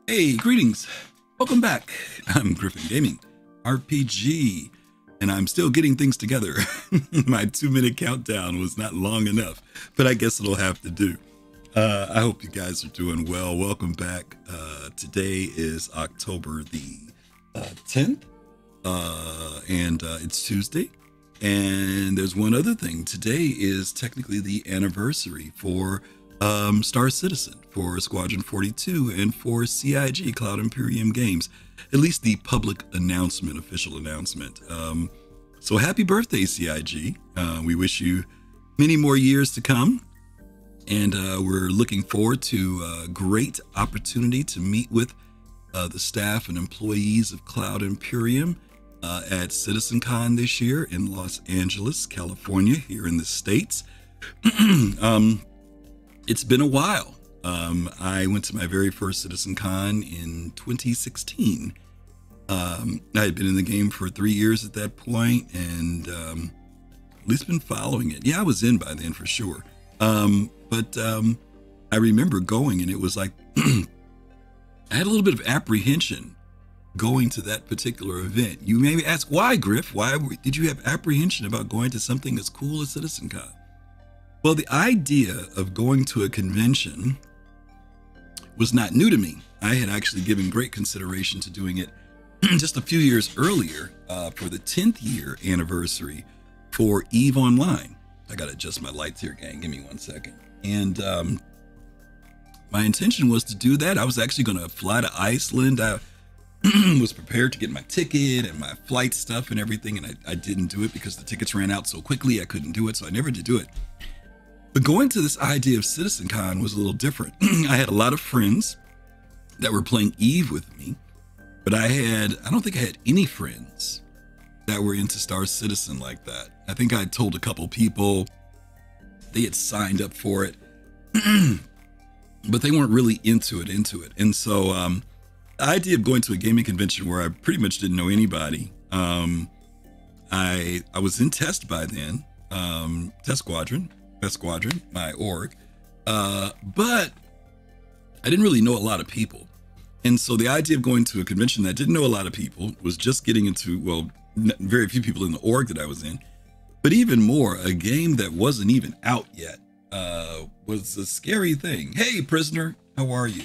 Hey, greetings. Welcome back. I'm Griffin Gaming, RPG, and I'm still getting things together. My 2 minute countdown was not long enough, but I guess it'll have to do. I hope you guys are doing well. Welcome back. Today is October the 10th, and it's Tuesday. And there's one other thing. Today is technically the anniversary for Star Citizen, for Squadron 42, and for CIG, Cloud Imperium Games. At least the public announcement, official announcement. So happy birthday, CIG. We wish you many more years to come. And we're looking forward to a great opportunity to meet with the staff and employees of Cloud Imperium at CitizenCon this year in Los Angeles, California, here in the States. It's been a while. I went to my very first CitizenCon in 2016. I had been in the game for 3 years at that point, and at least been following it. Yeah, I was in by then for sure. But I remember going, and it was like I had a little bit of apprehension going to that particular event. You may ask, why, Griff? Why did you have apprehension about going to something as cool as CitizenCon? Well, the idea of going to a convention was not new to me. I had actually given great consideration to doing it just a few years earlier for the 10th year anniversary for EVE Online. I got to adjust my lights here, gang. Give me 1 second. And my intention was to do that. I was actually going to fly to Iceland. I was prepared to get my ticket and my flight stuff and everything, and I didn't do it because the tickets ran out so quickly. I couldn't do it, so I never did do it. But going to this idea of CitizenCon was a little different. I had a lot of friends that were playing EVE with me, but I don't think I had any friends that were into Star Citizen like that. I think I told a couple people, they had signed up for it, but they weren't really into it. And so the idea of going to a gaming convention where I pretty much didn't know anybody, I was in test by then, Test Squadron, my org, but I didn't really know a lot of people. And so the idea of going to a convention that didn't know a lot of people was just getting into, well, very few people in the org that I was in, but even more, a game that wasn't even out yet was a scary thing. Hey, prisoner, how are you?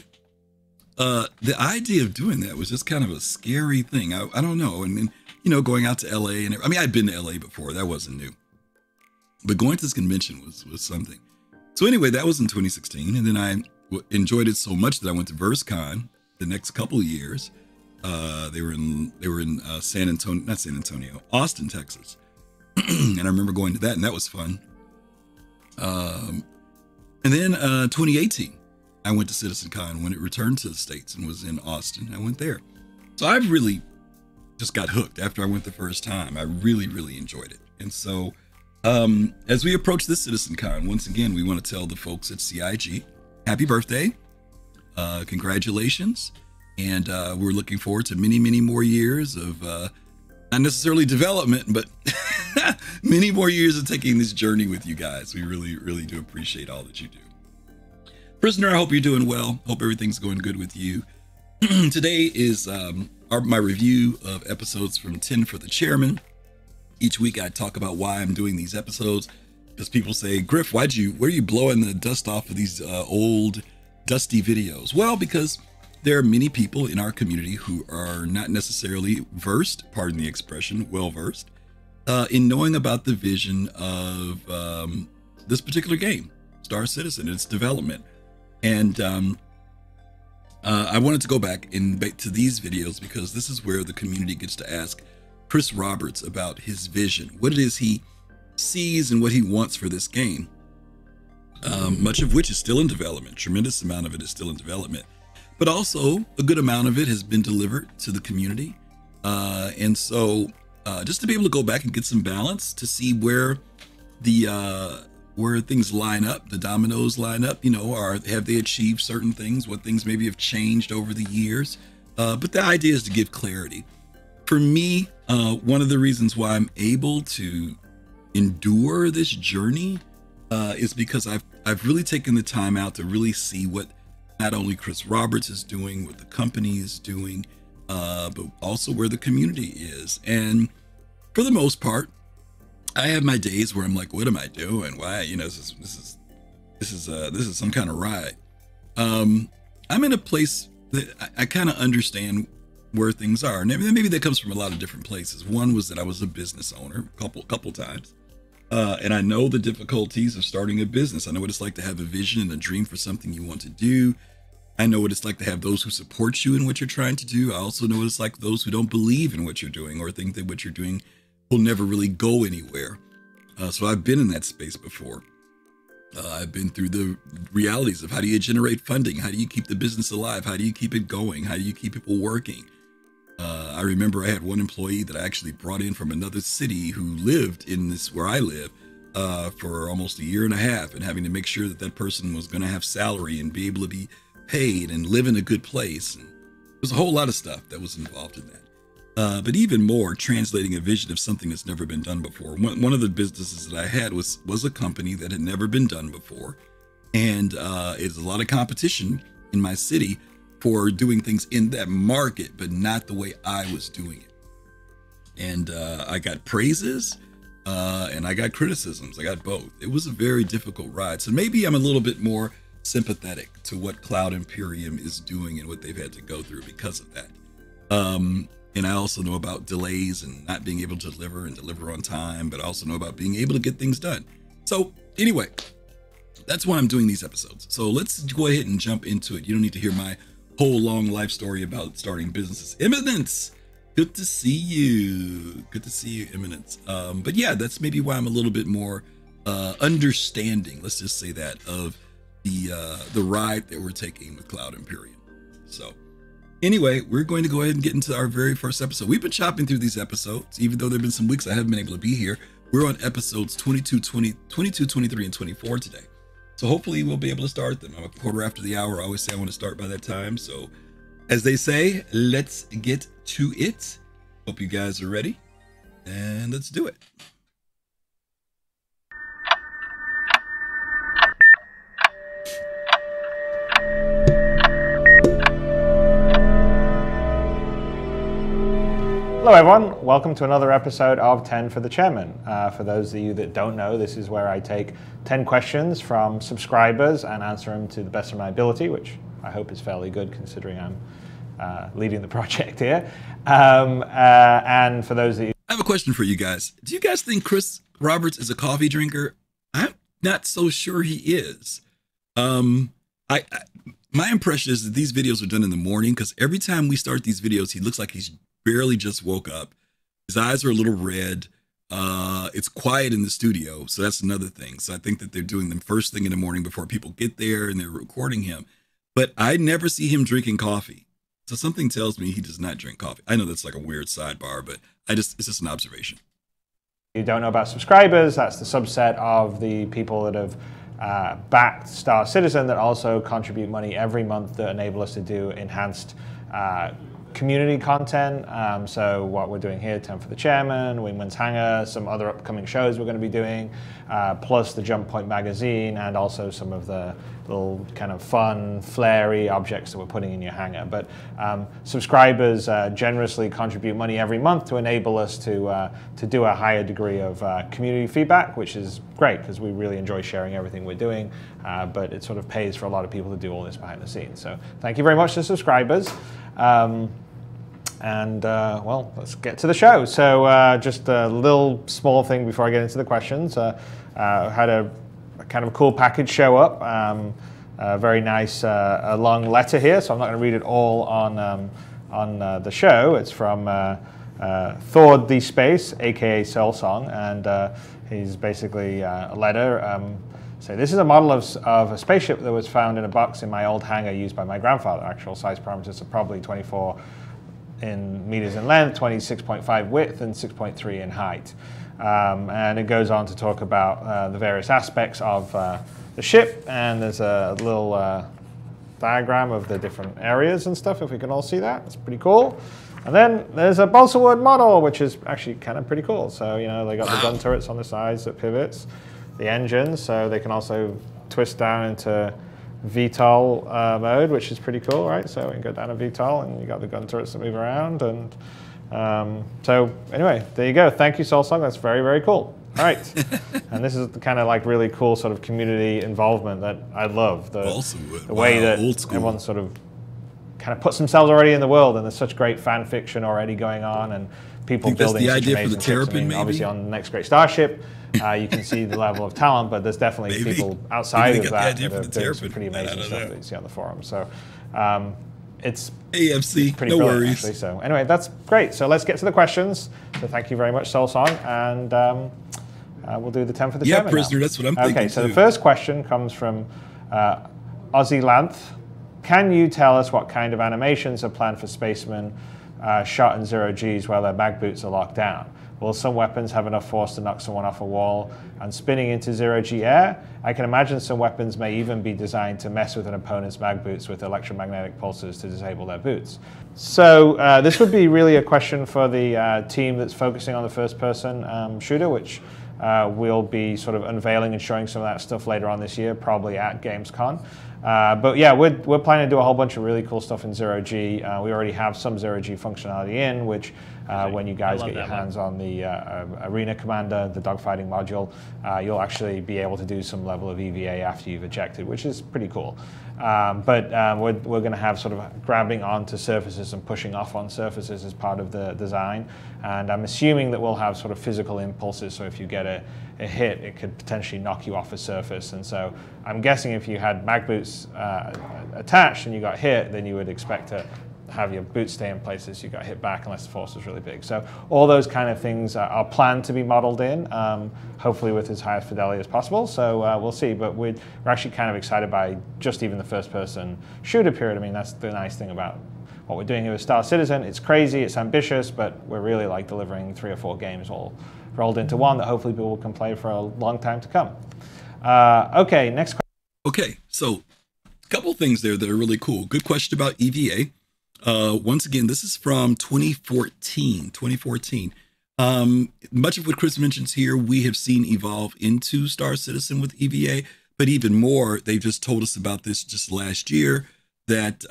The idea of doing that was just kind of a scary thing. I don't know. And then, going out to LA, and I mean, I'd been to LA before, that wasn't new. But going to this convention was something. So anyway, that was in 2016. And then I enjoyed it so much that I went to VerseCon the next couple of years. They were in Austin, Texas. And I remember going to that, and that was fun. And then 2018, I went to CitizenCon when it returned to the States and was in Austin. I went there. So I've really just got hooked after I went the first time. I really, really enjoyed it. And so as we approach this CitizenCon, once again, we want to tell the folks at CIG, happy birthday, congratulations, and we're looking forward to many, many more years of not necessarily development, but many more years of taking this journey with you guys. We really, really do appreciate all that you do. Prisoner, I hope you're doing well. Hope everything's going good with you. Today is my review of episodes from 10 for the Chairman. Each week I talk about why I'm doing these episodes, because people say, Griff, where are you blowing the dust off of these old dusty videos? Well, because there are many people in our community who are not necessarily versed, pardon the expression, well-versed, in knowing about the vision of this particular game, Star Citizen, and its development. And I wanted to go back to these videos because this is where the community gets to ask Chris Roberts about his vision, what it is he sees and what he wants for this game, much of which is still in development. Tremendous amount of it is still in development, but also a good amount of it has been delivered to the community. And so just to be able to go back and get some balance to see where things line up, the dominoes line up, have they achieved certain things, what things maybe have changed over the years. But the idea is to give clarity. For me, one of the reasons why I'm able to endure this journey is because I've really taken the time out to really see what not only Chris Roberts is doing, what the company is doing, but also where the community is. And for the most part, I have my days where I'm like, what am I doing? Why? You know, this is some kind of ride. I'm in a place that I kind of understand where things are. And maybe that comes from a lot of different places. One was that I was a business owner a couple times. And I know the difficulties of starting a business. I know what it's like to have a vision and a dream for something you want to do. I know what it's like to have those who support you in what you're trying to do. I also know what it's like those who don't believe in what you're doing or think that what you're doing will never really go anywhere. So I've been in that space before. I've been through the realities of how do you generate funding? How do you keep the business alive? How do you keep it going? How do you keep people working? I remember I had one employee that I actually brought in from another city who lived in this where I live for almost a year and a half, and having to make sure that that person was going to have salary and be able to be paid and live in a good place. And there's a whole lot of stuff that was involved in that. But even more, translating a vision of something that's never been done before. One of the businesses that I had was a company that had never been done before. And it's a lot of competition in my city for doing things in that market, but not the way I was doing it. And I got praises and I got criticisms. I got both. It was a very difficult ride. So maybe I'm a little bit more sympathetic to what Cloud Imperium is doing and what they've had to go through because of that. And I also know about delays and not being able to deliver and deliver on time, but I also know about being able to get things done. So anyway, that's why I'm doing these episodes. So let's go ahead and jump into it. You don't need to hear my whole long life story about starting businesses. Eminence, good to see you. Good to see you, Eminence. But yeah, that's maybe why I'm a little bit more understanding, let's just say that, of the ride that we're taking with Cloud Imperium. So anyway, we're going to go ahead and get into our very first episode. We've been chopping through these episodes, even though there have been some weeks I haven't been able to be here. We're on episodes 22, 23, and 24 today. So hopefully we'll be able to start them. I'm a quarter after the hour. I always say I want to start by that time. So as they say, let's get to it. Hope you guys are ready, and let's do it. Hello everyone, welcome to another episode of 10 for the Chairman. For those of you that don't know, this is where I take 10 questions from subscribers and answer them to the best of my ability, which I hope is fairly good considering I'm leading the project here. And for those of you... I have a question for you guys. Do you guys think Chris Roberts is a coffee drinker? I'm not so sure he is. My impression is that these videos are done in the morning, because every time we start these videos, he looks like he's barely just woke up. His eyes are a little red. It's quiet in the studio, so that's another thing. So I think that they're doing them first thing in the morning before people get there, and they're recording him. But I never see him drinking coffee. So something tells me he does not drink coffee. I know that's like a weird sidebar, but it's just an observation. You don't know about subscribers, that's the subset of the people that have backed Star Citizen that also contribute money every month that enable us to do enhanced community content. So what we're doing here, 10 for the Chairman, Wingman's Hangar, some other upcoming shows we're going to be doing, plus the Jump Point magazine, and also some of the little kind of fun, flary objects that we're putting in your hangar. But subscribers generously contribute money every month to enable us to do a higher degree of community feedback, which is great because we really enjoy sharing everything we're doing, but it sort of pays for a lot of people to do all this behind the scenes. So thank you very much to subscribers. Well, let's get to the show. So just a little small thing before I get into the questions. Had a kind of cool package show up. A very nice a long letter here, so I'm not going to read it all on the show. It's from Thor the Space, aka Soul Song, and he's basically a letter. So this is a model of a spaceship that was found in a box in my old hangar used by my grandfather. Actual size parameters are probably 24 meters in length, 26.5 width, and 6.3 in height. And it goes on to talk about the various aspects of the ship, and there's a little diagram of the different areas and stuff, if we can all see that. It's pretty cool. And then there's a balsa wood model, which is actually kind of pretty cool. So, you know, they got the gun turrets on the sides that pivots, the engines, so they can also twist down into VTOL mode, which is pretty cool, right? So we can go down a VTOL, and you got the gun turrets that move around. And so anyway, there you go. Thank you, Soulsong. That's very, very cool. All right. And this is the kind of like really cool sort of community involvement that I love. The way that everyone sort of kind of puts themselves already in the world, and there's such great fan fiction already going on, and people building such amazing ships. I mean, obviously on the Next Great Starship, you can see the level of talent, but there's definitely people outside of that that are doing some pretty amazing stuff that you see on the forum. So it's AFC, pretty no brilliant, worries. actually. So anyway, that's great. So let's get to the questions. So thank you very much, Soulsong, and we'll do the 10 for the chairman. Yeah, prisoner, that's what I'm thinking. Okay, so the first question comes from Ozzy Lanth. Can you tell us what kind of animations are planned for spacemen shot in zero Gs while their mag boots are locked down? Will some weapons have enough force to knock someone off a wall and spinning into zero G air? I can imagine some weapons may even be designed to mess with an opponent's mag boots with electromagnetic pulses to disable their boots. So this would be really a question for the team that's focusing on the first-person shooter, which we'll be sort of unveiling and showing some of that stuff later on this year, probably at Gamescom. But yeah, we're planning to do a whole bunch of really cool stuff in zero G. We already have some zero G functionality in, which when you guys get your hands on the Arena Commander, the dogfighting module, you'll actually be able to do some level of EVA after you've ejected, which is pretty cool. But we're going to have sort of grabbing onto surfaces and pushing off on surfaces as part of the design. And I'm assuming that we'll have sort of physical impulses, so if you get a hit, it could potentially knock you off a surface. And so I'm guessing if you had mag boots attached and you got hit, then you would expect to have your boots stay in place as you got hit back unless the force was really big. So all those kind of things are planned to be modeled in, hopefully with as high as fidelity as possible. So we'll see, but we're actually kind of excited by just even the first person shooter period. I mean, that's the nice thing about what we're doing here with Star Citizen. It's crazy, it's ambitious, but we're really like delivering 3 or 4 games all rolled into one that hopefully people can play for a long time to come. Okay, next question. Okay, so a couple things there that are really cool. Good question about EVA. Once again, this is from 2014. Much of what Chris mentions here, we have seen evolve into Star Citizen with EVA, but even more, they just told us about this just last year, that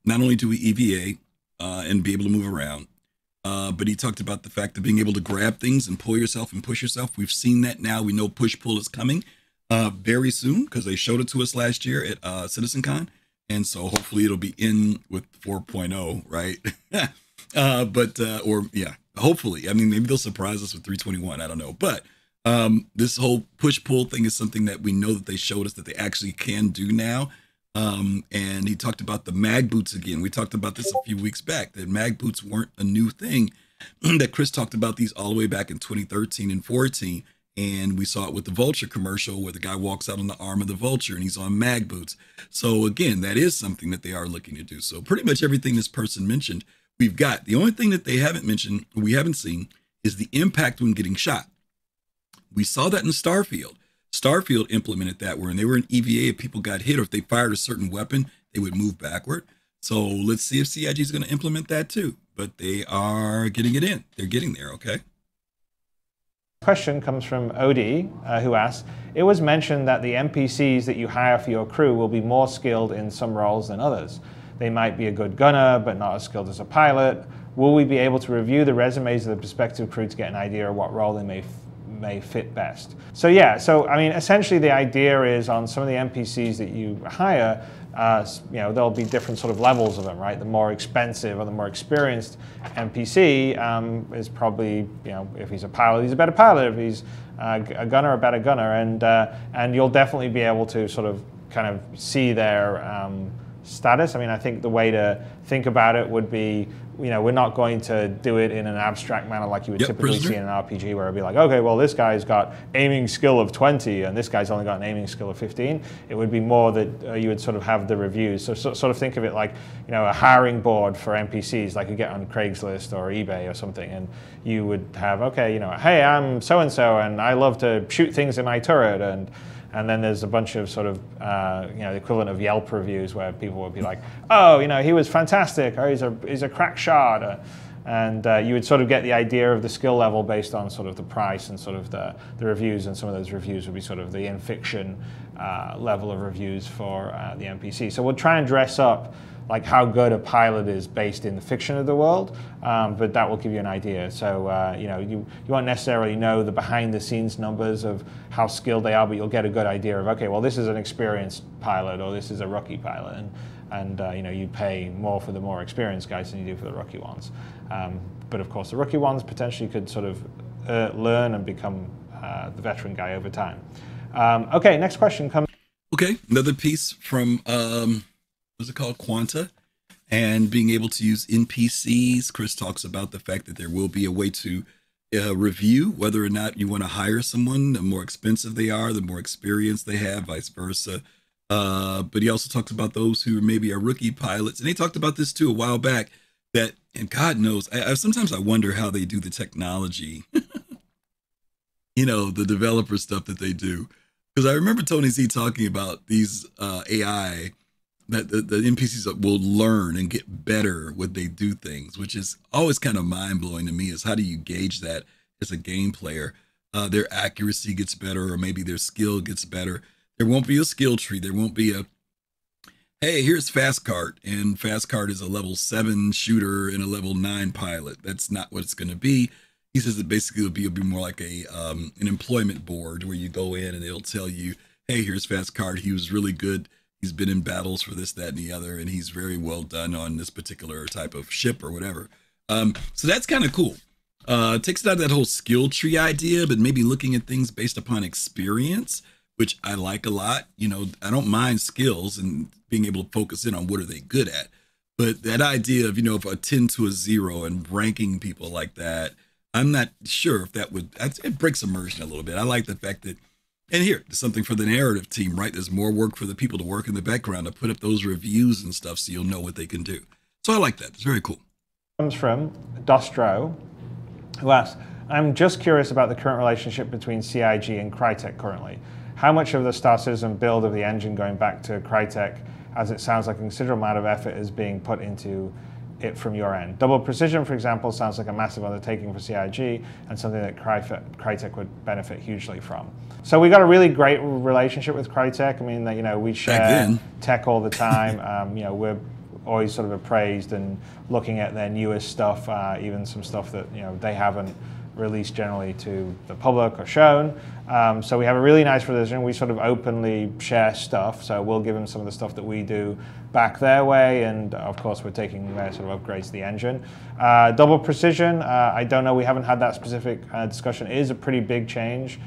not only do we EVA and be able to move around, but he talked about the fact of being able to grab things and pull yourself and push yourself. We've seen that now. We know push-pull is coming very soon because they showed it to us last year at CitizenCon. And so hopefully it'll be in with 4.0, right? Hopefully. I mean, maybe they'll surprise us with 321. I don't know. But this whole push-pull thing is something that we know that they showed us that they actually can do now. And he talked about the mag boots again. We talked about this a few weeks back, that mag boots weren't a new thing. That Chris talked about these all the way back in 2013 and 14. And we saw it with the Vulture commercial where the guy walks out on the arm of the Vulture and he's on mag boots. So again, that is something that they are looking to do. So pretty much everything this person mentioned, we've got. The only thing that they haven't mentioned, we haven't seen, is the impact when getting shot. We saw that in Starfield. Starfield implemented that where when they were in EVA, if people got hit or if they fired a certain weapon, they would move backward. So let's see if CIG is going to implement that too. But they are getting it in. They're getting there, okay? Question comes from Odie, who asks, it was mentioned that the NPCs that you hire for your crew will be more skilled in some roles than others. They might be a good gunner, but not as skilled as a pilot. Will we be able to review the resumes of the prospective crew to get an idea of what role they may fit best? So yeah, I mean, essentially the idea is on some of the NPCs that you hire, there'll be different sort of levels of them, right? The more expensive or the more experienced NPC is probably, if he's a pilot, he's a better pilot. If he's a gunner, a better gunner, and you'll definitely be able to sort of kind of see their status. I mean, I think the way to think about it would be, we're not going to do it in an abstract manner like you would typically see in an RPG where it'd be like, okay, well, this guy's got aiming skill of 20 and this guy's only got an aiming skill of 15. It would be more that you would sort of have the reviews. So sort of think of it like, a hiring board for NPCs like you get on Craigslist or eBay or something. And you would have, okay, hey, I'm so-and-so and I love to shoot things in my turret. And then there's a bunch of sort of, the equivalent of Yelp reviews where people would be like, oh, he was fantastic, or he's a crack shot. and you would sort of get the idea of the skill level based on sort of the price and sort of the reviews, and some of those reviews would be sort of the in fiction level of reviews for the NPC. So we'll try and dress up like how good a pilot is based in the fiction of the world, but that will give you an idea. So you won't necessarily know the behind the scenes numbers of how skilled they are, but you'll get a good idea of, okay, well, this is an experienced pilot or this is a rookie pilot, and you pay more for the more experienced guys than you do for the rookie ones. But of course, the rookie ones potentially could sort of learn and become the veteran guy over time. Okay, next question comes. Okay, another piece from what's it called, Quanta, and being able to use NPCs. Chris talks about the fact that there will be a way to review whether or not you want to hire someone. The more expensive they are, the more experience they have, vice versa. But he also talks about those who maybe are rookie pilots, and they talked about this too a while back. That, and God knows, sometimes I wonder how they do the technology, the developer stuff that they do. Because I remember Tony Z talking about these AI, that the NPCs will learn and get better when they do things, which is always kind of mind-blowing to me, is how do you gauge that as a game player? Their accuracy gets better, or maybe their skill gets better. There won't be a skill tree. There won't be a, hey, here's Fastcart, and Fastcart is a level 7 shooter and a level 9 pilot. That's not what it's going to be. He says that basically it'll be more like an employment board where you go in and it'll tell you, hey, here's Fastcart. He was really good. He's been in battles for this, that, and the other, and he's very well done on this particular type of ship or whatever. So that's kind of cool. It takes it out of that whole skill tree idea, but maybe looking at things based upon experience, which I like a lot. I don't mind skills and being able to focus in on what are they good at. But that idea of, of a 10 to a 0 and ranking people like that, I'm not sure if that would, it breaks immersion a little bit. I like the fact that, and here, something for the narrative team, right? There's more work for the people to work in the background to put up those reviews and stuff so you'll know what they can do. So I like that. It's very cool. Comes from Dostro, who asks, I'm just curious about the current relationship between CIG and Crytek currently. How much of the Star Citizen build of the engine going back to Crytek, as it sounds like a considerable amount of effort is being put into it from your end? Double precision, for example, sounds like a massive undertaking for CIG and something that Crytek would benefit hugely from. So we got a really great relationship with Crytek. I mean, we share tech all the time. We're always sort of appraised and looking at their newest stuff, even some stuff that they haven't released generally to the public or shown. So we have a really nice relationship. We sort of openly share stuff. So we'll give them some of the stuff that we do back their way, and of course we're taking their sort of upgrades to the engine. Double precision, I don't know. We haven't had that specific discussion. It is a pretty big change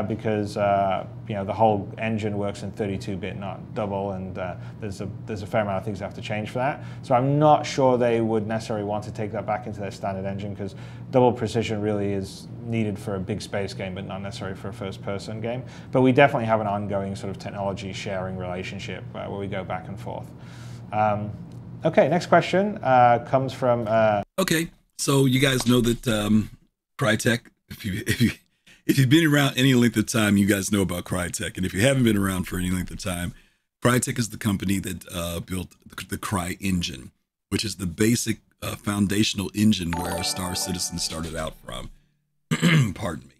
because the whole engine works in 32-bit, not double, and there's a fair amount of things that have to change for that. So I'm not sure they would necessarily want to take that back into their standard engine, because double precision really is needed for a big space game, but not necessarily for a first-person game. But we definitely have an ongoing sort of technology sharing relationship where we go back and forth. Okay, next question comes from. Okay, so you guys know that Crytek, if you've been around any length of time, you guys know about Crytek. And if you haven't been around for any length of time, Crytek is the company that built the Cry engine, which is the basic foundational engine where Star Citizen started out from. Pardon me.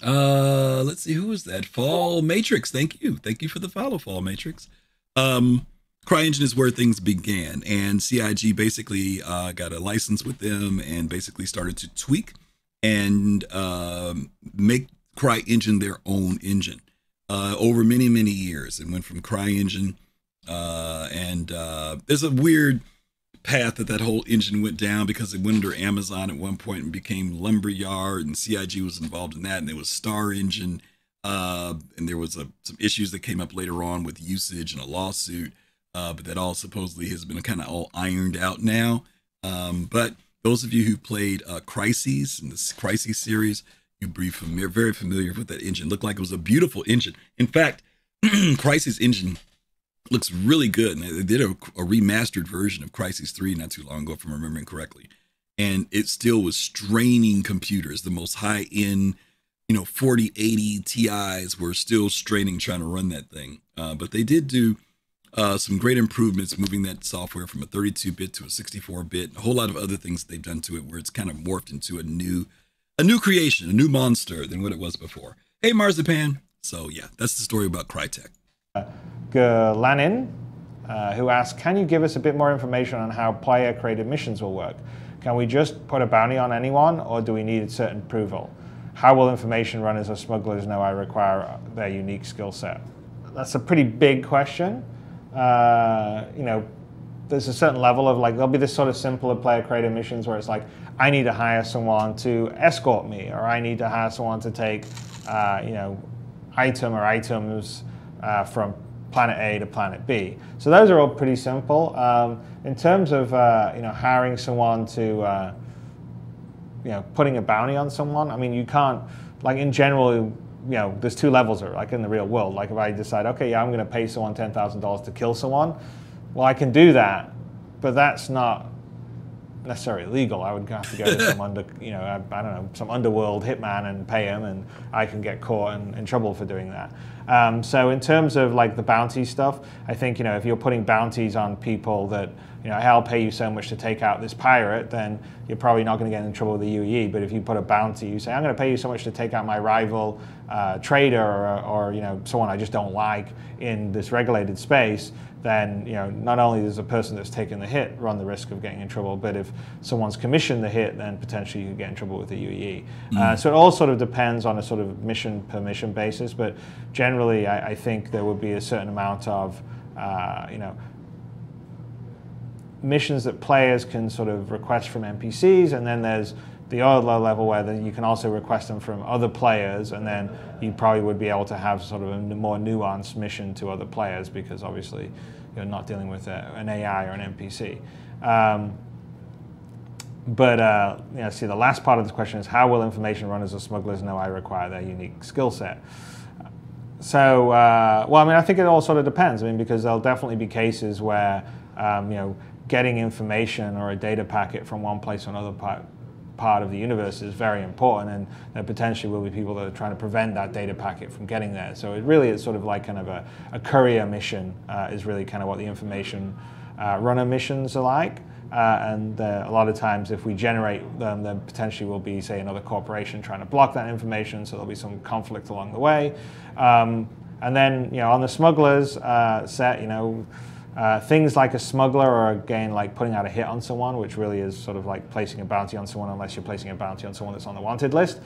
Let's see, who was that? Fall Matrix. Thank you for the follow, Fall Matrix. CryEngine is where things began, and CIG basically got a license with them and basically started to tweak and make CryEngine their own engine over many, many years. It went from CryEngine, and there's a weird path that whole engine went down, because it went under Amazon at one point and became Lumberyard, and CIG was involved in that, and there was Star Engine, and there was some issues that came up later on with usage and a lawsuit, but that all supposedly has been kind of all ironed out now. But those of you who played Crises in this Crises series, you'd be very familiar with that engine. Looked like it was a beautiful engine. In fact, Crises engine looks really good, and they did a remastered version of Crises 3 not too long ago, if I'm remembering correctly, and it still was straining computers. The most high-end 4080 Ti's were still straining trying to run that thing, but they did do Some great improvements, moving that software from a 32-bit to a 64-bit, a whole lot of other things that they've done to it where it's kind of morphed into a new creation, a new monster than what it was before. Hey, Marzipan. So yeah, that's the story about Crytek. Galanin, who asks, can you give us a bit more information on how player-created missions will work? Can we just put a bounty on anyone, or do we need certain approval? How will information runners or smugglers know I require their unique skill set? That's a pretty big question. You know, there's a certain level of like, there'll be this sort of simpler player-created missions where it's like, I need to hire someone to escort me, or I need to hire someone to take, you know, item or items from planet A to planet B. So those are all pretty simple. In terms of you know, hiring someone to, you know, putting a bounty on someone, I mean, you can't, like in general, you know, there's two levels of it, like in the real world. Like if I decide, okay, yeah, I'm going to pay someone $10,000 to kill someone, well, I can do that, but that's not necessarily legal. I would have to go to some you know, I don't know, some underworld hitman and pay him, and I can get caught and in trouble for doing that. So in terms of like the bounty stuff, I think, you know, if you're putting bounties on people that, you know, hey, I'll pay you so much to take out this pirate, then you're probably not going to get in trouble with the UEE. But if you put a bounty, you say, I'm going to pay you so much to take out my rival trader or you know, someone I just don't like in this regulated space, then, you know, not only does the person that's taken the hit run the risk of getting in trouble, but if someone's commissioned the hit, then potentially you could get in trouble with the UEE. So it all sort of depends on a sort of mission per mission basis, but generally I think there would be a certain amount of, you know, missions that players can sort of request from NPCs, and then there's the other level where you can also request them from other players, and then you probably would be able to have sort of a more nuanced mission to other players, because obviously you're not dealing with an AI or an NPC. But you know, see, the last part of this question is, how will information runners or smugglers know I require their unique skill set? So, well, I mean, I think it all sort of depends. I mean, because there'll definitely be cases where, you know, getting information or a data packet from one place to another part of the universe is very important, and there potentially will be people that are trying to prevent that data packet from getting there. So it really is sort of like kind of a courier mission is really kind of what the information runner missions are like. And a lot of times if we generate them, then potentially will be, say, another corporation trying to block that information, so there'll be some conflict along the way. And then, you know, on the smugglers set, you know, things like a smuggler, or again, like putting out a hit on someone, which really is sort of like placing a bounty on someone, unless you're placing a bounty on someone that's on the wanted list.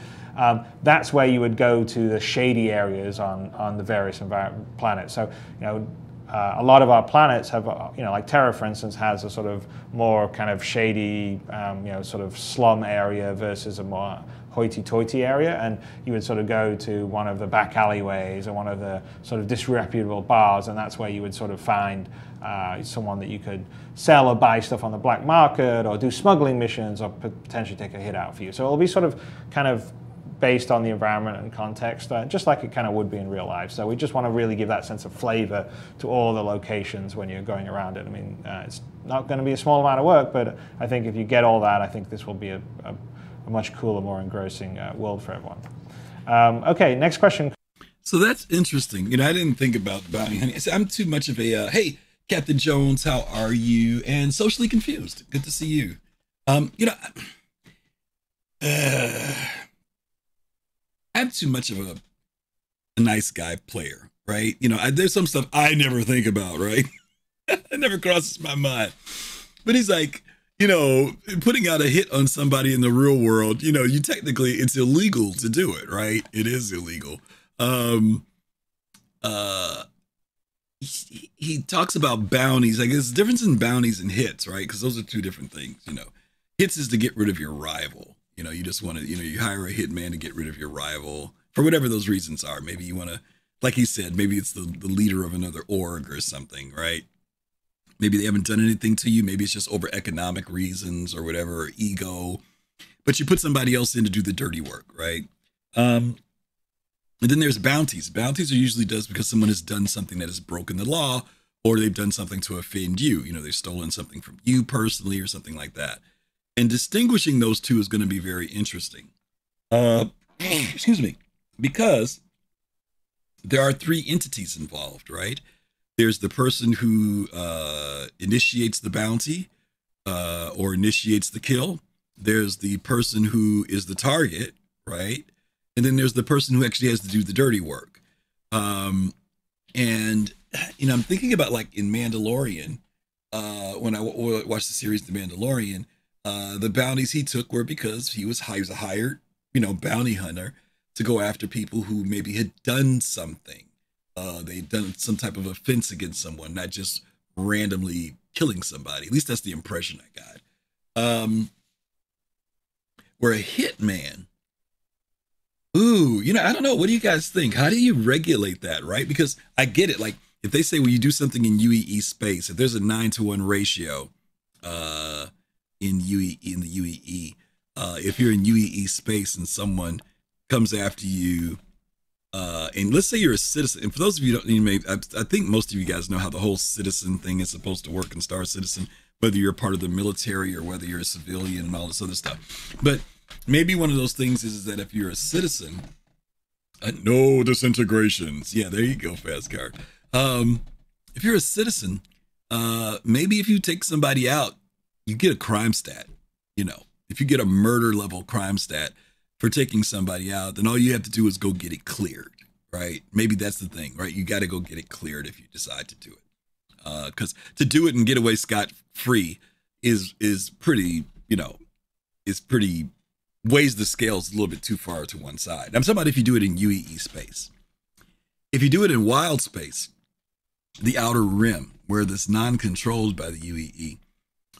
That's where you would go to the shady areas on the various planets. So, you know, a lot of our planets have, you know, like Terra, for instance, has a sort of more kind of shady, you know, sort of slum area versus a more hoity-toity area, and you would sort of go to one of the back alleyways or one of the sort of disreputable bars, and that's where you would sort of find someone that you could sell or buy stuff on the black market, or do smuggling missions, or potentially take a hit out for you. So it'll be sort of kind of based on the environment and context, just like it kind of would be in real life. So we just want to really give that sense of flavor to all the locations when you're going around it. I mean, it's not going to be a small amount of work, but I think if you get all that, I think this will be a much cooler, more engrossing world for everyone. Okay, next question. So that's interesting. You know, I didn't think about bounty hunting. I'm too much of a, hey, Captain Jones, how are you? And socially confused. Good to see you. You know, I'm too much of a nice guy player, right? You know, there's some stuff I never think about, right? It never crosses my mind. But he's like, you know, putting out a hit on somebody in the real world, you know, you technically, it's illegal to do it, right? It is illegal. He talks about bounties. Like, there's a difference in bounties and hits, right? Because those are two different things, you know. Hits is to get rid of your rival. You know, you just want to, you know, you hire a hitman to get rid of your rival for whatever those reasons are. Maybe you want to, like he said, maybe it's the leader of another org or something, right? Maybe they haven't done anything to you. Maybe it's just over economic reasons or whatever, or ego. But you put somebody else in to do the dirty work, right? And then there's bounties. Bounties are usually done because someone has done something that has broken the law, or they've done something to offend you. You know, they've stolen something from you personally or something like that. And distinguishing those two is going to be very interesting. Excuse me. Because there are three entities involved, right? There's the person who initiates the bounty or initiates the kill. There's the person who is the target, right? And then there's the person who actually has to do the dirty work. And I'm thinking about like in Mandalorian, when I watched the series The Mandalorian, the bounties he took were because he was a hired, bounty hunter to go after people who maybe had done something. They'd done some type of offense against someone, not just randomly killing somebody. At least that's the impression I got. Where a hitman, ooh, I don't know. What do you guys think? How do you regulate that, right? Because I get it. Like if they say, well, you do something in UEE space, if there's a 9-to-1 ratio in the UEE, if you're in UEE space and someone comes after you, and let's say you're a citizen, and for those of you who don't, I think most of you guys know how the whole citizen thing is supposed to work in Star Citizen, whether you're a part of the military or whether you're a civilian and all this other stuff. But maybe one of those things is that if you're a citizen, no disintegrations. Yeah, there you go, Fast Card. If you're a citizen, maybe if you take somebody out, you get a crime stat. If you get a murder level crime stat for taking somebody out, then all you have to do is go get it cleared, right? Maybe that's the thing, right? You got to go get it cleared if you decide to do it. Because to do it and get away scot-free is pretty, is pretty, weighs the scales a little bit too far to one side. I'm talking about if you do it in UEE space. If you do it in wild space, the outer rim, where it's non-controlled by the UEE,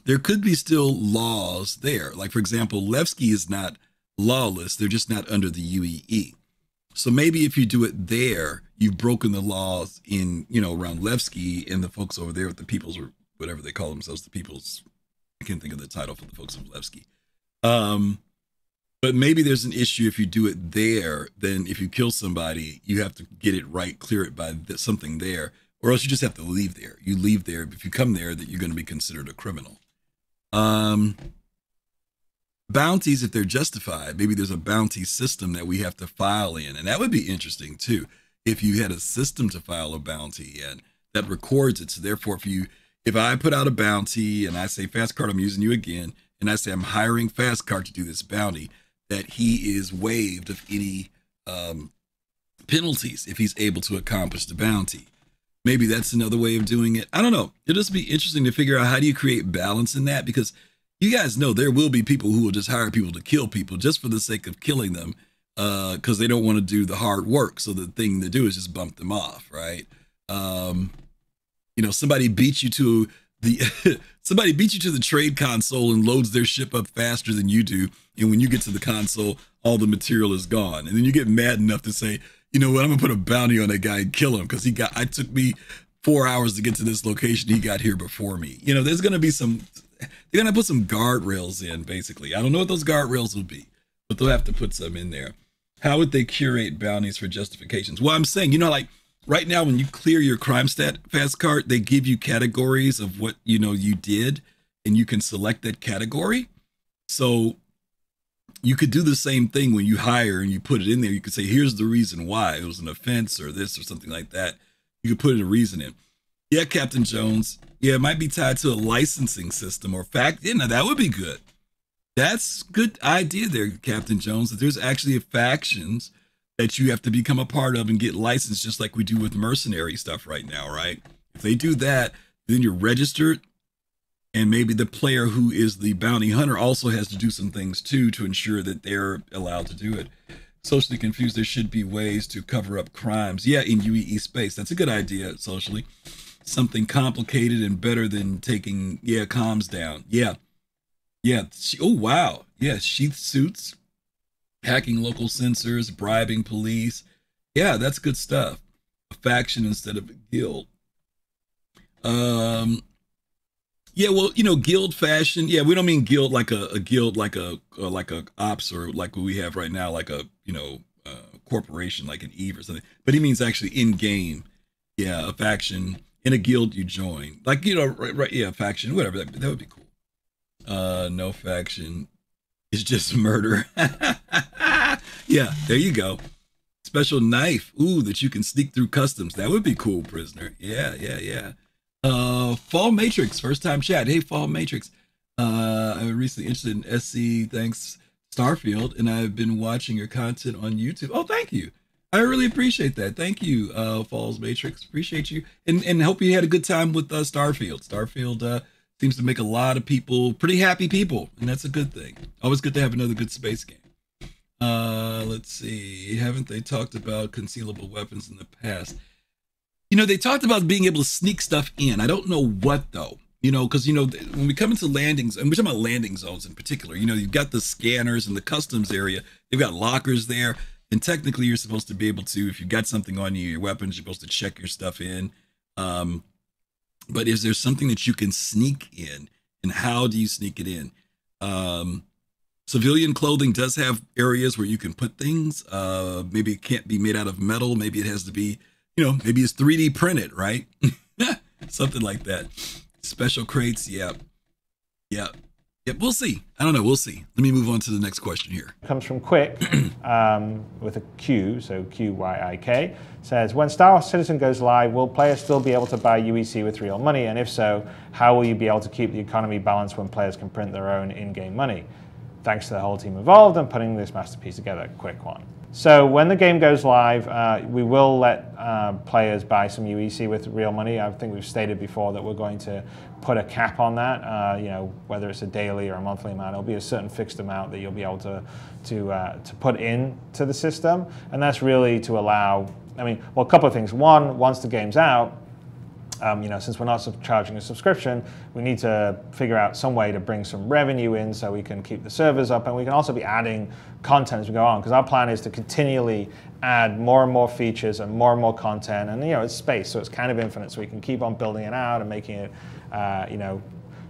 there could be still laws there. Like, for example, Levski is not lawless. They're just not under the UEE. So maybe if you do it there, you've broken the laws in, around Levski, and the folks over there with the peoples, or whatever they call themselves, the peoples. I can't think of the title for the folks of Levski. But maybe there's an issue if you do it there, then if you kill somebody, you have to get it right, clear it by something there, or else you just have to leave there. You leave there. If you come there, that you're going to be considered a criminal. Bounties, if they're justified, maybe there's a bounty system that we have to file in, and that would be interesting too. If you had a system to file a bounty and that records it, so therefore, if I put out a bounty and I say, Fast Card, I'm using you again, and I say I'm hiring Fast Card to do this bounty, that he is waived of any penalties if he's able to accomplish the bounty. Maybe that's another way of doing it. I don't know. It'll just be interesting to figure out how do you create balance in that, because you guys know there will be people who will just hire people to kill people just for the sake of killing them, because they don't want to do the hard work. So the thing to do is just bump them off, right? Somebody beats you to the trade console and loads their ship up faster than you do, and when you get to the console, all the material is gone, and then you get mad enough to say, you know what, I'm gonna put a bounty on that guy and kill him because it took me 4 hours to get to this location. He got here before me. There's gonna be they're gonna put some guardrails in, basically. I don't know what those guardrails will be, but they'll have to put some in there. How would they curate bounties for justifications? Well, I'm saying, like right now, when you clear your crime stat, Fast Card, they give you categories of what you did, and you can select that category. So you could do the same thing when you hire and you put it in there. You could say, here's the reason why it was an offense or this or something like that. You could put a reason in. Yeah, Captain Jones. Yeah, it might be tied to a licensing system or that would be good. That's a good idea there, Captain Jones, that there's actually factions that you have to become a part of and get licensed, just like we do with mercenary stuff right now, right? If they do that, then you're registered, and maybe the player who is the bounty hunter also has to do some things too to ensure that they're allowed to do it. Socially confused, there should be ways to cover up crimes. Yeah, in UEE space. That's a good idea, socially. Something complicated and better than taking, comms down. Yeah. Oh, wow. Yeah, sheath suits, hacking local sensors, bribing police. Yeah, that's good stuff. A faction instead of a guild. Yeah, well, guild fashion. Yeah, we don't mean guild like a guild like a ops or like what we have right now, like a corporation like an Eve or something. But he means actually in game. Yeah, a faction in a guild you join, like right? Yeah, faction, whatever. That would be cool. No faction is just murder. Yeah, there you go. Special knife. Ooh, that you can sneak through customs. That would be cool, prisoner. Yeah, yeah, yeah. Fall Matrix, first time chat. Hey, Fall Matrix. I'm recently interested in SC. Thanks, Starfield, and I've been watching your content on YouTube. Oh, thank you. I really appreciate that. Thank you, Falls Matrix. Appreciate you, and hope you had a good time with Starfield. Starfield seems to make a lot of people pretty happy people, and that's a good thing. Always good to have another good space game. Let's see. Haven't they talked about concealable weapons in the past? You know, they talked about being able to sneak stuff in. I don't know what though. You know, because, you know, when we come into landings, and we're talking about landing zones in particular, you know, you've got the scanners and the customs area. They've got lockers there. And technically, you're supposed to be able to, if you've got something on you, your weapons, you're supposed to check your stuff in. But is there something that you can sneak in? And how do you sneak it in? Civilian clothing does have areas where you can put things. Maybe it can't be made out of metal. Maybe it has to be, you know, maybe it's 3D printed, right? Something like that. Special crates, yep. We'll see. I don't know. We'll see. Let me move on to the next question here. Comes from Quick with a Q, so QYIK. Says, when Star Citizen goes live, will players still be able to buy UEC with real money? And if so, how will you be able to keep the economy balanced when players can print their own in-game money? Thanks to the whole team involved in putting this masterpiece together. Quick one. So when the game goes live, we will let players buy some UEC with real money. I think we've stated before that we're going to put a cap on that. You know, whether it's a daily or a monthly amount, it'll be a certain fixed amount that you'll be able to put into the system, and that's really to allow. I mean, well, a couple of things. One, once the game's out, you know, since we're not charging a subscription, we need to figure out some way to bring some revenue in so we can keep the servers up, and we can also be adding content as we go on, because our plan is to continually add more and more features and more content, and you know, it's space, so it's kind of infinite, so we can keep on building it out and making it, you know,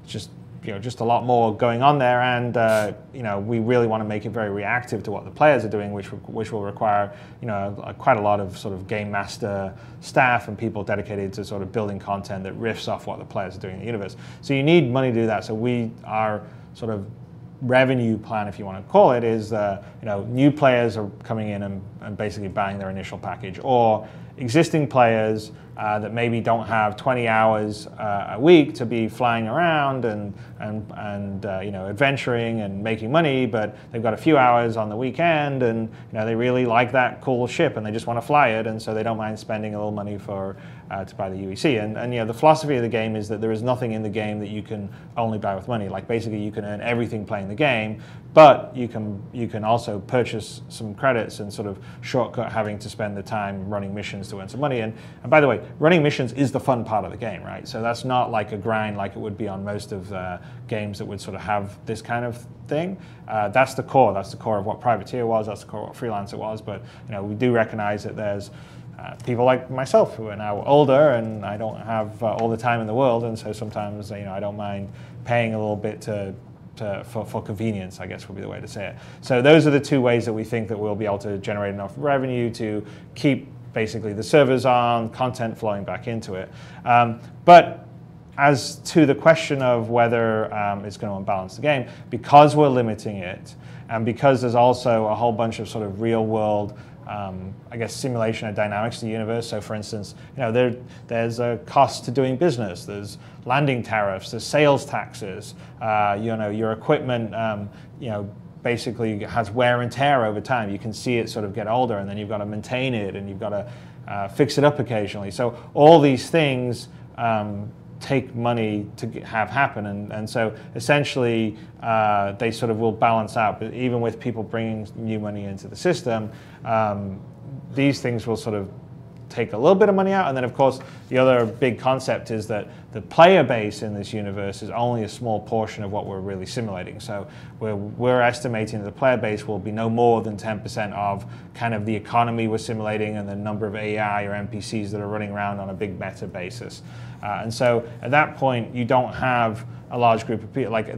just a lot more going on there, and you know, we really want to make it very reactive to what the players are doing, which will require, you know, quite a lot of sort of game master staff and people dedicated to sort of building content that riffs off what the players are doing in the universe. So you need money to do that. So our sort of revenue plan, if you want to call it, is you know, new players are coming in and basically buying their initial package, or existing players that maybe don't have 20 hours a week to be flying around and you know, adventuring and making money, but they've got a few hours on the weekend, and you know, they really like that cool ship and they just want to fly it, and so they don't mind spending a little money for to buy the UEC. And you know, the philosophy of the game is that there is nothing in the game that you can only buy with money. Like basically, you can earn everything playing the game, but you can also purchase some credits and sort of shortcut having to spend the time running missions to earn some money. And by the way, running missions is the fun part of the game, right? So that's not like a grind like it would be on most of the games that would sort of have this kind of thing. That's the core. That's the core of what Privateer was. That's the core of what Freelancer was. But you know, we do recognize that there's people like myself who are now older, and I don't have all the time in the world, and so sometimes, you know, I don't mind paying a little bit for convenience, I guess would be the way to say it. So those are the two ways that we think that we'll be able to generate enough revenue to keep basically the servers on, content flowing back into it. But as to the question of whether it's going to unbalance the game, because we're limiting it, and because there's also a whole bunch of sort of real world I guess simulation of dynamics to the universe. So for instance, you know, there's a cost to doing business, there's landing tariffs, there's sales taxes, you know, your equipment, you know, basically has wear and tear over time. You can see it sort of get older, and then you've got to maintain it, and you've got to fix it up occasionally. So all these things take money to have happen, and so essentially they sort of will balance out. But even with people bringing new money into the system, these things will sort of take a little bit of money out. And then of course the other big concept is that the player base in this universe is only a small portion of what we're really simulating. So we're estimating that the player base will be no more than 10% of kind of the economy we're simulating and the number of AI or NPCs that are running around on a big meta basis. And so at that point, you don't have a large group of people. Like,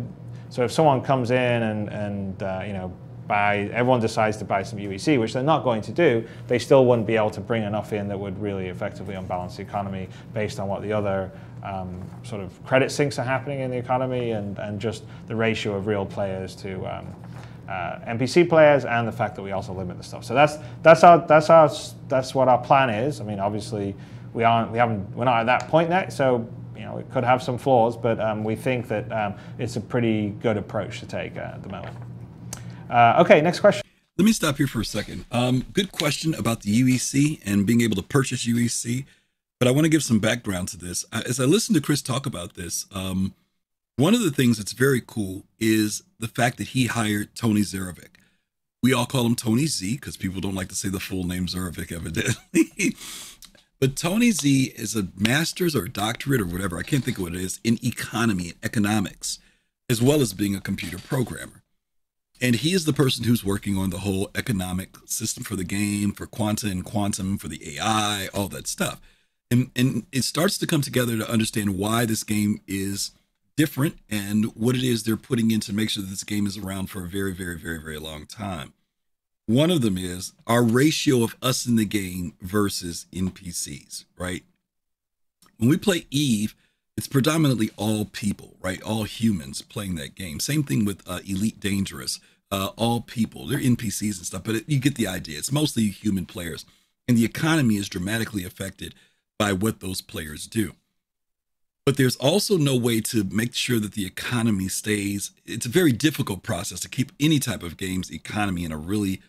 so if someone comes in and you know, everyone decides to buy some UEC, which they're not going to do, they still wouldn't be able to bring enough in that would really effectively unbalance the economy based on what the other sort of credit sinks are happening in the economy, and just the ratio of real players to NPC players, and the fact that we also limit the stuff. So that's what our plan is. I mean, obviously, we're not at that point yet. So it could have some flaws, but we think that it's a pretty good approach to take at the moment. Okay, next question. Let me stop here for a second. Good question about the UEC and being able to purchase UEC, but I want to give some background to this. As I listened to Chris talk about this, one of the things that's very cool is the fact that he hired Tony Zarovic. We all call him Tony Z because people don't like to say the full name Zarovic, evidently. But Tony Z is a master's or a doctorate or whatever, I can't think of what it is, in economy and economics, as well as being a computer programmer. And he is the person who's working on the whole economic system for the game, for quanta and quantum, for the AI, all that stuff. And it starts to come together to understand why this game is different and what it is they're putting in to make sure that this game is around for a very, very, very, very long time. One of them is our ratio of us in the game versus NPCs, right? When we play Eve, it's predominantly all people, right? All humans playing that game. Same thing with Elite Dangerous. All people. They're NPCs and stuff, but you get the idea. It's mostly human players. And the economy is dramatically affected by what those players do. But there's also no way to make sure that the economy stays. It's a very difficult process to keep any type of game's economy in a really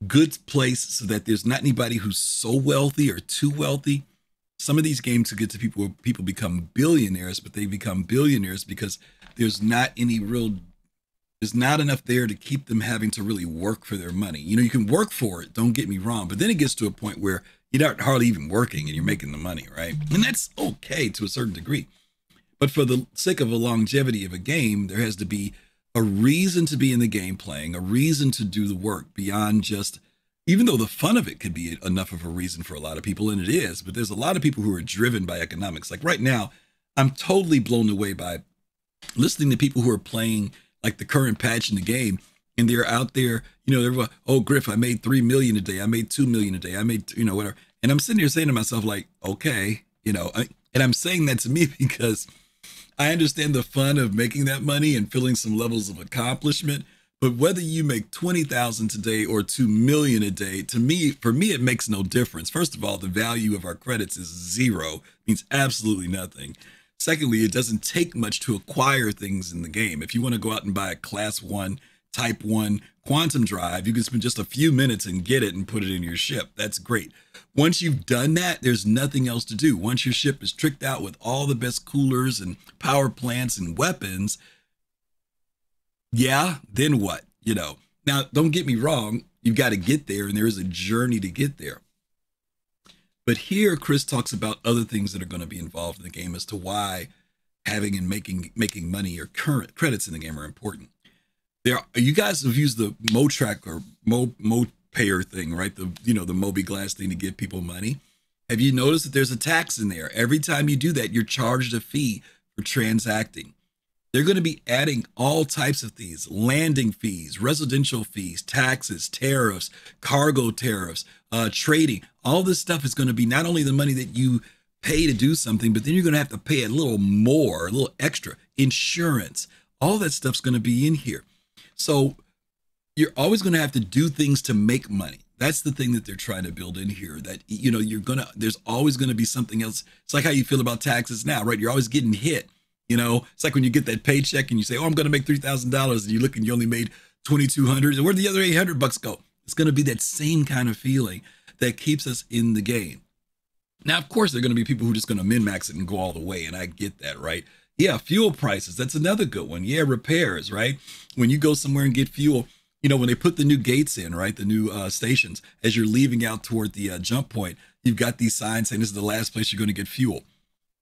good place so that there's not anybody who's so wealthy or too wealthy. Some of these games will get to people where people become billionaires, but they become billionaires because there's not enough there to keep them having to really work for their money. You can work for it, don't get me wrong, but then it gets to a point where you're not hardly even working and you're making the money, right? And that's okay to a certain degree. But for the sake of a longevity of a game, there has to be a reason to be in the game playing, a reason to do the work beyond just, even though the fun of it could be enough of a reason for a lot of people, and it is, but there's a lot of people who are driven by economics. Like right now, I'm totally blown away by listening to people who are playing like the current patch in the game, and they're out there, they're like, oh, Griff, I made 3 million a day. I made 2 million a day. I made, whatever. And I'm sitting here saying to myself, like, okay, and I'm saying that to me because I understand the fun of making that money and feeling some levels of accomplishment. But whether you make 20,000 today or 2 million a day, for me, it makes no difference. First of all, the value of our credits is zero, means absolutely nothing. Secondly, it doesn't take much to acquire things in the game. If you want to go out and buy a class 1, type 1 quantum drive, you can spend just a few minutes and get it and put it in your ship. That's great. Once you've done that, there's nothing else to do. Once your ship is tricked out with all the best coolers and power plants and weapons, yeah, then what? Now, don't get me wrong. You've got to get there, and there is a journey to get there. But here, Chris talks about other things that are going to be involved in the game as to why having and making money or current credits in the game are important. You guys have used the MoTrack or MoPayer thing, right? The Mobi-Glass thing to give people money. Have you noticed that there's a tax in there? Every time you do that, you're charged a fee for transacting. They're going to be adding all types of fees, landing fees, residential fees, taxes, tariffs, cargo tariffs, trading. All this stuff is going to be not only the money that you pay to do something, but then you're going to have to pay a little more, a little extra. Insurance, all that stuff's going to be in here. So you're always going to have to do things to make money. That's the thing that they're trying to build in here, that, there's always going to be something else. It's like how you feel about taxes now, right? You're always getting hit. It's like when you get that paycheck and you say, oh, I'm going to make $3,000, and you look and you only made $2,200. And where'd the other $800 go? It's going to be that same kind of feeling that keeps us in the game. Now, of course, there are going to be people who are just going to min-max it and go all the way. And I get that, right? Yeah, fuel prices. That's another good one. Yeah, repairs, right? When you go somewhere and get fuel, when they put the new gates in, right? The new stations, as you're leaving out toward the jump point, you've got these signs saying this is the last place you're going to get fuel.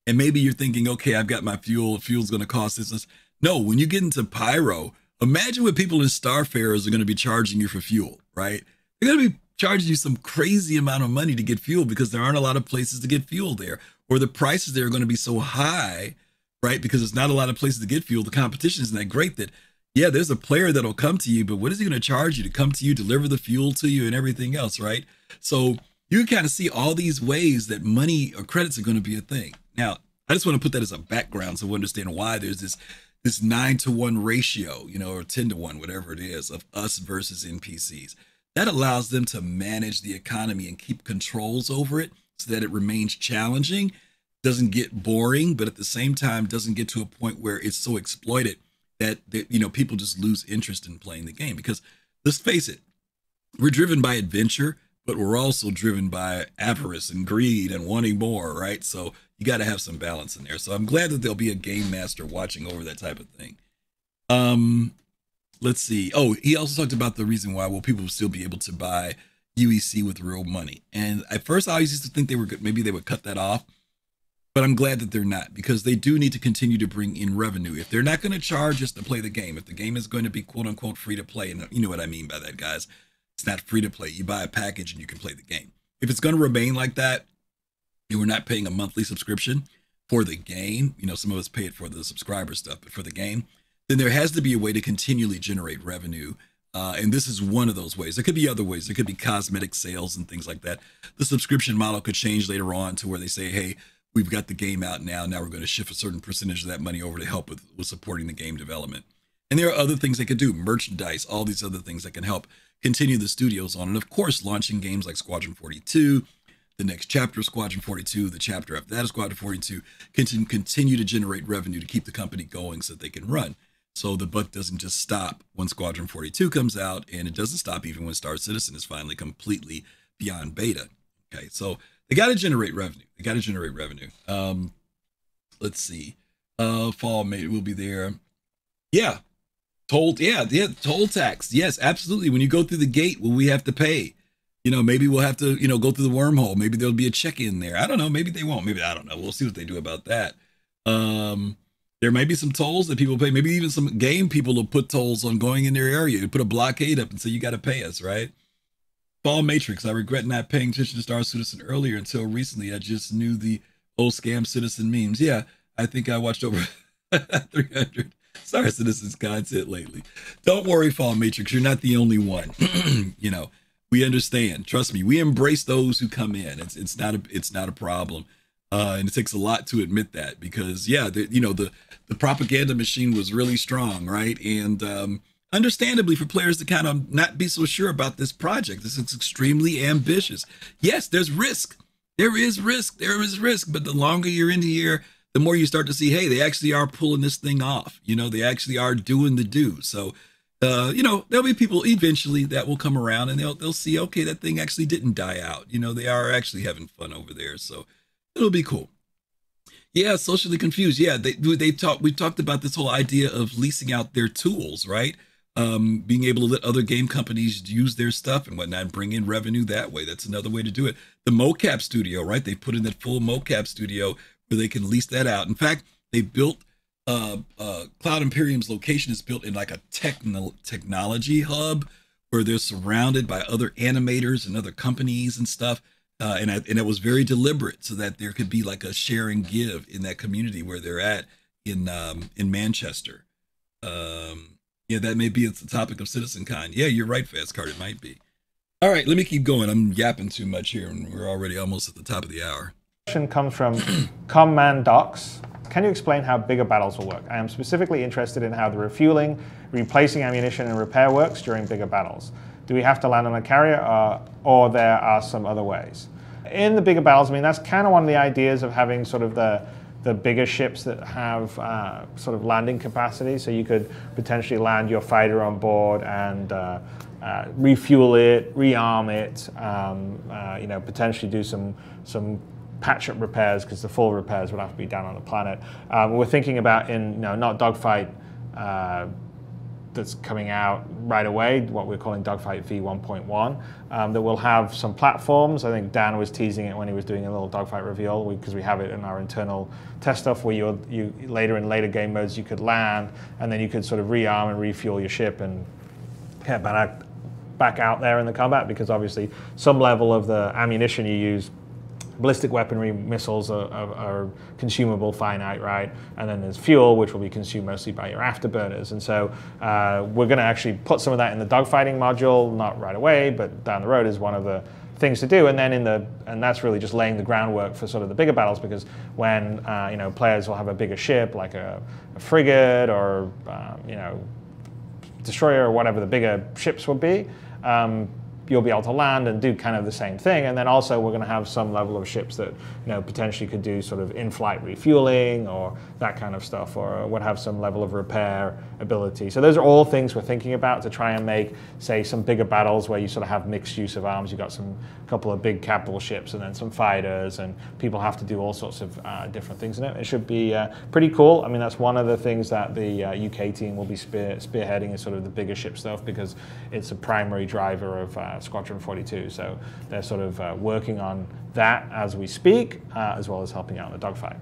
And maybe you're thinking, okay, I've got my fuel. Fuel's going to cost this. No, when you get into Pyro, imagine what people in Starfarers are going to be charging you for fuel, right? They're going to be charging you some crazy amount of money to get fuel because there aren't a lot of places to get fuel there, or the prices there are going to be so high, right? Because there's not a lot of places to get fuel. The competition isn't that great that, yeah, there's a player that'll come to you, but what is he going to charge you to come to you, deliver the fuel to you and everything else, right? So you kind of see all these ways that money or credits are going to be a thing. Now, I just want to put that as a background so we understand why there's this this 9-to-1 ratio, or 10-to-1, whatever it is, of us versus NPCs. That allows them to manage the economy and keep controls over it so that it remains challenging, doesn't get boring, but at the same time doesn't get to a point where it's so exploited that people just lose interest in playing the game. Because let's face it, we're driven by adventure, but we're also driven by avarice and greed and wanting more, right? So you got to have some balance in there. So I'm glad that there'll be a game master watching over that type of thing. Let's see. Oh, he also talked about the reason why people will still be able to buy UEC with real money. And at first I always used to think maybe they would cut that off, but I'm glad that they're not, because they do need to continue to bring in revenue. If they're not going to charge us to play the game, if the game is going to be quote unquote free to play, and you know what I mean by that, guys, it's not free to play. You buy a package and you can play the game. If it's going to remain like that, and we're not paying a monthly subscription for the game, some of us pay it for the subscriber stuff, but for the game, then there has to be a way to continually generate revenue. And this is one of those ways. There could be other ways. There could be cosmetic sales and things like that. The subscription model could change later on to where they say, hey, we've got the game out now. Now we're going to shift a certain percentage of that money over to help with supporting the game development. And there are other things they could do, merchandise, all these other things that can help continue the studios on. And of course, launching games like Squadron 42, the next chapter of Squadron 42, the chapter after that of Squadron 42, continue to generate revenue to keep the company going so that they can run. So the buck doesn't just stop when Squadron 42 comes out, and it doesn't stop even when Star Citizen is finally completely beyond beta. Okay, so they got to generate revenue. Let's see. Fall May will be there. Yeah. Toll tax. Yes, absolutely. When you go through the gate, will we have to pay? Maybe we'll have to, go through the wormhole. Maybe there'll be a check-in there. I don't know. Maybe they won't. Maybe, I don't know. We'll see what they do about that. There might be some tolls that people pay. Maybe even some game people will put tolls on going in their area. You put a blockade up and say, you got to pay us, right? Fall Matrix. I regret not paying attention to Star Citizen earlier until recently. I just knew the old Scam Citizen memes. Yeah, I think I watched over 300 Star Citizen's content lately. Don't worry, Fall Matrix. You're not the only one. We understand. Trust me. We embrace those who come in. It's not a problem. And it takes a lot to admit that, because the propaganda machine was really strong, right? And understandably, for players to kind of not be so sure about this project, this is extremely ambitious. Yes, there's risk. There is risk. But the longer you're in here, the more you start to see, hey, they actually are pulling this thing off. They actually are doing the do. So, there'll be people eventually that will come around and they'll see, okay, that thing actually didn't die out. They are actually having fun over there. So it'll be cool. Yeah, socially confused. Yeah, we talked about this whole idea of leasing out their tools, right? Being able to let other game companies use their stuff and whatnot, and bring in revenue that way. That's another way to do it. The mocap studio, right? They put in that full mocap studio where they can lease that out. In fact, they built Cloud Imperium's location is built in like a technology hub where they're surrounded by other animators and other companies and stuff. And it was very deliberate so that there could be like a share and give in that community where they're at in Manchester. Yeah, that may be the topic of CitizenCon. Yeah, you're right, Fastcard. It might be. All right, let me keep going. I'm yapping too much here, and we're already almost at the top of the hour. Question comes from Command Docs. Can you explain how bigger battles will work? I am specifically interested in how the refueling, replacing ammunition, and repair works during bigger battles. Do we have to land on a carrier, or there are some other ways? In the bigger battles, I mean, that's kind of one of the ideas of having sort of the bigger ships that have sort of landing capacity. So you could potentially land your fighter on board and refuel it, rearm it, potentially do some patch-up repairs, because the full repairs would have to be done on the planet. We're thinking about not dogfight that's coming out right away, what we're calling Dogfight V1.1, that will have some platforms. I think Dan was teasing it when he was doing a little dogfight reveal, because we have it in our internal test stuff where you later in later game modes you could land and then you could sort of rearm and refuel your ship and get back out there in the combat, because obviously some level of the ammunition you use, ballistic weaponry missiles are consumable finite, right? And then there's fuel, which will be consumed mostly by your afterburners. And so we're going to actually put some of that in the dogfighting module, not right away, but down the road is one of the things to do. And then and that's really just laying the groundwork for sort of the bigger battles, because when players will have a bigger ship, like a frigate or destroyer or whatever the bigger ships would be, you'll be able to land and do kind of the same thing. And then also we're going to have some level of ships that potentially could do sort of in-flight refueling or that kind of stuff, or would have some level of repair ability. So those are all things we're thinking about to try and make, say, some bigger battles where you sort of have mixed use of arms. You've got a couple of big capital ships and then some fighters, and people have to do all sorts of different things in it. It should be pretty cool. I mean, that's one of the things that the UK team will be spearheading, is sort of the bigger ship stuff, because it's a primary driver of Squadron 42. So they're sort of working on that as we speak, as well as helping out in the dogfight.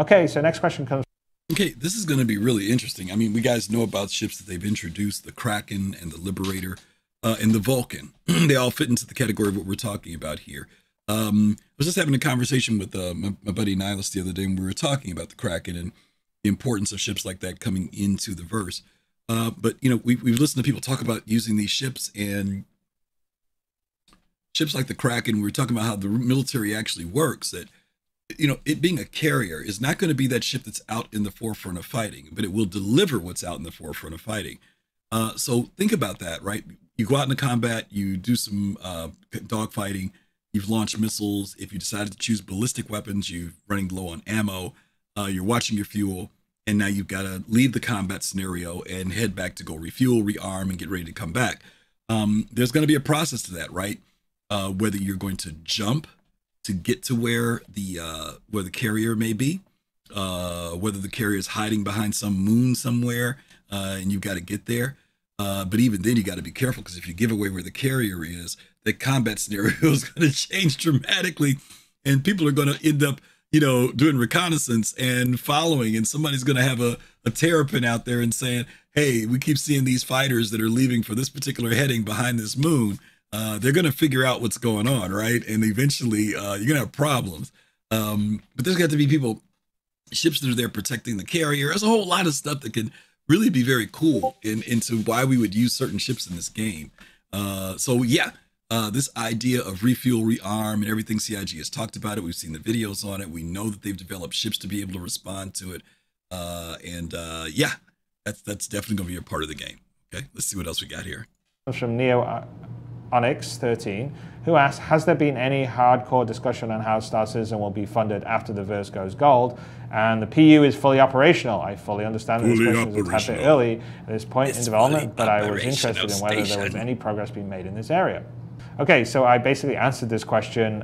Okay, so next question comes. Okay, this is going to be really interesting. I mean, we guys know about ships that they've introduced, the Kraken and the Liberator and the Vulcan. They all fit into the category of what we're talking about here. I was just having a conversation with my buddy Nihilus the other day, and we were talking about the Kraken and the importance of ships like that coming into the verse. But, we've listened to people talk about using these ships, and ships like the Kraken, we're talking about how the military actually works, that it being a carrier is not going to be that ship that's out in the forefront of fighting, but it will deliver what's out in the forefront of fighting. So think about that, right? You go out into combat, you do some dogfighting, you've launched missiles. If you decided to choose ballistic weapons, you're running low on ammo, you're watching your fuel, and now you've got to leave the combat scenario and head back to go refuel, rearm, and get ready to come back. There's going to be a process to that, right? Whether you're going to jump to get to where the carrier may be, whether the carrier is hiding behind some moon somewhere, and you've got to get there. But even then, you got to be careful, because if you give away where the carrier is, the combat scenario is going to change dramatically, and people are going to end up, doing reconnaissance and following, and somebody's going to have a terrapin out there and saying, "Hey, we keep seeing these fighters that are leaving for this particular heading behind this moon." They're going to figure out what's going on, right? And eventually you're going to have problems. But there's got to be ships that are there protecting the carrier. There's a whole lot of stuff that can really be very cool into why we would use certain ships in this game. This idea of refuel, rearm, and everything, CIG has talked about it. We've seen the videos on it. We know that they've developed ships to be able to respond to it. That's definitely going to be a part of the game. Okay, let's see what else we got here. From Neo Onyx 13, who asked, has there been any hardcore discussion on how Star Citizen will be funded after the verse goes gold? And the PU is fully operational. I fully understand that this question is a tad bit early at this point in development, but I was interested in whether there was any progress being made in this area. Okay, so I basically answered this question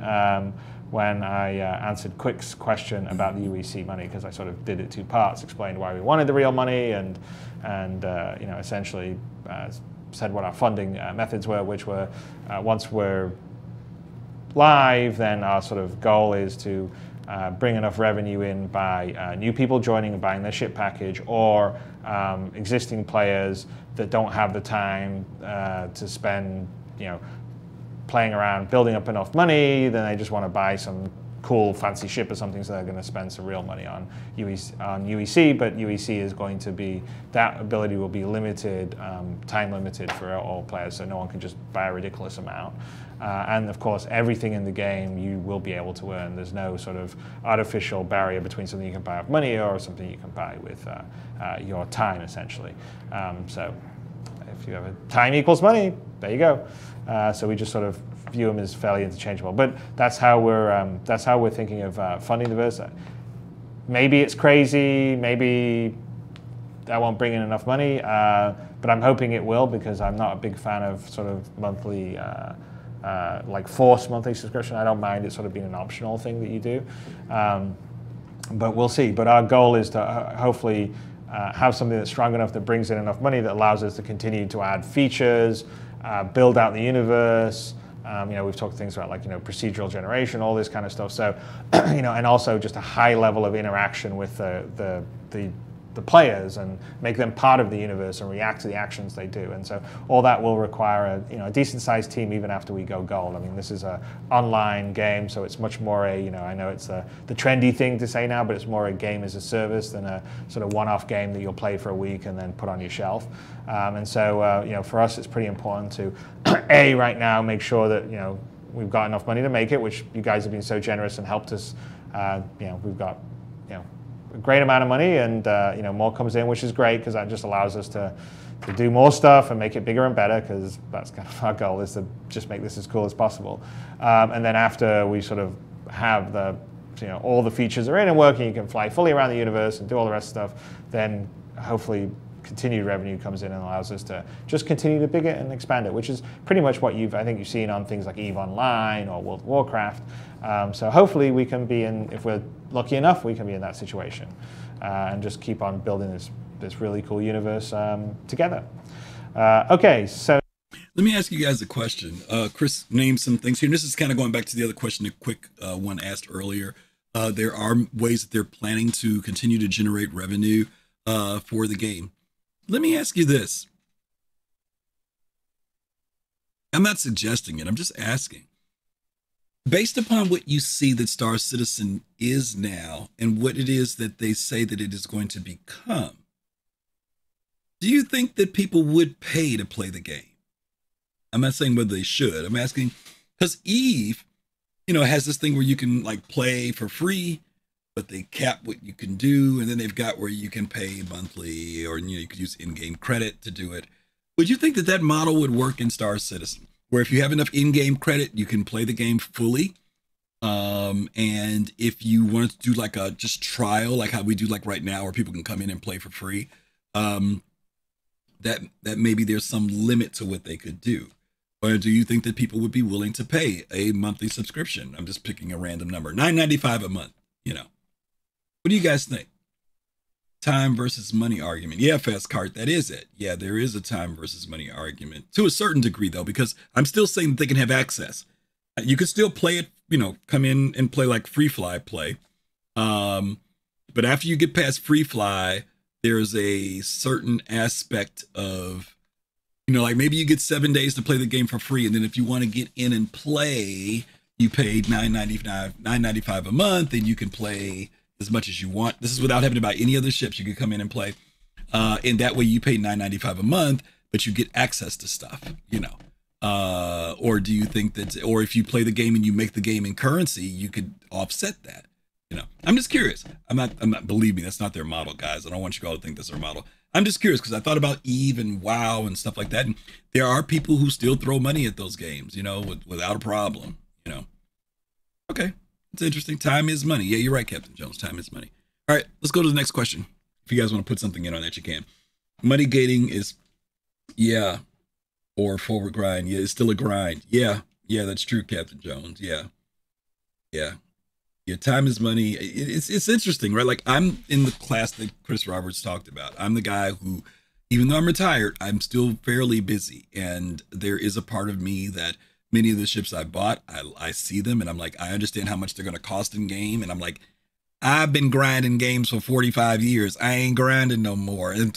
when I answered Quick's question about the UEC money, because I sort of did it two parts, explained why we wanted the real money, and essentially said what our funding methods were, which were once we're live, then our sort of goal is to bring enough revenue in by new people joining and buying their ship package, or existing players that don't have the time to spend, playing around building up enough money, then they just want to buy some cool fancy ship or something, so they're going to spend some real money on UEC, but UEC is going to be, that ability will be limited, time limited for all players, so no one can just buy a ridiculous amount. And of course, everything in the game you will be able to earn. There's no sort of artificial barrier between something you can buy with money or something you can buy with your time, essentially. So if you have a time equals money, there you go. So we just sort of view them as fairly interchangeable. But that's how we're thinking of funding the verse. Maybe it's crazy. Maybe that won't bring in enough money. But I'm hoping it will, because I'm not a big fan of sort of monthly, like forced monthly subscription. I don't mind it sort of being an optional thing that you do. But we'll see. But our goal is to hopefully have something that's strong enough that brings in enough money that allows us to continue to add features, build out the universe. We've talked things about procedural generation, all this kind of stuff. So, and also just a high level of interaction with the players, and make them part of the universe and react to the actions they do. And so all that will require a decent sized team even after we go gold. I mean, this is an online game, so it's much more I know it's the trendy thing to say now, but it's more a game as a service than a sort of one-off game that you'll play for a week and then put on your shelf. And so for us, it's pretty important to right now make sure that we've got enough money to make it, which you guys have been so generous and helped us. We've got a great amount of money, and more comes in, which is great because that just allows us to do more stuff and make it bigger and better, because that's kind of our goal, is to just make this as cool as possible. And then after we sort of have all the features are in and working, you can fly fully around the universe and do all the rest of stuff, then hopefully continued revenue comes in and allows us to just continue to big it and expand it, which is pretty much what I think you've seen on things like EVE Online or World of Warcraft. So hopefully we can be in, if we're lucky enough, we can be in that situation and just keep on building this really cool universe together. Okay, so let me ask you guys a question. Chris named some things here, and this is kind of going back to the other question, the quick one asked earlier. There are ways that they're planning to continue to generate revenue for the game. Let me ask you this. I'm not suggesting it, I'm just asking. Based upon what you see that Star Citizen is now and what it is that they say that it is going to become, do you think that people would pay to play the game? I'm not saying whether they should. I'm asking because EVE, has this thing where you can like play for free, but they cap what you can do, and then they've got where you can pay monthly, or you could use in-game credit to do it. Would you think that that model would work in Star Citizen, where if you have enough in-game credit, you can play the game fully? And if you wanted to do like a just trial, like how we do like right now, where people can come in and play for free, that maybe there's some limit to what they could do. Or do you think that people would be willing to pay a monthly subscription? I'm just picking a random number, $9.95 a month, What do you guys think? Time versus money argument. Yeah, Fast Cart, that is it. Yeah, there is a time versus money argument to a certain degree, though, because I'm still saying that they can have access. You could still play it, come in and play like Free Fly play. But after you get past Free Fly, there's a certain aspect of, like maybe you get 7 days to play the game for free. And then if you want to get in and play, you paid $9.95 a month, and you can play as much as you want. This is without having to buy any other ships. You can come in and play. And that way you pay $9.95 a month, but you get access to stuff, or do you think that, or if you play the game and you make the game in currency, you could offset that? I'm just curious. I'm not, believe me, that's not their model, guys. I don't want you all to think that's their model. I'm just curious because I thought about EVE and WoW and stuff like that. And there are people who still throw money at those games, without a problem, Okay. It's interesting. Time is money. Yeah, you're right, Captain Jones. Time is money. All right, let's go to the next question. If you guys want to put something in on that, you can. Money gating is, or forward grind. Yeah, it's still a grind. Yeah, that's true, Captain Jones. Yeah. Time is money. It's interesting, right? Like I'm in the class that Chris Roberts talked about. I'm the guy who, even though I'm retired, I'm still fairly busy. And there is a part of me that many of the ships I bought, I see them and I'm like, I understand how much they're going to cost in game. And I'm like, I've been grinding games for 45 years. I ain't grinding no more. And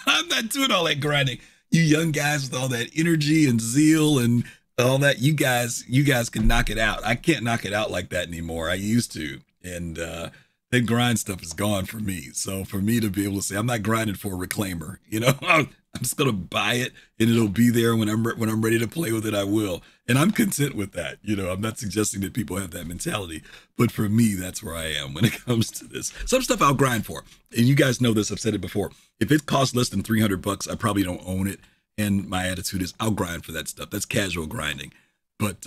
I'm not doing all that grinding. You young guys with all that energy and zeal and all that, you guys can knock it out. I can't knock it out like that anymore. I used to. And that grind stuff is gone for me. So for me to be able to say, I'm not grinding for a reclaimer, I'm just going to buy it and it'll be there when I'm ready to play with it. I will. And I'm content with that. I'm not suggesting that people have that mentality, but for me, that's where I am when it comes to this. Some stuff I'll grind for. And you guys know this. I've said it before. If it costs less than $300, I probably don't own it. And my attitude is I'll grind for that stuff. That's casual grinding. But,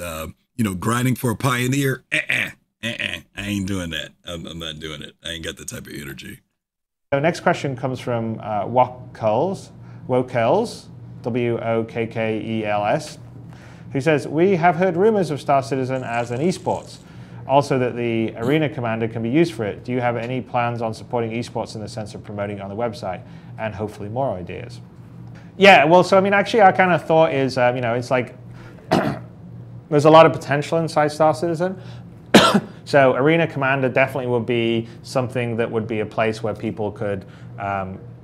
grinding for a pioneer, I ain't doing that. I'm not doing it. I ain't got that type of energy. So next question comes from Wokkels, Wokkels, who says, we have heard rumors of Star Citizen as an esports. Also that the Arena Commander can be used for it. Do you have any plans on supporting esports in the sense of promoting it on the website? And hopefully more ideas. Yeah, well, so actually our kind of thought is, it's like there's a lot of potential inside Star Citizen. So Arena Commander definitely would be something that would be a place where people could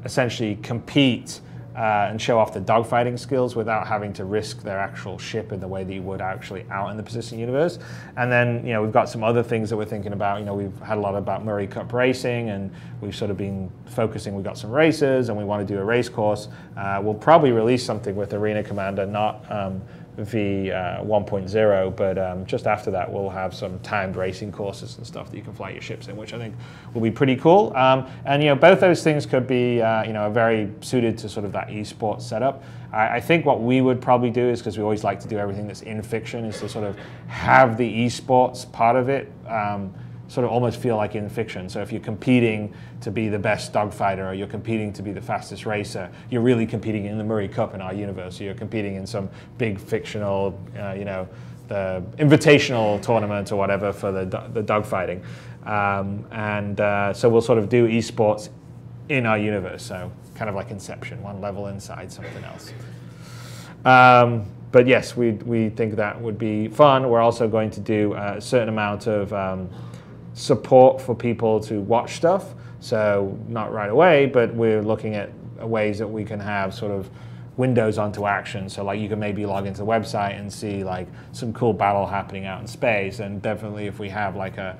essentially compete and show off the dogfighting skills without having to risk their actual ship in the way that you would actually out in the persistent universe. And then, we've got some other things that we're thinking about. We've had a lot about Murray Cup racing, and we've sort of been focusing. We've got some races, and we want to do a race course. We'll probably release something with Arena Commander, not v1.0, but just after that we'll have some timed racing courses and stuff that you can fly your ships in, which I think will be pretty cool. And both those things could be are very suited to sort of that esports setup. I think what we would probably do is, because we always like to do everything that's in fiction, is to sort of have the esports part of it sort of almost feel like in fiction. So if you're competing to be the best dogfighter, or you're competing to be the fastest racer, you're really competing in the Murray Cup in our universe. You're competing in some big fictional, the invitational tournament or whatever for the dogfighting. So we'll sort of do esports in our universe. So kind of like Inception, one level inside something else. But yes, we think that would be fun. We're also going to do a certain amount of support for people to watch stuff. So not right away, but we're looking at ways that we can have sort of windows onto action. So like you can maybe log into the website and see like some cool battle happening out in space. And definitely if we have like a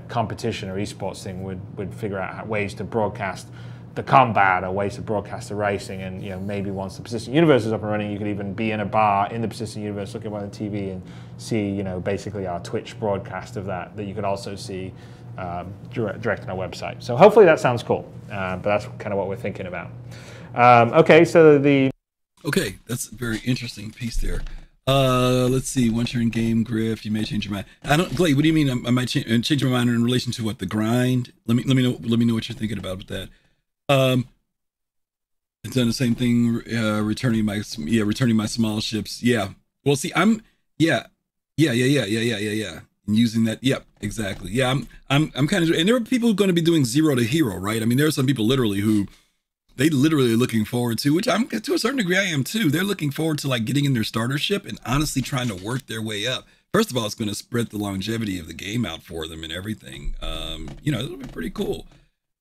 competition or esports thing, we'd figure out ways to broadcast the combat or ways to broadcast the racing. And maybe once the Persistent Universe is up and running, you could even be in a bar in the Persistent Universe looking on the TV and see basically our Twitch broadcast of that you could also see direct on our website. So hopefully that sounds cool, but that's kind of what we're thinking about. Okay, that's a very interesting piece there. Let's see. Once you're in game, Griff, you may change your mind. Glade, what do you mean? I might change my mind in relation to what, the grind? Let me know what you're thinking about with that. It's done the same thing. Returning my small ships. Yeah. Well, see, I'm yeah. And using that. Yep. Exactly. Yeah. I'm kind of, and there are people going to be doing 0 to hero, right? I mean, there are some people literally who they literally are looking forward to, which I'm to a certain degree I am too. They're looking forward to like getting in their starter ship and honestly trying to work their way up. First of all, it's going to spread the longevity of the game out for them and everything. It'll be pretty cool.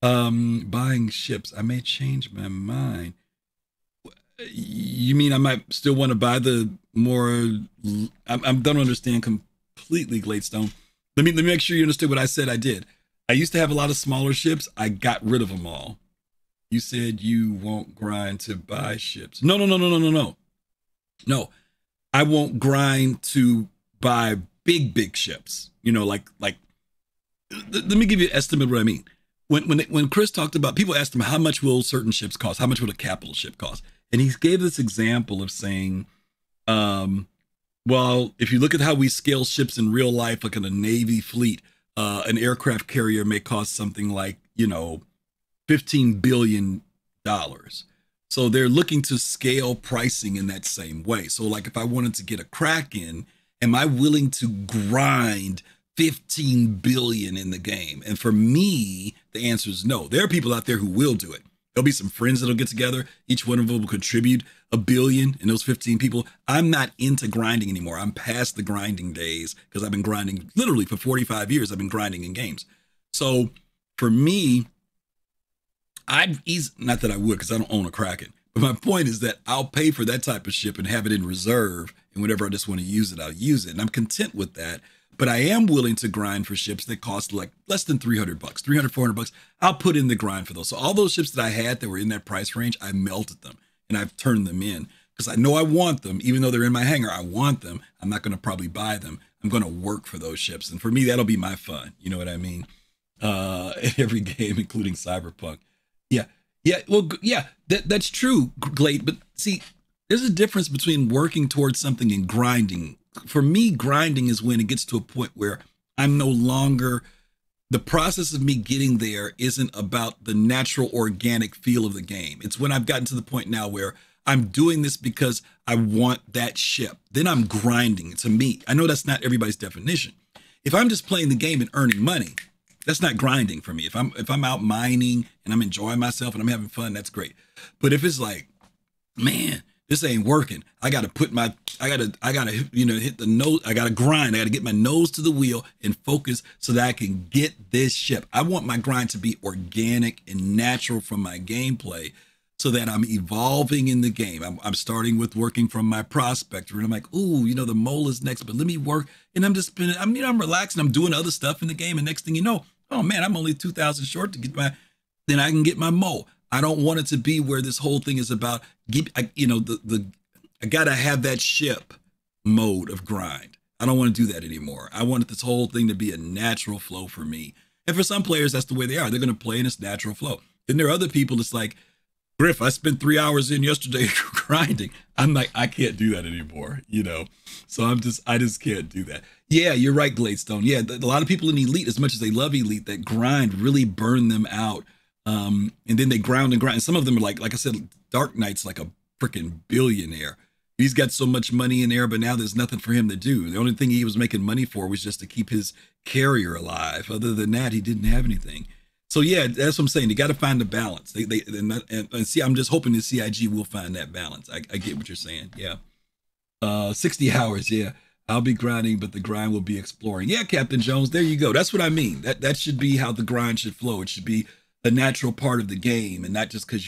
Buying ships, I may change my mind. You mean I might still want to buy the more? I don't understand completely, Gladestone. Let me make sure you understood what I said. I did. I used to have a lot of smaller ships. I got rid of them all. You said you won't grind to buy ships. No. No, I won't grind to buy big ships. Let me give you an estimate of what I mean. When Chris talked about, people asked him how much will certain ships cost, how much will a capital ship cost, and he gave this example of saying, well, if you look at how we scale ships in real life, like in a Navy fleet, an aircraft carrier may cost something like $15 billion. So they're looking to scale pricing in that same way. So like if I wanted to get a Kraken, am I willing to grind 15 billion in the game? And for me, the answer is no. There are people out there who will do it. There'll be some friends that'll get together. Each one of them will contribute $1 billion, and those 15 people. I'm not into grinding anymore. I'm past the grinding days because I've been grinding literally for 45 years. I've been grinding in games. So for me, not that I would, because I don't own a Kraken. But my point is that I'll pay for that type of ship and have it in reserve. And whenever I just want to use it, I'll use it. And I'm content with that. But I am willing to grind for ships that cost like less than $300, $300, $400. I'll put in the grind for those. So all those ships that I had that were in that price range, I melted them and I've turned them in because I know I want them. Even though they're in my hangar, I want them. I'm not going to probably buy them. I'm going to work for those ships. And for me, that'll be my fun. You know what I mean? Every game, including Cyberpunk. Yeah. Well, yeah, that's true, Glade. But see, there's a difference between working towards something and grinding. For me, grinding is when it gets to a point where I'm no longer, the process of me getting there isn't about the natural organic feel of the game. It's when I've gotten to the point now where I'm doing this because I want that ship. Then I'm grinding. To me, I know that's not everybody's definition. If I'm just playing the game and earning money, that's not grinding for me. If I'm out mining and I'm enjoying myself and I'm having fun, that's great. But if it's like, man, this ain't working. I gotta hit the nose. I gotta grind. I gotta get my nose to the wheel and focus so that I can get this ship. I want my grind to be organic and natural from my gameplay so that I'm evolving in the game. I'm starting with working from my prospector and I'm like, ooh, the mole is next, but let me work. And I'm just spending, I'm relaxing. I'm doing other stuff in the game. And next thing you know, oh man, I'm only 2,000 short to get then I can get my mole. I don't want it to be where this whole thing is about, I gotta have that ship mode of grind. I don't want to do that anymore. I wanted this whole thing to be a natural flow for me. And for some players, that's the way they are. They're going to play in its natural flow. Then there are other people that's like, Griff, I spent 3 hours in yesterday grinding. I'm like, I can't do that anymore, you know? So I just can't do that. Yeah, you're right, Gladestone. Yeah, a lot of people in Elite, as much as they love Elite, that grind really burn them out. And then they ground and grind. And some of them are like I said, Dark Knight's like a freaking billionaire. He's got so much money in there, but now there's nothing for him to do. The only thing he was making money for was just to keep his carrier alive. Other than that, he didn't have anything. So yeah, that's what I'm saying. They got to find the balance. And see, I'm just hoping the CIG will find that balance. I get what you're saying. Yeah. 60 hours. Yeah. I'll be grinding, but the grind will be exploring. Yeah, Captain Jones, there you go. That's what I mean. That should be how the grind should flow. It should be a natural part of the game and not just because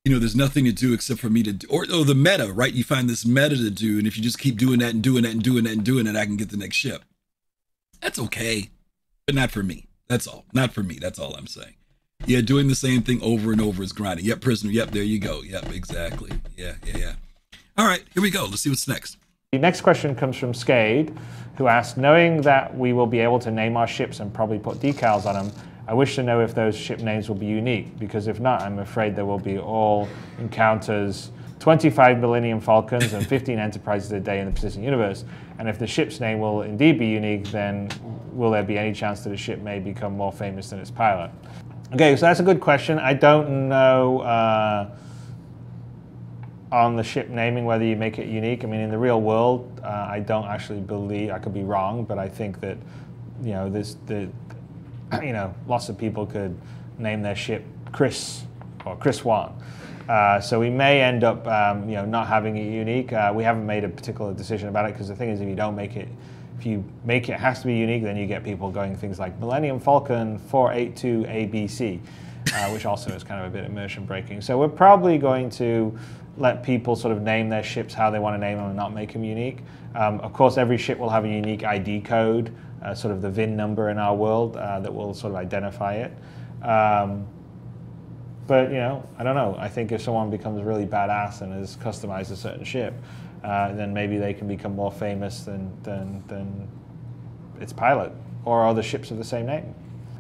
there's nothing to do except for me to do, or the meta, right? You find this meta to do. And if you just keep doing that and doing that and doing that and doing it, I can get the next ship. That's okay, but not for me. That's all. Not for me. That's all I'm saying. Yeah, doing the same thing over and over is grinding. Yep, prisoner. Yep, there you go. Yep, exactly. Yeah. All right, here we go. Let's see what's next. The next question comes from Skade, who asked, knowing that we will be able to name our ships and probably put decals on them, I wish to know if those ship names will be unique, because if not, I'm afraid there will be all encounters, 25 Millennium Falcons and 15 Enterprises a day in the persistent universe. And if the ship's name will indeed be unique, then will there be any chance that a ship may become more famous than its pilot? Okay, so that's a good question. I don't know on the ship naming whether you make it unique. I mean, in the real world, I don't actually believe, I could be wrong, but I think that, lots of people could name their ship Chris or Chris One. So we may end up, not having it unique. We haven't made a particular decision about it because the thing is, if you make it has to be unique, then you get people going things like Millennium Falcon 482 ABC, which also is kind of a bit immersion breaking. So we're probably going to let people sort of name their ships how they want to name them and not make them unique. Of course, every ship will have a unique ID code, sort of the VIN number in our world that will sort of identify it. But, I don't know. I think if someone becomes really badass and has customized a certain ship, then maybe they can become more famous than its pilot or other ships of the same name.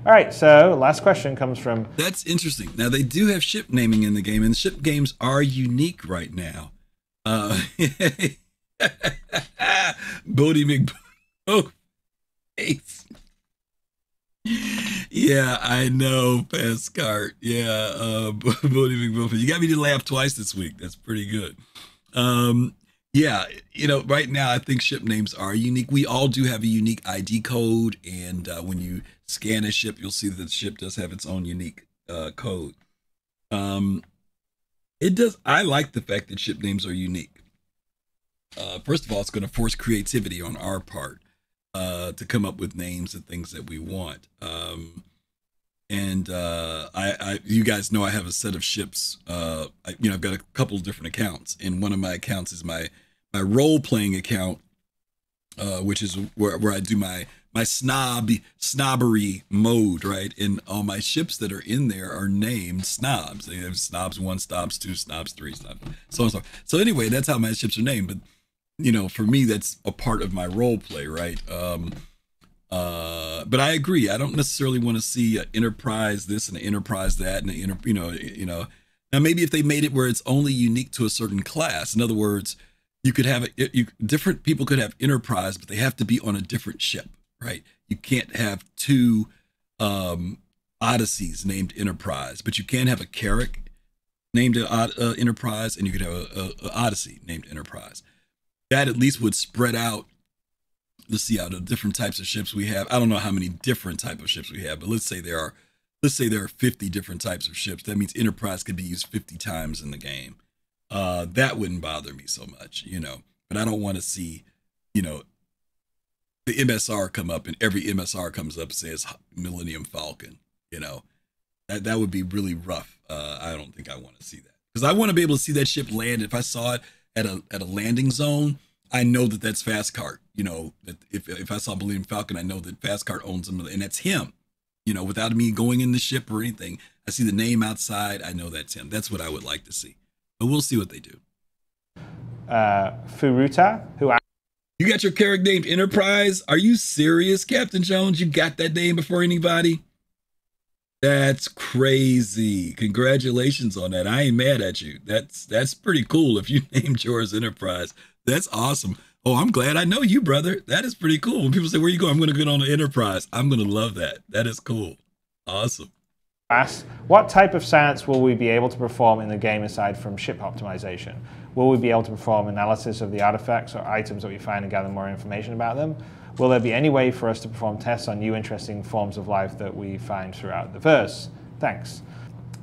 All right, so last question comes from... That's interesting. Now, they do have ship naming in the game, and the ship games are unique right now. Bodie McBo... Yeah, I know, Pascart. Yeah, Bodie McBo. You got me to laugh twice this week. That's pretty good. Yeah, right now I think ship names are unique. We all do have a unique ID code, and when you scan a ship, you'll see that the ship does have its own unique code. It does. I like the fact that ship names are unique. First of all, it's going to force creativity on our part to come up with names and things that we want. You guys know I have a set of ships. I've got a couple of different accounts, and one of my accounts is my role-playing account, which is where I do my snobbery mode, right? And all my ships that are in there are named snobs. They have snobs 1, snobs 2, snobs 3, snobs so on. So anyway, that's how my ships are named. But for me, that's a part of my role play, right? But I agree. I don't necessarily want to see an Enterprise this and an Enterprise that, and Now maybe if they made it where it's only unique to a certain class. In other words, you could have different people could have Enterprise, but they have to be on a different ship, right? You can't have two Odysseys named Enterprise, but you can have a Carrack named Enterprise, and you could have a Odyssey named Enterprise. That at least would spread out. Let's see how the different types of ships we have. I don't know how many different type of ships we have, but let's say there are 50 different types of ships. That means Enterprise could be used 50 times in the game. That wouldn't bother me so much, but I don't want to see, the MSR come up and every MSR comes up and says Millennium Falcon, that would be really rough. I don't think I want to see that, because I want to be able to see that ship land. If I saw it at a landing zone, I know that that's Fastcart. That if I saw Millennium Falcon, I know that Fastcart owns them, and that's him. Without me going in the ship or anything, I see the name outside. I know that's him. That's what I would like to see. But we'll see what they do. Furuta, who You got your character named Enterprise? Are you serious, Captain Jones? You got that name before anybody? That's crazy. Congratulations on that. I ain't mad at you. That's pretty cool if you named yours Enterprise. That's awesome. Oh, I'm glad I know you, brother. That is pretty cool. When people say, where you go? I'm going to get on the Enterprise. I'm going to love that. That is cool. Awesome. What type of science will we be able to perform in the game aside from ship optimization? Will we be able to perform analysis of the artifacts or items that we find and gather more information about them? Will there be any way for us to perform tests on new interesting forms of life that we find throughout the verse? Thanks.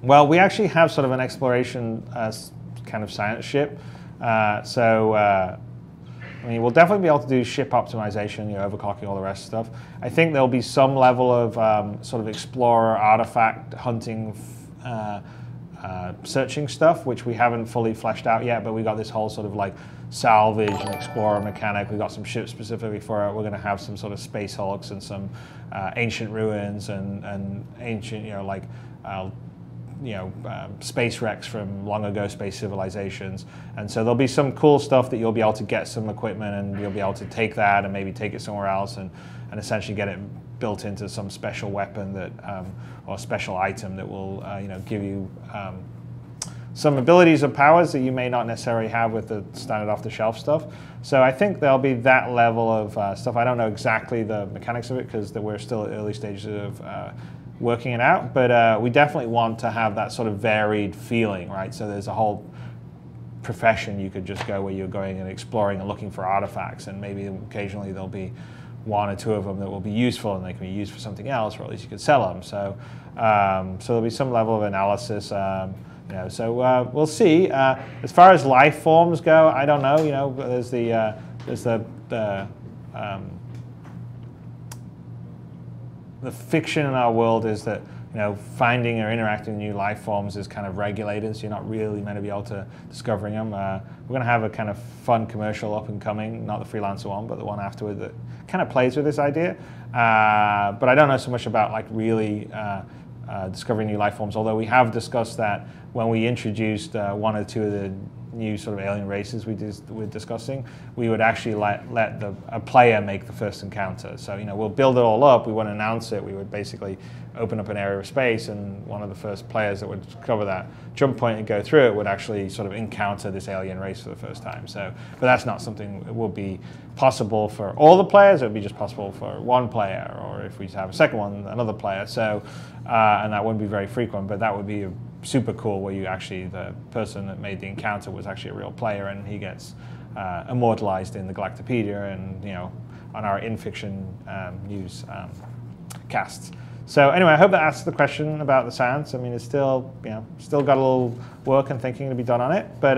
Well, we actually have sort of an exploration kind of science ship. I mean, we'll definitely be able to do ship optimization, overclocking, all the rest of stuff. I think there'll be some level of sort of explorer, artifact hunting, searching stuff, which we haven't fully fleshed out yet, but we got this whole sort of like salvage and explorer mechanic. We got some ships specifically for it. We're going to have some sort of space hulks and some ancient ruins and ancient, space wrecks from long ago space civilizations. And so there'll be some cool stuff that you'll be able to get some equipment and you'll be able to take that and maybe take it somewhere else and essentially get it built into some special weapon that or special item that will give you some abilities or powers that you may not necessarily have with the standard off-the-shelf stuff. So I think there'll be that level of stuff. I don't know exactly the mechanics of it because we're still at early stages of working it out, but we definitely want to have that sort of varied feeling, right? So there's a whole profession you could just go where you're going and exploring and looking for artifacts, and maybe occasionally there'll be one or two of them that will be useful and they can be used for something else, or at least you could sell them. So, so there'll be some level of analysis. So we'll see. As far as life forms go, I don't know. There's the fiction in our world is that finding or interacting with new life forms is kind of regulated, so you're not really meant to be able to discovering them. We're going to have a kind of fun commercial up and coming, not the freelancer one, but the one afterward that kind of plays with this idea. But I don't know so much about like really discovering new life forms, although we have discussed that when we introduced one or two of the new sort of alien races we're discussing, we would actually let a player make the first encounter. So we'll build it all up, we won't announce it, we would basically open up an area of space, and one of the first players that would cover that jump point and go through it would actually sort of encounter this alien race for the first time. So, but that's not something that will be possible for all the players. It would be just possible for one player, or if we have a second one, another player. So, and that wouldn't be very frequent, but that would be super cool, where the person that made the encounter was actually a real player, and he gets immortalized in the Galactopedia and on our in-fiction news casts. So anyway, I hope that answers the question about the science. I mean, it's still got a little work and thinking to be done on it, but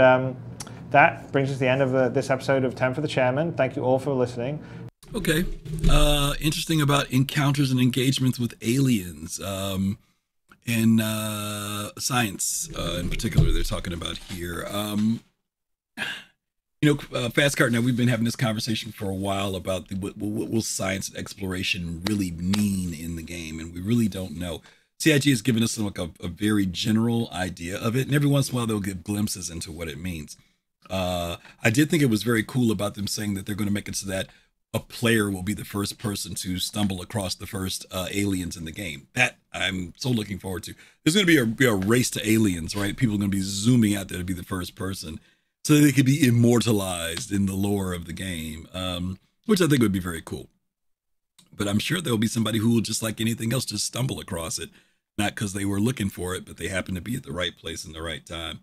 that brings us to the end of this episode of 10 for the Chairman. Thank you all for listening. Okay, interesting about encounters and engagements with aliens. And science in particular they're talking about here. Fast Cart, now we've been having this conversation for a while about what will science and exploration really mean in the game, and we really don't know. CIG has given us like a very general idea of it, and every once in a while they'll give glimpses into what it means. I did think it was very cool about them saying that they're going to make it so that a player will be the first person to stumble across the first aliens in the game. That I'm so looking forward to. There's going to be a race to aliens, right? People are going to be zooming out there to be the first person so that they could be immortalized in the lore of the game, which I think would be very cool. But I'm sure there'll be somebody who will, just like anything else, just stumble across it, not because they were looking for it, but they happen to be at the right place in the right time.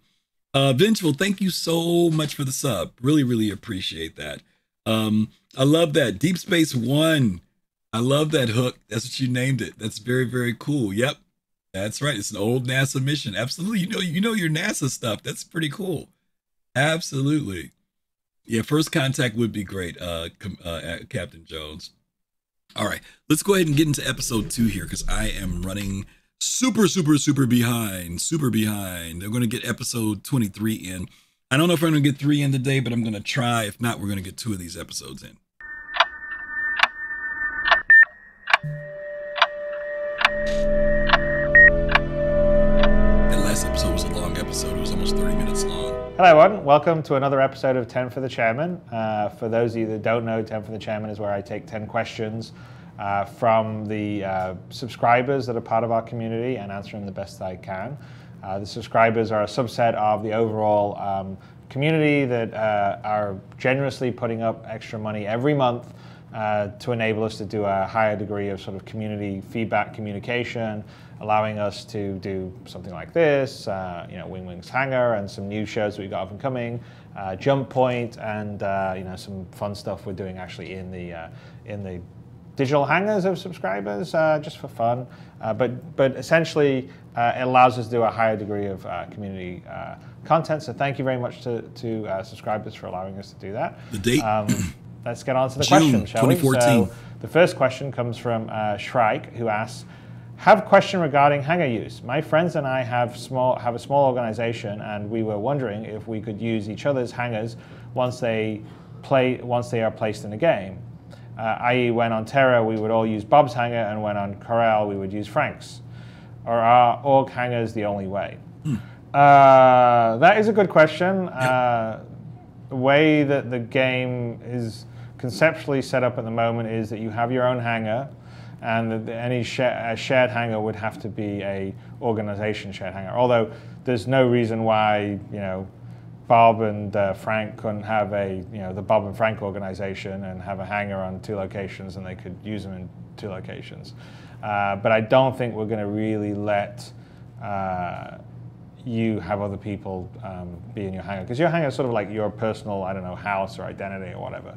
Vengeful, thank you so much for the sub. Really, really appreciate that. I love that. Deep Space One. I love that hook. That's what you named it. That's very, very cool. Yep. That's right. It's an old NASA mission. Absolutely. You know your NASA stuff. That's pretty cool. Absolutely. Yeah, First Contact would be great, Captain Jones. All right. Let's go ahead and get into episode 2 here, because I am running super behind. Super behind. I'm going to get episode 23 in. I don't know if I'm going to get 3 in today, but I'm going to try. If not, we're going to get 2 of these episodes in. That last episode was a long episode. It was almost 30 minutes long. Hello everyone, welcome to another episode of 10 for the Chairman. For those of you that don't know, 10 for the Chairman is where I take 10 questions from the subscribers that are part of our community and answer them the best I can. The subscribers are a subset of the overall community that are generously putting up extra money every month to enable us to do a higher degree of sort of community feedback communication, allowing us to do something like this, Wing Wings Hangar and some new shows that we've got up and coming, Jump Point, and some fun stuff we're doing actually in the digital hangars of subscribers, just for fun. But essentially, it allows us to do a higher degree of community content. So thank you very much to subscribers for allowing us to do that. The date? Let's get on to the June question, shall we? 2014. So the first question comes from Shrike, who asks, have a question regarding hangar use. My friends and I have a small organization, and we were wondering if we could use each other's hangars once they are placed in a game. I.e., when on Terra, we would all use Bob's hangar, and when on Corel, we would use Frank's. Or are org hangars the only way? That is a good question. The way that the game is conceptually set up at the moment is that you have your own hangar, and any shared hangar would have to be a organization shared hangar. Although there's no reason why Bob and Frank couldn't have the Bob and Frank organization and have a hangar on 2 locations, and they could use them in 2 locations. But I don't think we're going to really let you have other people be in your hangar, because your hangar is sort of like your personal, house or identity or whatever.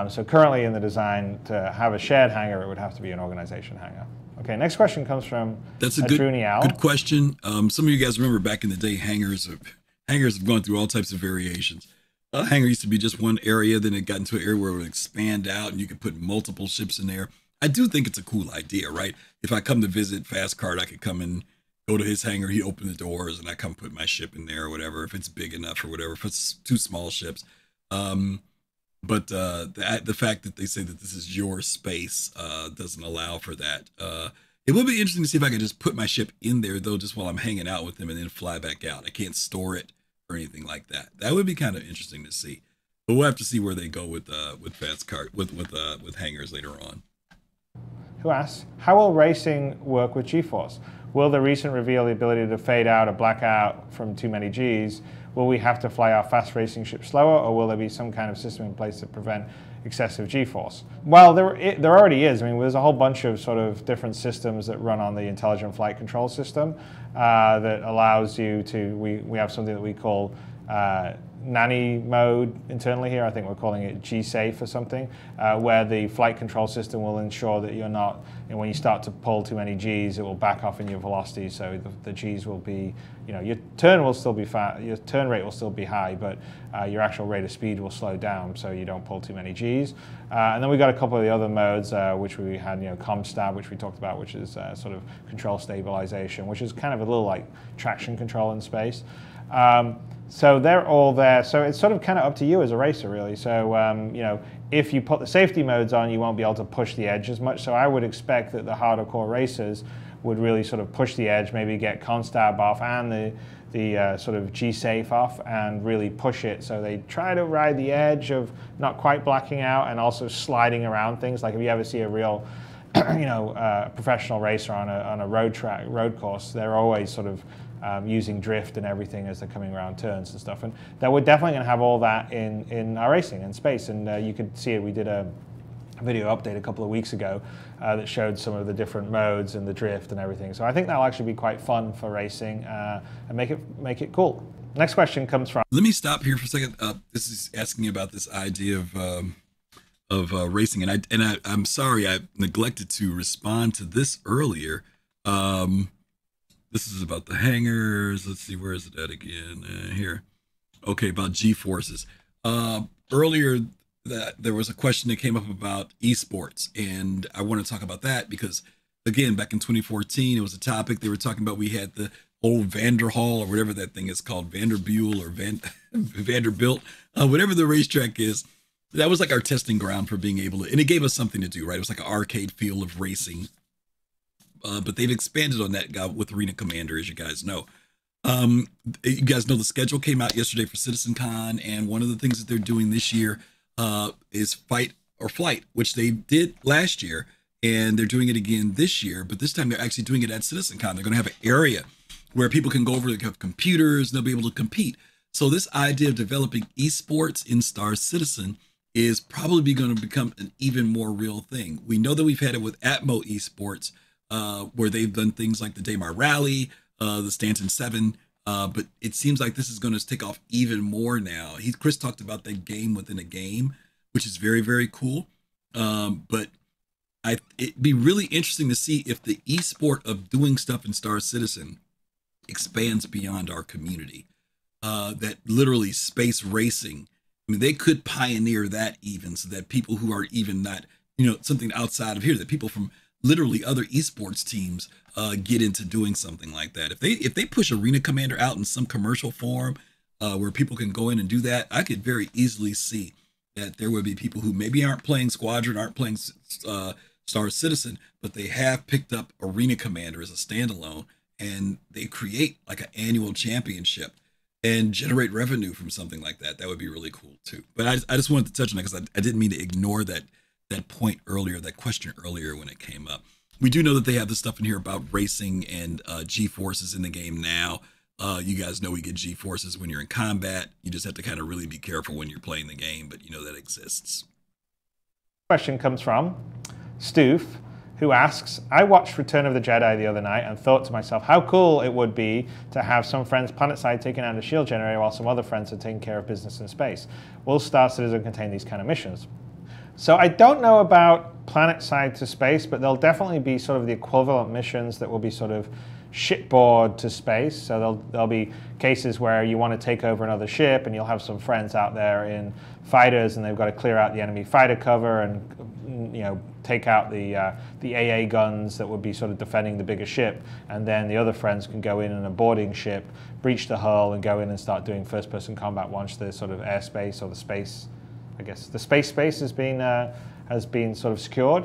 So currently in the design, to have a shared hangar, it would have to be an organization hangar. Okay, next question comes from That's a good question. Some of you guys remember back in the day, hangars have gone through all types of variations. A hangar used to be just one area, then it got into an area where it would expand out and you could put multiple ships in there. I do think it's a cool idea, right? If I come to visit Fastcard, I could come and go to his hangar, he open the doors, and I come put my ship in there or whatever, if it's big enough or whatever, if it's 2 small ships. But the fact that they say that this is your space doesn't allow for that. It would be interesting to see if I could just put my ship in there, though, just while I'm hanging out with them, and then fly back out. I can't store it or anything like that. That would be kind of interesting to see. But we'll have to see where they go with Fastcard with hangars later on. Who asks, how will racing work with GeForce? Will the recent reveal the ability to fade out or black out from too many Gs? Will we have to fly our fast racing ship slower, or will there be some kind of system in place to prevent excessive G-force? Well, there already is. I mean, there's a whole bunch of sort of different systems that run on the intelligent flight control system that allows you to, we have something that we call nanny mode internally here. I think we're calling it G-safe or something, where the flight control system will ensure that you're not, and when you start to pull too many Gs, it will back off in your velocity. So the Gs will be, your turn will still be your turn rate will still be high, but your actual rate of speed will slow down so you don't pull too many Gs. And then we got a couple of the other modes, which we had, ComStab, which we talked about, which is sort of control stabilization, which is kind of a little like traction control in space. So they're all there. So it's sort of kind of up to you as a racer, really. So, if you put the safety modes on, you won't be able to push the edge as much. So I would expect that the harder core racers would really sort of push the edge, maybe get ComStab off and the sort of G-safe off and really push it. So they try to ride the edge of not quite blacking out and also sliding around things. Like if you ever see a real, professional racer on a road course, they're always sort of using drift and everything as they're coming around turns and stuff. And that we're definitely going to have all that in our racing in space. And you could see it. We did a video update a couple of weeks ago that showed some of the different modes and the drift and everything. So I think that'll actually be quite fun for racing and make it cool. Next question comes from. Let me stop here for a second. This is asking about this idea of racing, and I'm sorry I neglected to respond to this earlier. This is about the hangars. Let's see, where is it at again? Here. Okay, about G-forces. Earlier, there was a question that came up about esports, and I want to talk about that because, again, back in 2014, it was a topic. They were talking about, we had the old Vanderhall or whatever that thing is called, Vanderbilt or Vanderbilt, whatever the racetrack is. That was like our testing ground for being able to, and it gave us something to do, right? It was like an arcade feel of racing. But they've expanded on that with Arena Commander, as you guys know. You guys know the schedule came out yesterday for CitizenCon, and one of the things that they're doing this year is Fight or Flight, which they did last year, and they're doing it again this year. But this time they're actually doing it at CitizenCon. They're going to have an area where people can go over, they have computers, and they'll be able to compete. So this idea of developing esports in Star Citizen is probably going to become an even more real thing. We know that we've had it with Atmo Esports, where they've done things like the Daymar Rally, the Stanton 7, but it seems like this is going to take off even more now. Chris talked about that game within a game, which is very, very cool. But it'd be really interesting to see if the esport of doing stuff in Star Citizen expands beyond our community. That literally space racing, I mean, they could pioneer that even, so that people who are even not, something outside of here, that people from literally other esports teams get into doing something like that. If they push Arena Commander out in some commercial form where people can go in and do that, I could very easily see that there would be people who maybe aren't playing Squadron, aren't playing Star Citizen, but they have picked up Arena Commander as a standalone, and they create like an annual championship and generate revenue from something like that. That would be really cool too. But I just wanted to touch on that because I didn't mean to ignore that point earlier, that question earlier when it came up. We do know that they have this stuff in here about racing and G-forces in the game now. You guys know we get G-forces when you're in combat. You just have to kind of really be careful when you're playing the game, but you know that exists. Question comes from Stoof, who asks, I watched Return of the Jedi the other night and thought to myself how cool it would be to have some friends planetside taking out a shield generator while some other friends are taking care of business in space. Will Star Citizen contain these kind of missions? So I don't know about planetside to space, but there'll definitely be sort of the equivalent missions that will be sort of shipboard to space. So there'll be cases where you want to take over another ship and you'll have some friends out there in fighters and they've got to clear out the enemy fighter cover and take out the AA guns that would be sort of defending the bigger ship, and then the other friends can go in a boarding ship, breach the hull, and go in and start doing first-person combat once the sort of airspace or the space, I guess the space has been sort of secured.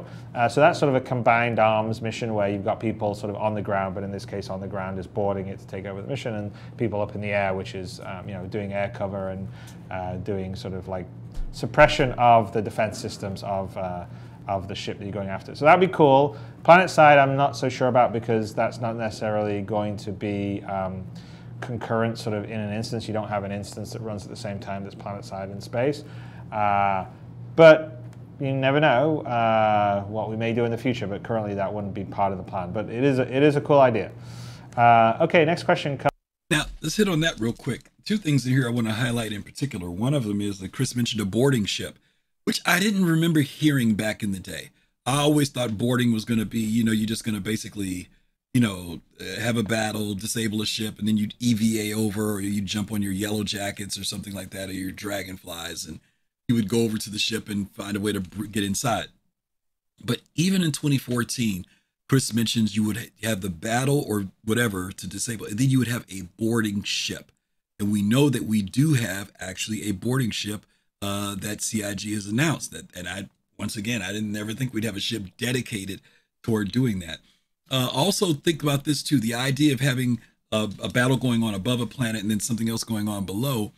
So that's sort of a combined arms mission where you've got people sort of on the ground, but in this case on the ground is boarding it to take over the mission, and people up in the air, which is doing air cover and doing sort of like suppression of the defense systems of the ship that you're going after. So that'd be cool. Planetside I'm not so sure about because that's not necessarily going to be concurrent sort of in an instance. You don't have an instance that runs at the same time as Planetside in space. But you never know what we may do in the future, but currently that wouldn't be part of the plan. But it is a cool idea. Okay, next question comes. Now, let's hit on that real quick. Two things in here I want to highlight in particular. One of them is that Chris mentioned a boarding ship, which I didn't remember hearing back in the day. I always thought boarding was going to be, you're just going to basically, have a battle, disable a ship, and then you'd EVA over, or you'd jump on your yellow jackets or something like that, or your dragonflies, and you would go over to the ship and find a way to get inside. But even in 2014, Chris mentions you would have the battle or whatever to disable, and then you would have a boarding ship. And we know that we do have actually a boarding ship that CIG has announced that. And I didn't ever think we'd have a ship dedicated toward doing that. Also think about this too, the idea of having a battle going on above a planet and then something else going on below.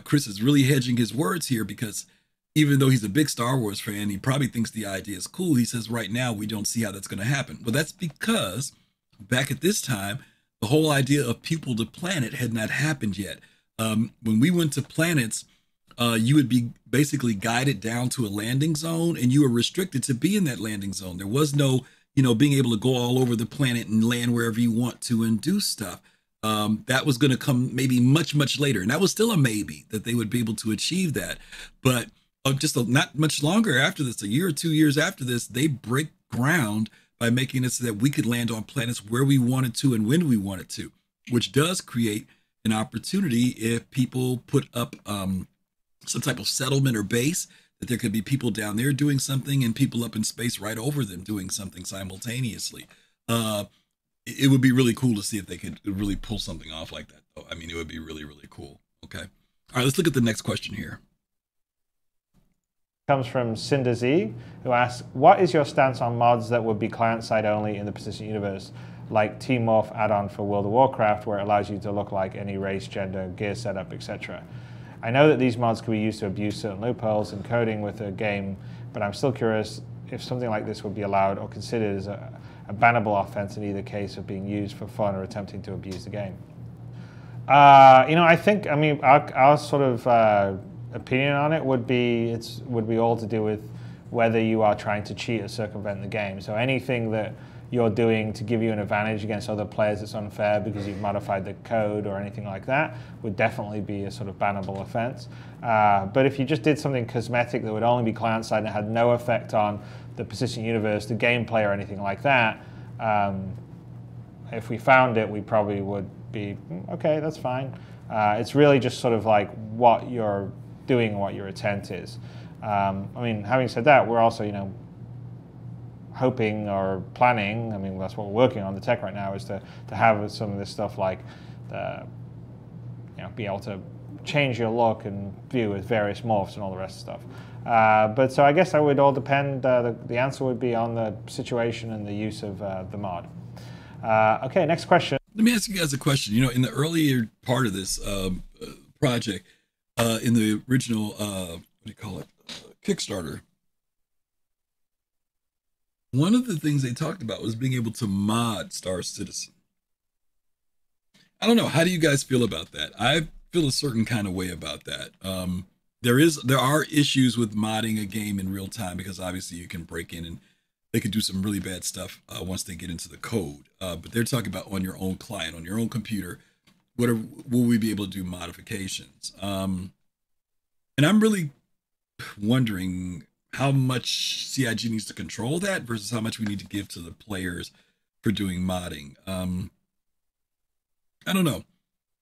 Chris is really hedging his words here because even though he's a big Star Wars fan, he probably thinks the idea is cool. He says right now we don't see how that's going to happen. Well, that's because back at this time, the whole idea of people to planet had not happened yet. When we went to planets, you would be basically guided down to a landing zone and you were restricted to be in that landing zone. There was no, being able to go all over the planet and land wherever you want to and do stuff. That was going to come maybe much, much later. And that was still a maybe that they would be able to achieve that. But not much longer after this, a year or 2 years after this, they break ground by making it so that we could land on planets where we wanted to and when we wanted to, which does create an opportunity if people put up some type of settlement or base, that there could be people down there doing something and people up in space right over them doing something simultaneously. It would be really cool to see if they could really pull something off like that, though. I mean, it would be really, really cool. Okay. All right, let's look at the next question here. Comes from Cinder Z, who asks, what is your stance on mods that would be client-side only in the Persistent universe? like Team Morph add-on for World of Warcraft, where it allows you to look like any race, gender, gear setup, etc. I know that these mods can be used to abuse certain loopholes in coding with a game, but I'm still curious if something like this would be allowed or considered as a bannable offense in either case of being used for fun or attempting to abuse the game. I think, our sort of opinion on it would be all to do with whether you are trying to cheat or circumvent the game. So anything that you're doing to give you an advantage against other players that's unfair because you've modified the code or anything like that would definitely be a sort of bannable offense. But if you just did something cosmetic that would only be client-side and had no effect on the persistent universe, the gameplay or anything like that, if we found it, we probably would be, okay, that's fine. It's really just sort of like what you're doing, what your intent is. Having said that, we're also, hoping or planning, that's what we're working on, the tech right now, is to have some of this stuff like be able to change your look and view with various morphs and all the rest of stuff. But so I guess that would all depend, the answer would be on the situation and the use of the mod. Okay, next question. Let me ask you guys a question. In the earlier part of this project, in the original, Kickstarter, one of the things they talked about was being able to mod Star Citizen. I don't know. How do you guys feel about that? I feel a certain kind of way about that. There are issues with modding a game in real time because obviously you can break in and they could do some really bad stuff once they get into the code. But they're talking about on your own client, on your own computer, will we be able to do modifications? And I'm really wondering how much CIG needs to control that versus how much we need to give to the players for doing modding. I don't know.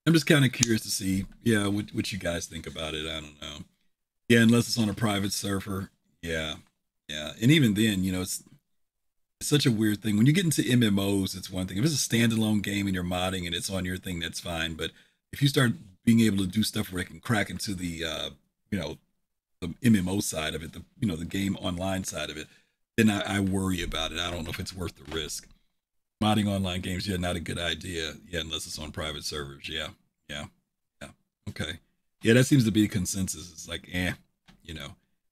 I'm just kind of curious to see, what you guys think about it. I don't know. Yeah, unless it's on a private server. Yeah. And even then, it's such a weird thing. When you get into MMOs, it's one thing. If it's a standalone game and you're modding and it's on your thing, that's fine. But if you start being able to do stuff where it can crack into the, the MMO side of it, the game online side of it, then I worry about it. I don't know if it's worth the risk. Modding online games, not a good idea. Unless it's on private servers. Yeah. Okay. Yeah, that seems to be a consensus. It's like,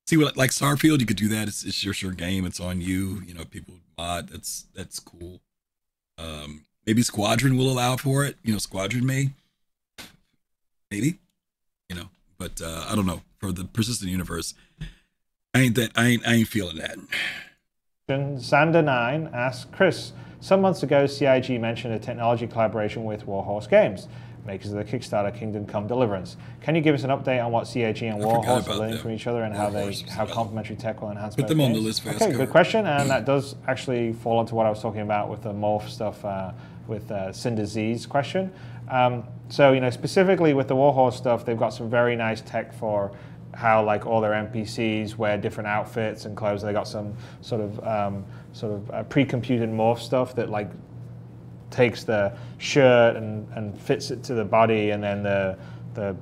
See, like Starfield, you could do that. It's your game. It's on you. People mod. That's cool. Maybe Squadron will allow for it. Squadron may. Maybe. But I don't know. For the persistent universe, I ain't feeling that. Sander9 asks, Chris, some months ago, CIG mentioned a technology collaboration with Warhorse Games, makers of the Kickstarter Kingdom Come Deliverance. Can you give us an update on what CIG and Warhorse are learning from each other and how complementary tech will enhance both Put them on games? the list fast. Okay, good question, and that does actually fall into what I was talking about with the morph stuff with Cinder Z's question. So, specifically with the Warhorse stuff, they've got some very nice tech for how all their NPCs wear different outfits and clothes. They got some sort of pre-computed morph stuff that takes the shirt and fits it to the body, and then the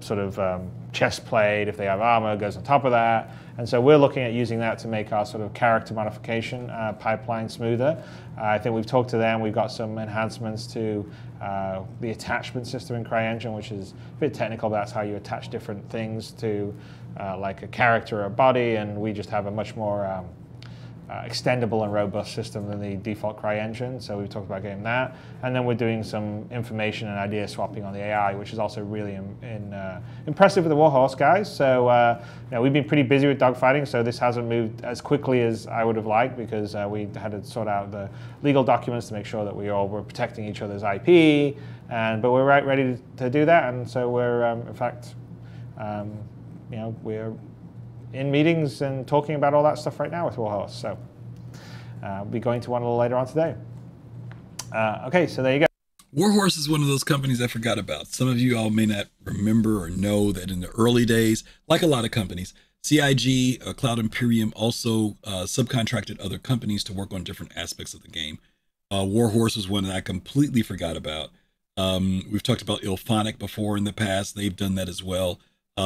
sort of chest plate, if they have armor, goes on top of that. And so we're looking at using that to make our sort of character modification pipeline smoother. I think we've talked to them. We've got some enhancements to the attachment system in CryEngine, which is a bit technical, but that's how you attach different things to like a character or a body, and we just have a much more extendable and robust system than the default CryEngine. So we've talked about getting that. And then we're doing some information and idea swapping on the AI, which is also really impressive with the Warhorse guys. So we've been pretty busy with dogfighting, so this hasn't moved as quickly as I would have liked because we had to sort out the legal documents to make sure that we all were protecting each other's IP. But we're ready to do that. And so we're, in fact, we're in meetings and talking about all that stuff right now with Warhorse. So we'll be going to one a little later on today. Okay, so there you go. Warhorse is one of those companies I forgot about. Some of you all may not remember or know that in the early days, like a lot of companies, CIG, Cloud Imperium also subcontracted other companies to work on different aspects of the game. Warhorse was one that I completely forgot about. We've talked about IllFonic before in the past. They've done that as well.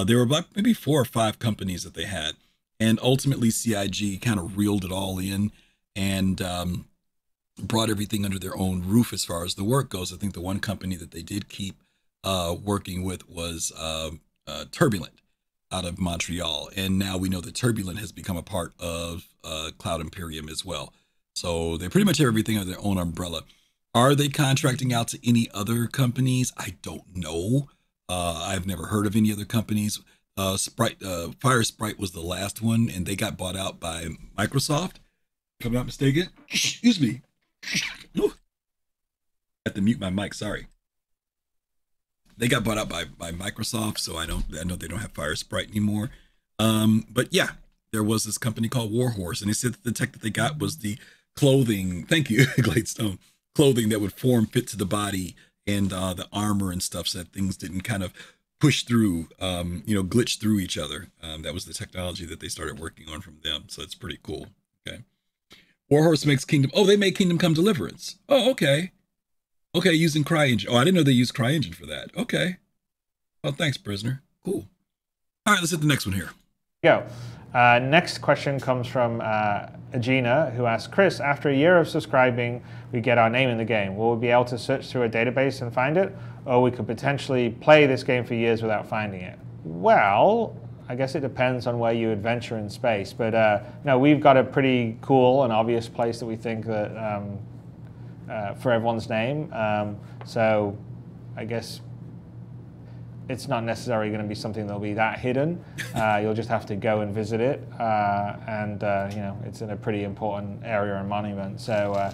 There were about maybe 4 or 5 companies that they had, and ultimately CIG kind of reeled it all in. And brought everything under their own roof as far as the work goes. I think the one company that they did keep working with was Turbulent out of Montreal. And now we know that Turbulent has become a part of Cloud Imperium as well. So they pretty much have everything under their own umbrella. Are they contracting out to any other companies? I don't know. I've never heard of any other companies. Fire Sprite was the last one, and they got bought out by Microsoft, if I'm not mistaken. Excuse me. I have to mute my mic. Sorry. They got bought out by Microsoft, so I know they don't have Fire Sprite anymore. But yeah, there was this company called Warhorse, and they said that the tech that they got was the clothing. Thank you, Gladestone. Clothing that would fit to the body, and the armor and stuff, so that things didn't kind of push through, glitch through each other. That was the technology that they started working on from them. So it's pretty cool. Okay. Warhorse makes Kingdom. Oh, they make Kingdom Come Deliverance. Oh, okay. Okay, using CryEngine. Oh, I didn't know they used CryEngine for that. Okay. Well, thanks, Prisoner. Cool. All right, let's hit the next one here. Go. Next question comes from Agina, who asks, Chris, after a year of subscribing, we get our name in the game. Will we be able to search through a database and find it? Or we could potentially play this game for years without finding it? Well, I guess it depends on where you adventure in space. But no, we've got a pretty cool and obvious place that we think that for everyone's name. So I guess it's not necessarily going to be something that'll be that hidden. You'll just have to go and visit it, and it's in a pretty important area and monument. So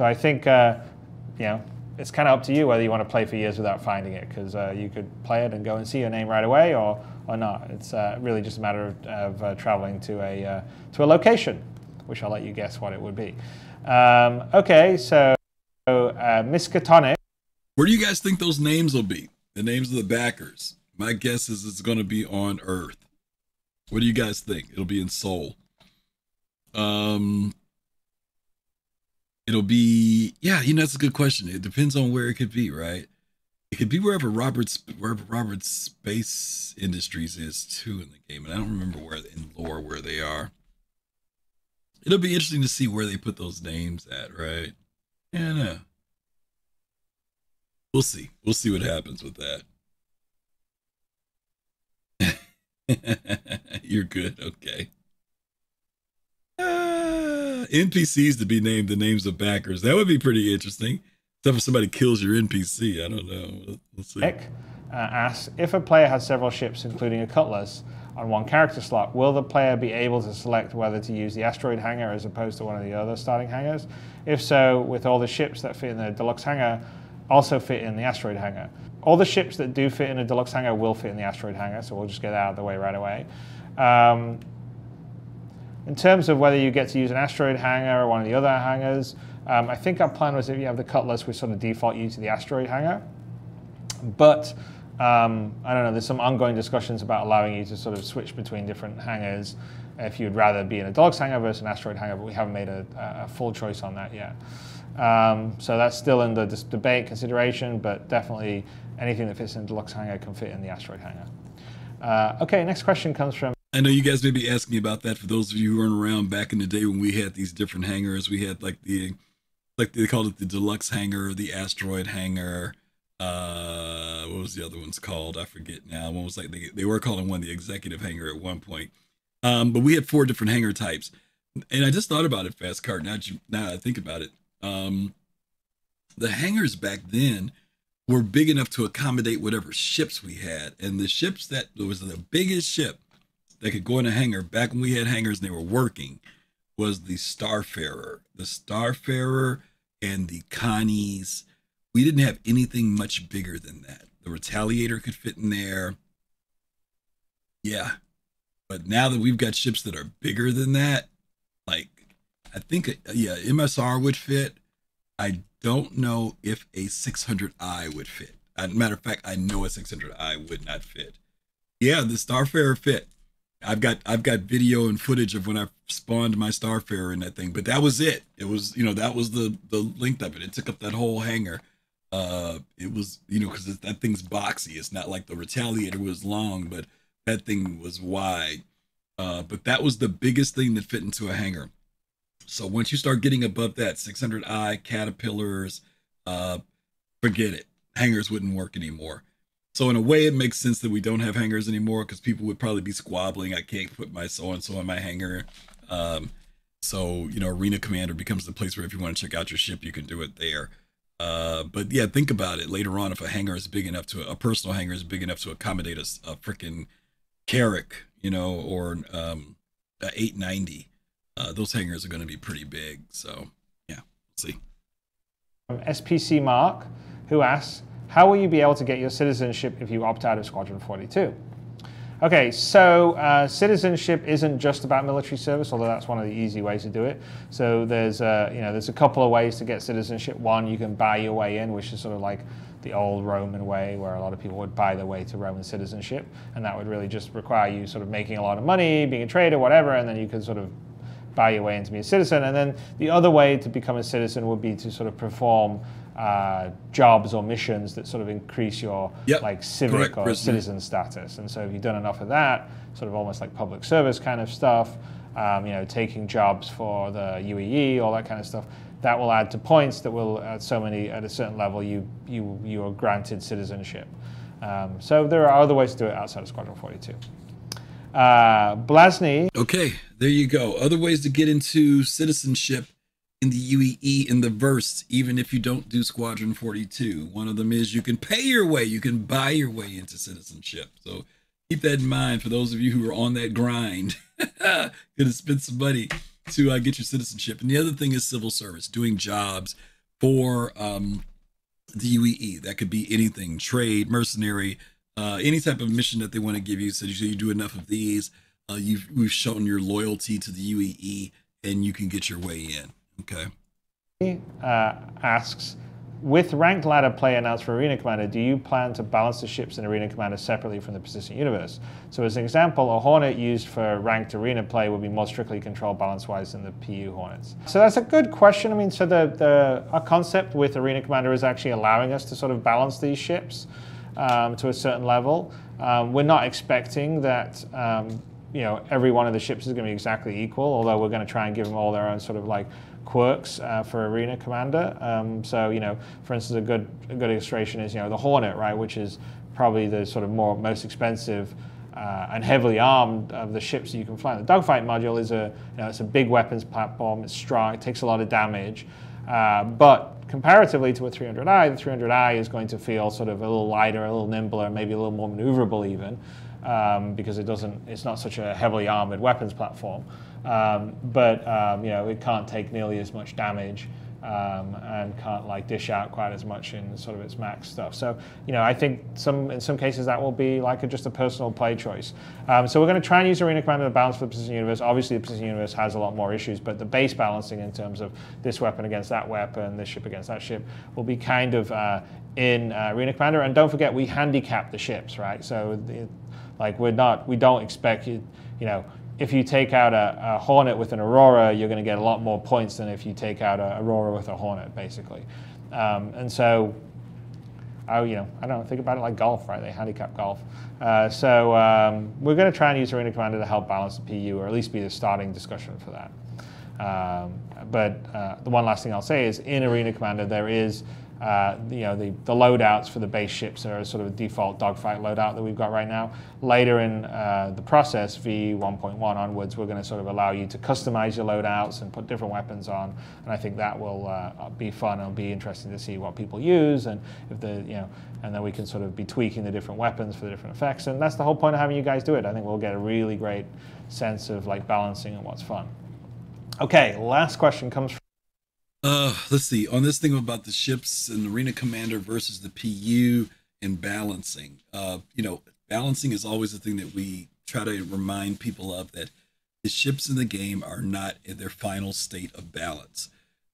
I think it's kind of up to you whether you want to play for years without finding it, because you could play it and go and see your name right away, or not. It's really just a matter of traveling to a location, which I'll let you guess what it would be. Okay, so Miskatonic. Where do you guys think those names will be? The names of the backers. My guess is it's going to be on Earth. What do you guys think? It'll be in Seoul. It'll be, that's a good question. It depends on where it could be, right? It could be wherever Robert's Space Industries is too in the game, and I don't remember where in lore where they are. It'll be interesting to see where they put those names at, right? Yeah, no. We'll see. We'll see what happens with that. You're good. Okay. NPCs to be named the names of backers. That would be pretty interesting. Except if somebody kills your NPC. I don't know. We'll see. Nick asks, if a player has several ships, including a Cutlass, on one character slot, will the player be able to select whether to use the asteroid hangar as opposed to one of the other starting hangars? If so, with all the ships that fit in the deluxe hangar, also fit in the asteroid hangar. All the ships that do fit in a deluxe hangar will fit in the asteroid hangar, so we'll just get that out of the way right away. In terms of whether you get to use an asteroid hangar or one of the other hangars, I think our plan was if you have the Cutlass, we sort of default you to the asteroid hangar. But I don't know, there's some ongoing discussions about allowing you to sort of switch between different hangars if you'd rather be in a deluxe hangar versus an asteroid hangar, but we haven't made a full choice on that yet. So that's still in the debate consideration, but definitely anything that fits in the deluxe hangar can fit in the asteroid hangar. Okay, next question comes from... I know you guys may be asking about that. For those of you who weren't around back in the day when we had these different hangars, we had like they called it the deluxe hangar, the asteroid hangar. What was the other one's called? I forget now. One was like they were calling one the executive hangar at one point. But we had 4 different hangar types, and I just thought about it, Fast Cart. Now I think about it. The hangars back then were big enough to accommodate whatever ships we had, and the ships that was the biggest ship that could go in a hangar back when we had hangars and they were working was the Starfarer. The Starfarer and the Connies. We didn't have anything much bigger than that. The Retaliator could fit in there. Yeah. But now that we've got ships that are bigger than that, like, I think, MSR would fit. I don't know if a 600i would fit. Matter of fact, I know a 600i would not fit. Yeah, the Starfarer fit. I've got video and footage of when I spawned my Starfarer in that thing, but that was it. It was, that was the length of it. It took up that whole hangar. It was, because that thing's boxy. It's not like the Retaliator was long, but that thing was wide. But that was the biggest thing that fit into a hangar. So once you start getting above that 600i caterpillars, uh, forget it. Hangars wouldn't work anymore. So in a way, it makes sense that we don't have hangars anymore because people would probably be squabbling. I can't put my so and so in my hangar. Um, so Arena Commander becomes the place where if you want to check out your ship, you can do it there. But yeah, think about it. Later on, if a hangar is big enough to a personal hangar is big enough to accommodate a freaking Carrack, or a 890, those hangars are going to be pretty big. So yeah, we'll see. SPC Mark, who asks, how will you be able to get your citizenship if you opt out of Squadron 42? Okay, so citizenship isn't just about military service, although that's one of the easy ways to do it. So there's a couple of ways to get citizenship. One, you can buy your way in, which is sort of like the old Roman way, where a lot of people would buy their way to Roman citizenship, and that would really just require you sort of making a lot of money, being a trader, whatever, and then you could sort of buy your way into being a citizen. And then the other way to become a citizen would be to sort of perform jobs or missions that sort of increase your like civic or citizen status. And so if you've done enough of that, sort of almost like public service kind of stuff, taking jobs for the UEE, all that kind of stuff, that will add to points that will at a certain level you are granted citizenship. So there are other ways to do it outside of Squadron 42. Blasny. Okay, there you go. Other ways to get into citizenship in the UEE in the verse, even if you don't do Squadron 42. One of them is you can pay your way, you can buy your way into citizenship. So keep that in mind for those of you who are on that grind. Gonna spend some money to get your citizenship. And the other thing is civil service, doing jobs for the UEE. That could be anything, trade, mercenary, any type of mission that they want to give you. So you do enough of these, we've shown your loyalty to the UEE, and you can get your way in. Okay. Asks, with ranked ladder play announced for Arena Commander, do you plan to balance the ships in Arena Commander separately from the persistent universe? So as an example, a Hornet used for ranked arena play would be more strictly controlled balance-wise than the PU Hornets. So that's a good question. I mean, so our concept with Arena Commander is actually allowing us to sort of balance these ships to a certain level. We're not expecting that every one of the ships is going to be exactly equal, although we're going to try and give them all their own sort of like quirks for Arena Commander. So, for instance, a good illustration is, the Hornet, right, which is probably the sort of most expensive and heavily armed of the ships that you can fly. The dogfight module is it's a big weapons platform. It's strong. It takes a lot of damage, but comparatively to a 300i, the 300i is going to feel sort of a little lighter, a little nimbler, maybe a little more maneuverable even. Because it's not such a heavily armored weapons platform, but it can't take nearly as much damage and can't like dish out quite as much in sort of its max stuff. So I think in some cases that will be like just a personal play choice. So we're going to try and use Arena Commander to balance for the Persistent Universe. Obviously, the Persistent Universe has a lot more issues, but the base balancing in terms of this weapon against that weapon, this ship against that ship, will be kind of in Arena Commander. And don't forget, we handicap the ships, right? So we don't expect if you take out a Hornet with an Aurora, you're going to get a lot more points than if you take out a Aurora with a Hornet, basically. And so, I don't know, think about it like golf, right? They handicap golf. So we're going to try and use Arena Commander to help balance the PU, or at least be the starting discussion for that. But the one last thing I'll say is in Arena Commander, there is the loadouts for the base ships are sort of a default dogfight loadout that we've got right now. Later in the process, V1.1 onwards, we're going to sort of allow you to customize your loadouts and put different weapons on, and I think that will be fun. It'll be interesting to see what people use, and and then we can sort of be tweaking the different weapons for the different effects, and that's the whole point of having you guys do it. I think we'll get a really great sense of like balancing and what's fun. Okay, last question comes from let's see, on this thing about the ships and Arena Commander versus the PU and balancing. Balancing is always the thing that we try to remind people of, that the ships in the game are not in their final state of balance.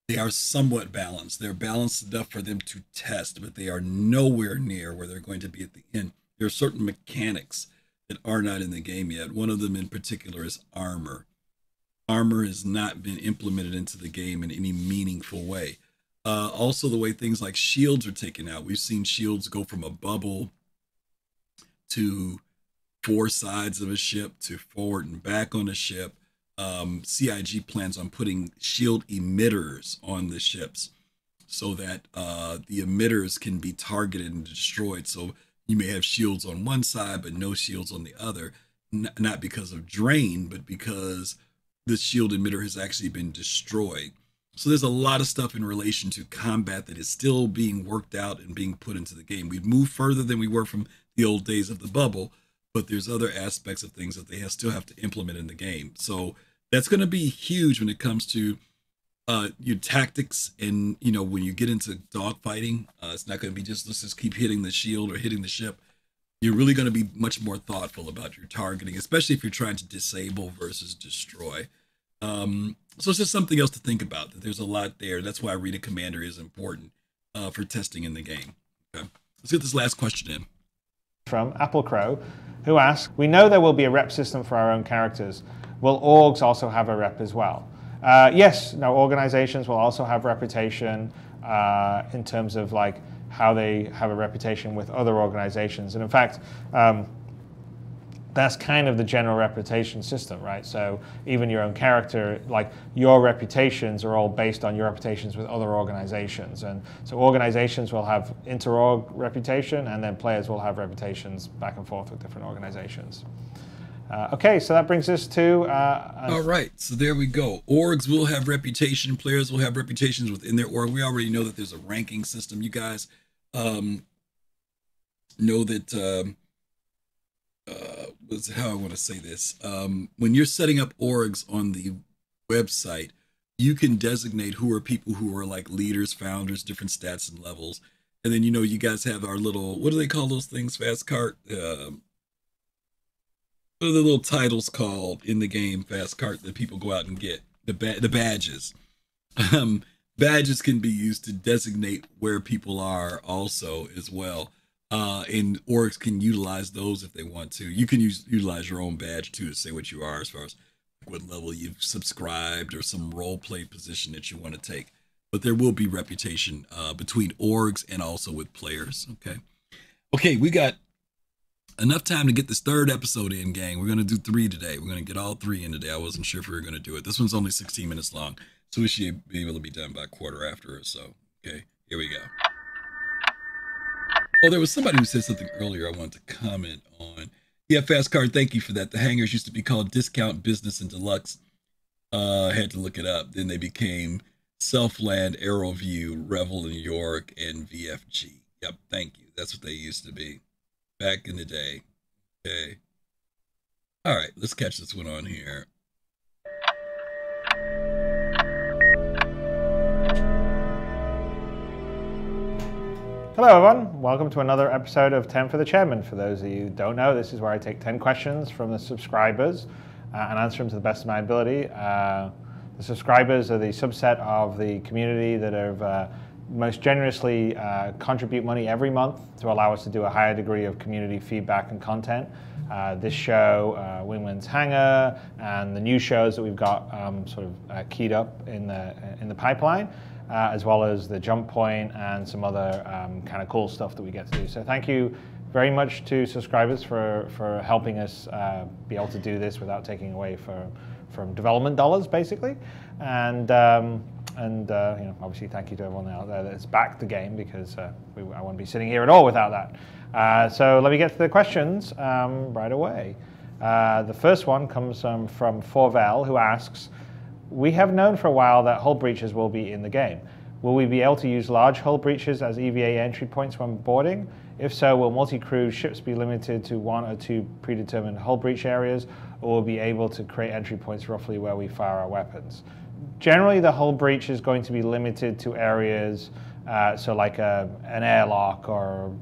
They are somewhat balanced. They're balanced enough for them to test, but they are nowhere near where they're going to be at the end. There are certain mechanics that are not in the game yet. One of them in particular is armor. Armor has not been implemented into the game in any meaningful way. Also, the way things like shields are taken out. We've seen shields go from a bubble to four sides of a ship to forward and back on a ship. CIG plans on putting shield emitters on the ships so that the emitters can be targeted and destroyed. So you may have shields on one side, but no shields on the other, not because of drain, but because the shield emitter has actually been destroyed. So there's a lot of stuff in relation to combat that is still being worked out and being put into the game. We've moved further than we were from the old days of the bubble, but there's other aspects of things that they still have to implement in the game. So that's going to be huge when it comes to your tactics. And, you know, when you get into dogfighting, it's not going to be just, let's just keep hitting the shield or hitting the ship. You're really going to be much more thoughtful about your targeting, especially if you're trying to disable versus destroy. So it's just something else to think about, that there's a lot there. That's why Arena Commander is important for testing in the game. Okay. Let's get this last question in. From Apple Crow, who asks, we know there will be a rep system for our own characters. Will orgs also have a rep as well? Yes, no, organizations will also have reputation in terms of like how they have a reputation with other organizations. And in fact, that's kind of the general reputation system, right? So even your own character, like your reputations are all based on your reputations with other organizations. And so organizations will have inter-org reputation, and then players will have reputations back and forth with different organizations. Okay, so that brings us to... all right, so there we go. Orgs will have reputation. Players will have reputations within their org. We already know that there's a ranking system. You guys know that... what's how I want to say this. When you're setting up orgs on the website, you can designate who are people who are like leaders, founders, different stats and levels. And then, you know, you guys have our little, what do they call those things, Fast Cart? What are the little titles called in the game, Fast Cart, that people go out and get? The badges. Badges can be used to designate where people are also as well. And orgs can utilize those if they want to. You can utilize your own badge too to say what you are as far as what level you've subscribed or some role play position that you want to take. But there will be reputation between orgs and also with players. Okay, we got enough time to get this third episode in, gang. We're going to do 3 today. We're going to get all 3 in today. I wasn't sure if we were going to do it. This one's only 16 minutes long, so we should be able to be done by 1/4 or so. Okay, here we go. Oh, there was somebody who said something earlier I wanted to comment on. Yeah, Fast Card, thank you for that. The hangars used to be called Discount, Business, and Deluxe. I had to look it up. Then they became Selfland, Arrowview, Revel New York, and VFG. Yep, thank you. That's what they used to be back in the day. Okay. All right, let's catch this one on here. Hello everyone, welcome to another episode of 10 for the Chairman. For those of you who don't know, this is where I take 10 questions from the subscribers and answer them to the best of my ability. The subscribers are the subset of the community that have most generously contribute money every month to allow us to do a higher degree of community feedback and content. This show, Wingman's Hangar, and the new shows that we've got sort of keyed up in the pipeline. As well as the Jump Point and some other kind of cool stuff that we get to do. So thank you very much to subscribers for helping us be able to do this without taking away from development dollars, basically. And you know, obviously thank you to everyone out there that's backed the game, because I wouldn't be sitting here at all without that. So let me get to the questions right away. The first one comes from Forvel, who asks, we have known for a while that hull breaches will be in the game. Will we be able to use large hull breaches as EVA entry points when boarding? If so, will multi-crew ships be limited to 1 or 2 predetermined hull breach areas, or will be able to create entry points roughly where we fire our weapons? Generally, the hull breach is going to be limited to areas, so like an airlock or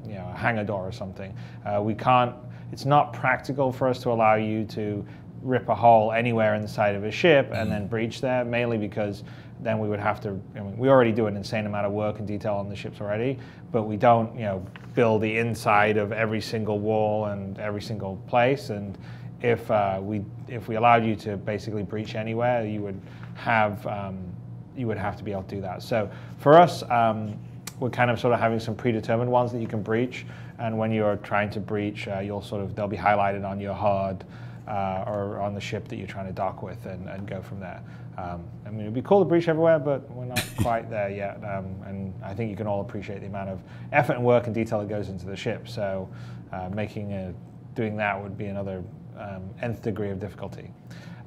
you know, a hangar door or something. It's not practical for us to allow you to rip a hole anywhere in the side of a ship and then breach there, mainly because then we would have to, I mean, we already do an insane amount of work and detail on the ships already, but we don't, you know, build the inside of every single wall and every single place. And if we allowed you to basically breach anywhere, you would have to be able to do that. So for us, we're kind of sort of having some predetermined ones that you can breach, and when you're trying to breach, they'll be highlighted on your HUD. or on the ship that you're trying to dock with, and go from there. I mean, it'd be cool to breach everywhere, but we're not quite there yet. And I think you can all appreciate the amount of effort and work and detail that goes into the ship. So doing that would be another nth degree of difficulty.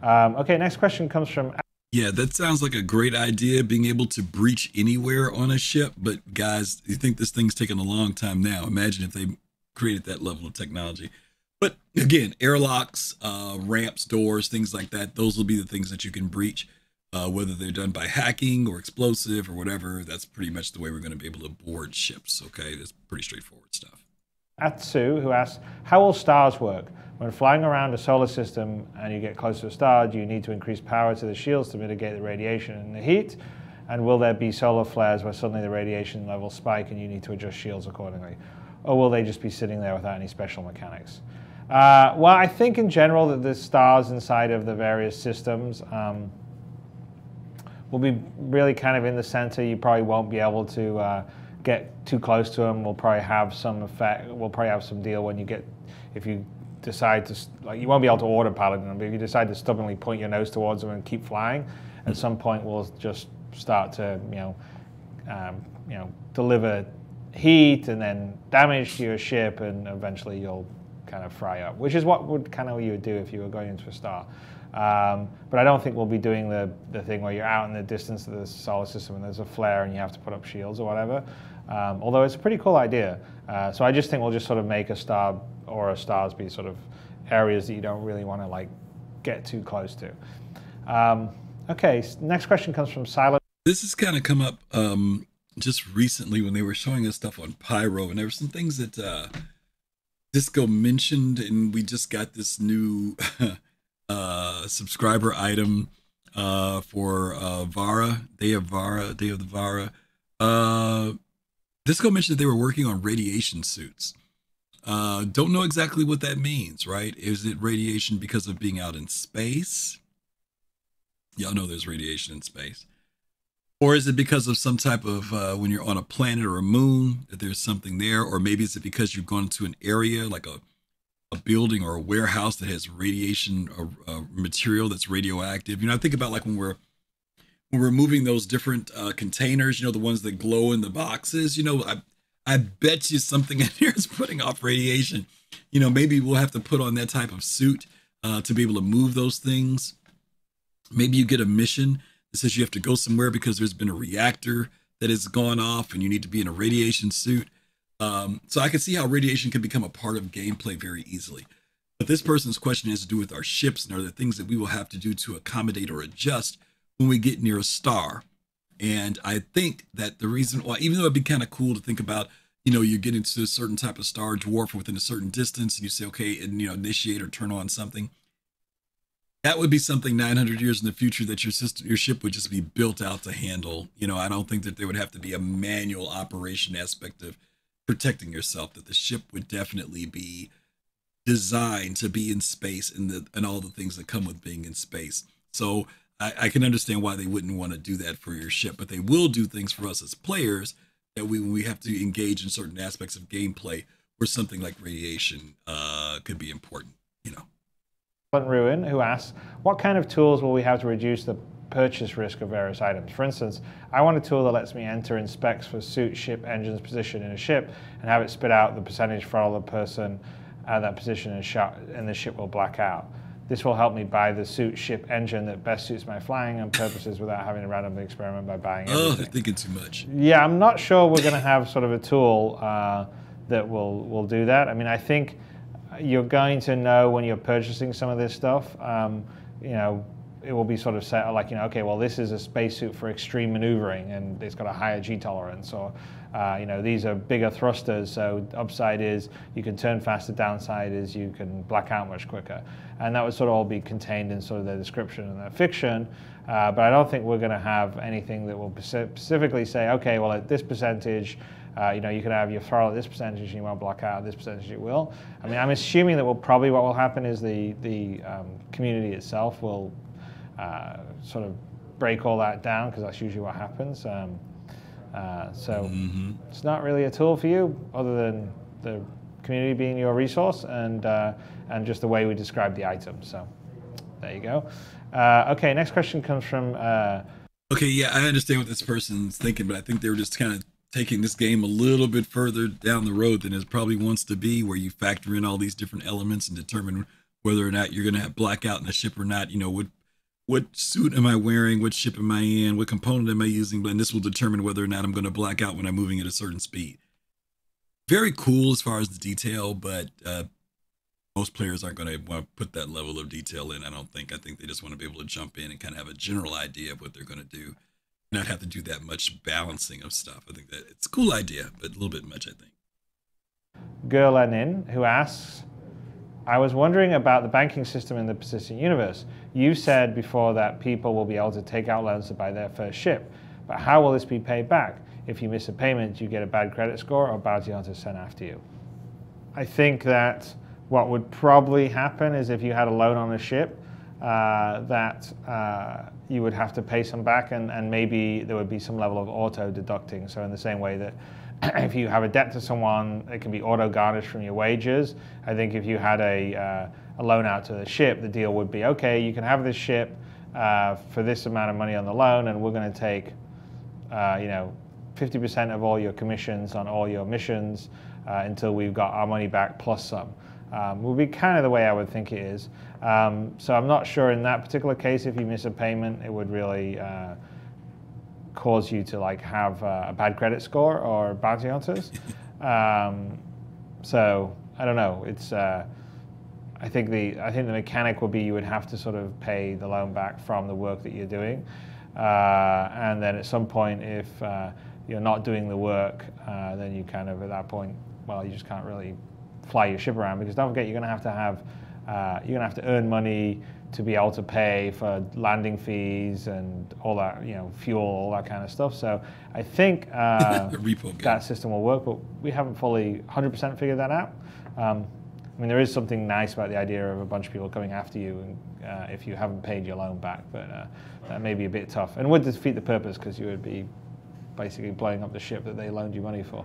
Okay, next question comes from... Yeah, that sounds like a great idea, being able to breach anywhere on a ship. But guys, you think this thing's taking a long time now. Imagine if they created that level of technology. But again, airlocks, ramps, doors, things like that, those will be the things that you can breach, whether they're done by hacking or explosive or whatever. That's pretty much the way we're going to be able to board ships, okay? That's pretty straightforward stuff. Atsu, who asks, how will stars work? When flying around a solar system and you get close to a star, do you need to increase power to the shields to mitigate the radiation and the heat? And will there be solar flares where suddenly the radiation levels spike and you need to adjust shields accordingly? Or will they just be sitting there without any special mechanics? Well, I think in general that the stars inside of the various systems will be really kind of in the center. You probably won't be able to get too close to them. We'll probably have some effect. We'll probably have some deal when you get, if you decide to, like, you won't be able to autopilot them, but if you decide to stubbornly point your nose towards them and keep flying, at some point we'll just start to, deliver heat and then damage to your ship, and eventually you'll kind of fry up, which is what you would do if you were going into a star. But I don't think we'll be doing the thing where you're out in the distance of the solar system and there's a flare and you have to put up shields or whatever. Although it's a pretty cool idea. So I just think we'll just sort of make a star or a stars be sort of areas that you don't really want to like get too close to. Okay, next question comes from Silent. This has kind of come up just recently when they were showing us stuff on Pyro, and there were some things that Disco mentioned, and we just got this new subscriber item for Vara, Day of the Vara. Disco mentioned that they were working on radiation suits. Don't know exactly what that means, right? Is it radiation because of being out in space? Y'all know there's radiation in space. Or is it because of some type of, when you're on a planet or a moon, that there's something there? Or maybe is it because you've gone to an area like a building or a warehouse that has radiation or material that's radioactive? I think about like when we're moving those different containers, the ones that glow in the boxes, I bet you something in here is putting off radiation. Maybe we'll have to put on that type of suit to be able to move those things. Maybe you get a mission that says you have to go somewhere because there's been a reactor that has gone off and you need to be in a radiation suit. So I can see how radiation can become a part of gameplay very easily. But this person's question has to do with our ships, and are there things that we will have to do to accommodate or adjust when we get near a star? And I think that the reason why, even though it'd be kind of cool to think about, you get into a certain type of star dwarf within a certain distance and you say, okay, and initiate or turn on something. That would be something 900 years in the future that your ship would just be built out to handle. I don't think that there would have to be a manual operation aspect of protecting yourself, that the ship would definitely be designed to be in space and all the things that come with being in space. So I can understand why they wouldn't want to do that for your ship, but they will do things for us as players that when we have to engage in certain aspects of gameplay where something like radiation could be important, Ruin, who asks, what kind of tools will we have to reduce the purchase risk of various items? For instance, I want a tool that lets me enter in specs for suit, ship, engine's position in a ship and have it spit out the percentage for all the person at that position and the ship will black out. This will help me buy the suit, ship, engine that best suits my flying and purposes without having to randomly experiment by buying everything. Oh, they're thinking too much. Yeah, I'm not sure we're going to have sort of a tool that will do that. I mean, I think you're going to know when you're purchasing some of this stuff, it will be sort of set like, okay, well, this is a spacesuit for extreme maneuvering and it's got a higher G tolerance, or, these are bigger thrusters. So upside is you can turn faster, downside is you can black out much quicker. And that would sort of all be contained in sort of their description and their fiction. But I don't think we're going to have anything that will specifically say, okay, well, at this percentage, you can have your throttle at this percentage and you won't block out at this percentage, it will. I mean, I'm assuming that what will happen is the community itself will sort of break all that down, because that's usually what happens. It's not really a tool for you other than the community being your resource, and just the way we describe the items. So there you go. Okay, next question comes from. Okay, yeah, I understand what this person's thinking, but I think they were just kind of taking this game a little bit further down the road than it probably wants to be, where you factor in all these different elements and determine whether or not you're going to have blackout in the ship or not. You know, what suit am I wearing? What ship am I in? What component am I using? And this will determine whether or not I'm going to black out when I'm moving at a certain speed. Very cool as far as the detail, but most players aren't going to want to put that level of detail in, I don't think. I think they just want to be able to jump in and kind of have a general idea of what they're going to do, not have to do that much balancing of stuff. I think that it's a cool idea, but a little bit much, I think. Gerlanin, who asks, I was wondering about the banking system in the persistent universe. You said before that people will be able to take out loans to buy their first ship, but how will this be paid back? If you miss a payment, do you get a bad credit score or bounty hunters sent after you? I think that what would probably happen is if you had a loan on a ship, that you would have to pay some back, and maybe there would be some level of auto deducting. So in the same way that if you have a debt to someone, it can be auto garnished from your wages. I think if you had a loan out to the ship, the deal would be, okay, you can have this ship for this amount of money on the loan, and we're going to take 50% of all your commissions on all your missions until we've got our money back plus some. Would be kind of the way I would think it is. So I'm not sure in that particular case, if you miss a payment, it would really cause you to like have a bad credit score or bounty hunters. So I don't know. It's I think the mechanic would be you would have to sort of pay the loan back from the work that you're doing, and then at some point, if you're not doing the work, then you kind of at that point, well, you just can't really fly your ship around, because don't forget you're going to have to earn money to be able to pay for landing fees and all that, fuel, all that kind of stuff. So I think that system will work, but we haven't fully 100% figured that out. I mean, there is something nice about the idea of a bunch of people coming after you and, if you haven't paid your loan back, but that may be a bit tough and would defeat the purpose, because you would be basically blowing up the ship that they loaned you money for.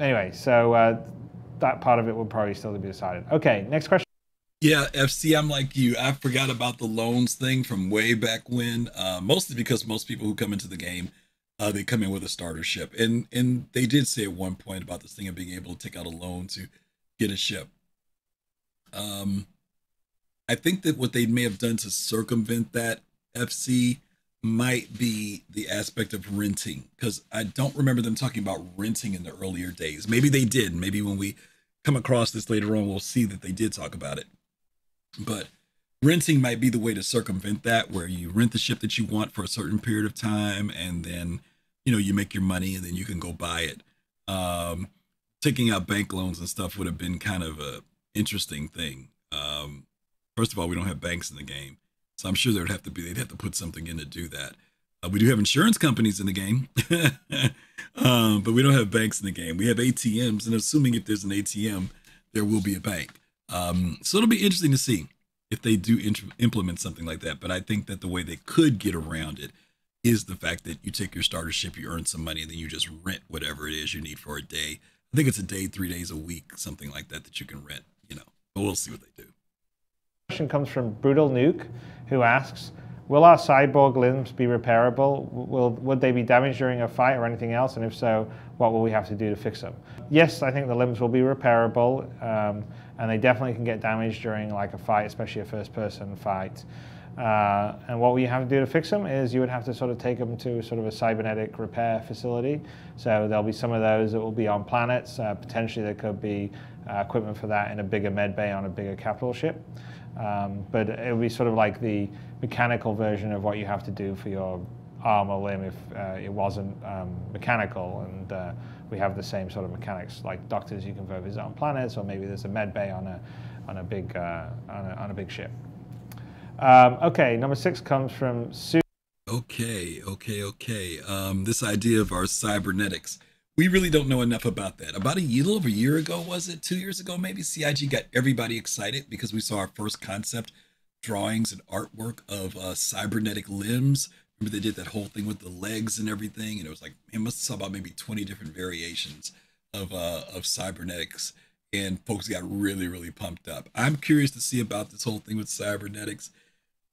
Anyway, so that part of it will probably still be decided. Okay, next question. Yeah, FC, I'm like you. I forgot about the loans thing from way back when, mostly because most people who come into the game, they come in with a starter ship. And they did say at one point about this thing of being able to take out a loan to get a ship. I think that what they may have done to circumvent that, FC, might be the aspect of renting, because I don't remember them talking about renting in the earlier days. Maybe they did. Maybe when we come across this later on, we'll see that they did talk about it. But renting might be the way to circumvent that, where you rent the ship that you want for a certain period of time, and then, you make your money and then you can go buy it. Taking out bank loans and stuff would have been kind of a interesting thing. First of all, we don't have banks in the game. So I'm sure they'd have to put something in to do that. We do have insurance companies in the game, but we don't have banks in the game. We have ATMs, and assuming if there's an ATM, there will be a bank. So it'll be interesting to see if they do implement something like that. But I think that the way they could get around it is the fact that you take your starter ship, you earn some money, and then you just rent whatever it is you need for a day. I think it's a day, 3 days a week, something like that you can rent, But we'll see what they do. Question comes from Brutal Nuke, who asks, will our cyborg limbs be repairable? Would they be damaged during a fight or anything else? And if so, what will we have to do to fix them? Yes, I think the limbs will be repairable, and they definitely can get damaged during like a fight, especially a first-person fight. And what we have to do to fix them is you would have to sort of take them to sort of a cybernetic repair facility. So there'll be some of those that will be on planets. Potentially there could be equipment for that in a bigger med bay on a bigger capital ship. But it would be sort of like the mechanical version of what you have to do for your arm or limb if it wasn't mechanical. And we have the same sort of mechanics, like doctors you can go visit on planets, or maybe there's a med bay on a big ship. Okay, number 6 comes from Sue. Okay. This idea of our cybernetics. We really don't know enough about that. About a little over a year ago, was it? 2 years ago, maybe, CIG got everybody excited because we saw our first concept drawings and artwork of cybernetic limbs. Remember they did that whole thing with the legs and everything? And it was like, it must have saw about maybe 20 different variations of cybernetics, and folks got really really pumped up. I'm curious to see about this whole thing with cybernetics.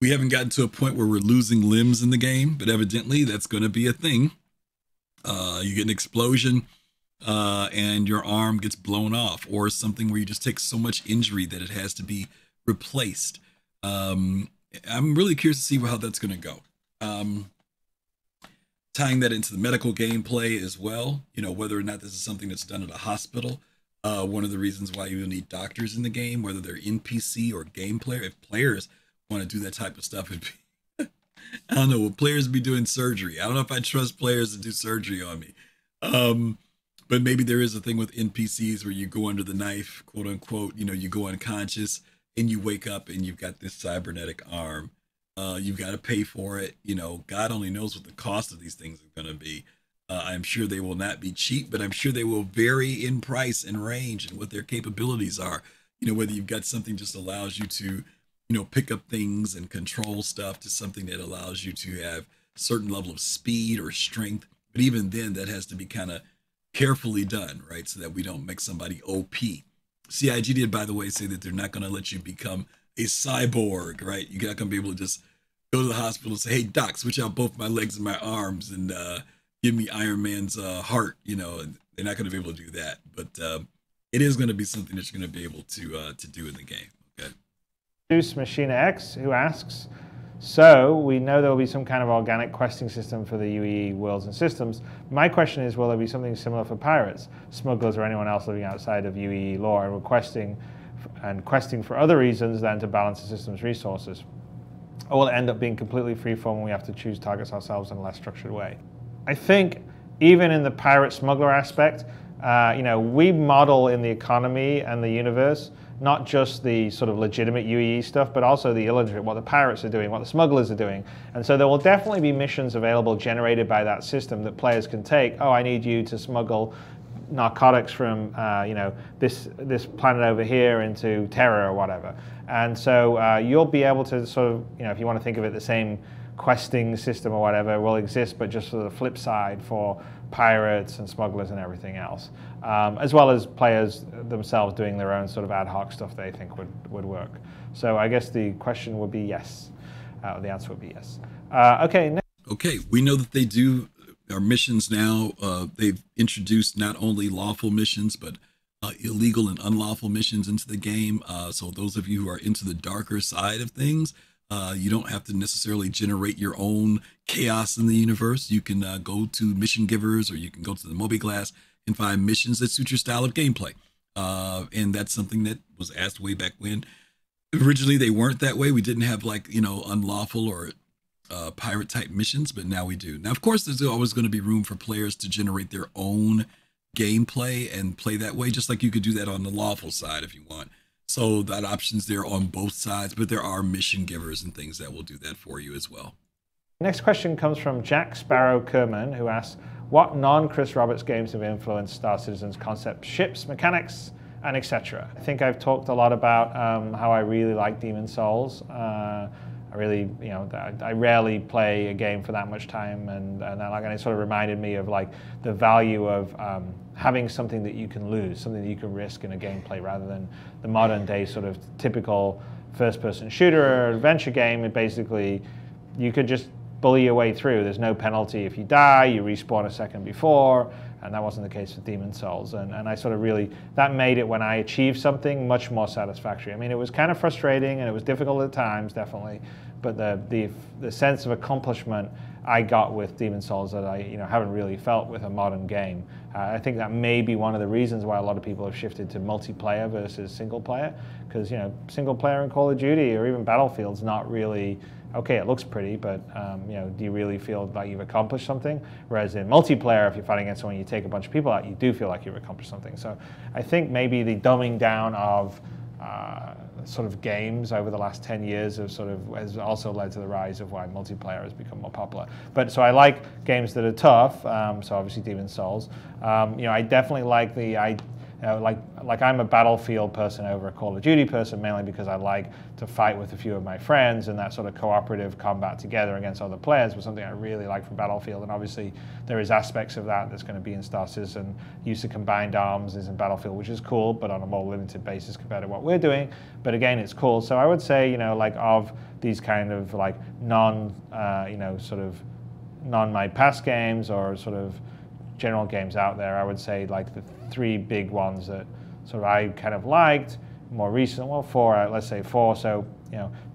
We haven't gotten to a point where we're losing limbs in the game, but evidently that's going to be a thing. You get an explosion, and your arm gets blown off, or something where you just take so much injury that it has to be replaced. I'm really curious to see how that's going to go. Tying that into the medical gameplay as well, whether or not this is something that's done at a hospital. One of the reasons why you need doctors in the game, whether they're NPC or game player, if players want to do that type of stuff, it'd be, I don't know, will players be doing surgery? I don't know if I trust players to do surgery on me. But maybe there is a thing with NPCs where you go under the knife, quote unquote, you go unconscious and you wake up and you've got this cybernetic arm. You've got to pay for it. God only knows what the cost of these things are going to be. I'm sure they will not be cheap, but I'm sure they will vary in price and range and what their capabilities are. Whether you've got something just allows you to, pick up things and control stuff, to something that allows you to have a certain level of speed or strength. But even then, that has to be kind of carefully done, right? So that we don't make somebody OP. CIG did, by the way, say that they're not going to let you become a cyborg, right? You're not going to be able to just go to the hospital and say, hey, doc, switch out both my legs and my arms and give me Iron Man's heart. They're not going to be able to do that. But it is going to be something that you're going to be able to do in the game. Okay. Zeus Machina X, who asks, so we know there will be some kind of organic questing system for the UEE worlds and systems. My question is, will there be something similar for pirates, smugglers, or anyone else living outside of UEE lore and questing for other reasons than to balance the system's resources? Or will it end up being completely freeform and we have to choose targets ourselves in a less structured way? I think even in the pirate smuggler aspect, we model in the economy and the universe not just the sort of legitimate UEE stuff, but also the illegitimate, what the pirates are doing, what the smugglers are doing. And so there will definitely be missions available generated by that system that players can take. Oh, I need you to smuggle narcotics from this planet over here into Terra or whatever. And so you'll be able to sort of, if you want to think of it, the same questing system or whatever will exist, but just for the flip side for pirates and smugglers and everything else, as well as players themselves doing their own sort of ad hoc stuff they think would work. So I guess the question would be yes. The answer would be yes. Okay, we know that they do our missions now. They've introduced not only lawful missions, but illegal and unlawful missions into the game. So those of you who are into the darker side of things, you don't have to necessarily generate your own chaos in the universe. You can go to mission givers, or you can go to the Mobiglass and find missions that suit your style of gameplay. And that's something that was asked way back when. Originally, they weren't that way. We didn't have unlawful or pirate type missions, but now we do. Now, of course, there's always going to be room for players to generate their own gameplay and play that way, just like you could do that on the lawful side if you want. So that option's there on both sides, but there are mission givers and things that will do that for you as well. Next question comes from Jack Sparrow Kerman, who asks, what non-Chris Roberts games have influenced Star Citizen's concept, ships, mechanics, and etc.? I think I've talked a lot about how I really like Demon's Souls. I really, I rarely play a game for that much time, and it sort of reminded me of the value of having something that you can lose, something that you can risk in a gameplay, rather than the modern day sort of typical first-person shooter or adventure game. It basically, you could just bully your way through. There's no penalty if you die. You respawn a second before, and that wasn't the case with Demon's Souls. And I sort of really, that made it, when I achieved something, much more satisfactory. I mean, it was kind of frustrating and it was difficult at times, definitely, but the sense of accomplishment I got with Demon's Souls that I haven't really felt with a modern game. I think that may be one of the reasons why a lot of people have shifted to multiplayer versus single player, because single player in Call of Duty or even Battlefield's not really, okay, it looks pretty, but do you really feel like you've accomplished something? Whereas in multiplayer, if you're fighting against someone, you take a bunch of people out, you do feel like you've accomplished something. So I think maybe the dumbing down of sort of games over the last 10 years has also led to the rise of why multiplayer has become more popular. But so I like games that are tough. So obviously Demon's Souls. I definitely like like I'm a Battlefield person over a Call of Duty person, mainly because I like to fight with a few of my friends, and that sort of cooperative combat together against other players was something I really like from Battlefield. And obviously there is aspects of that that's going to be in Star Citizen. Use of combined arms is in Battlefield, which is cool, but on a more limited basis compared to what we're doing. But again, it's cool. So I would say, like of these kind of like sort of non-My Past games or sort of general games out there, I would say like the three big ones that sort of I kind of liked more recent, well, let's say four. So,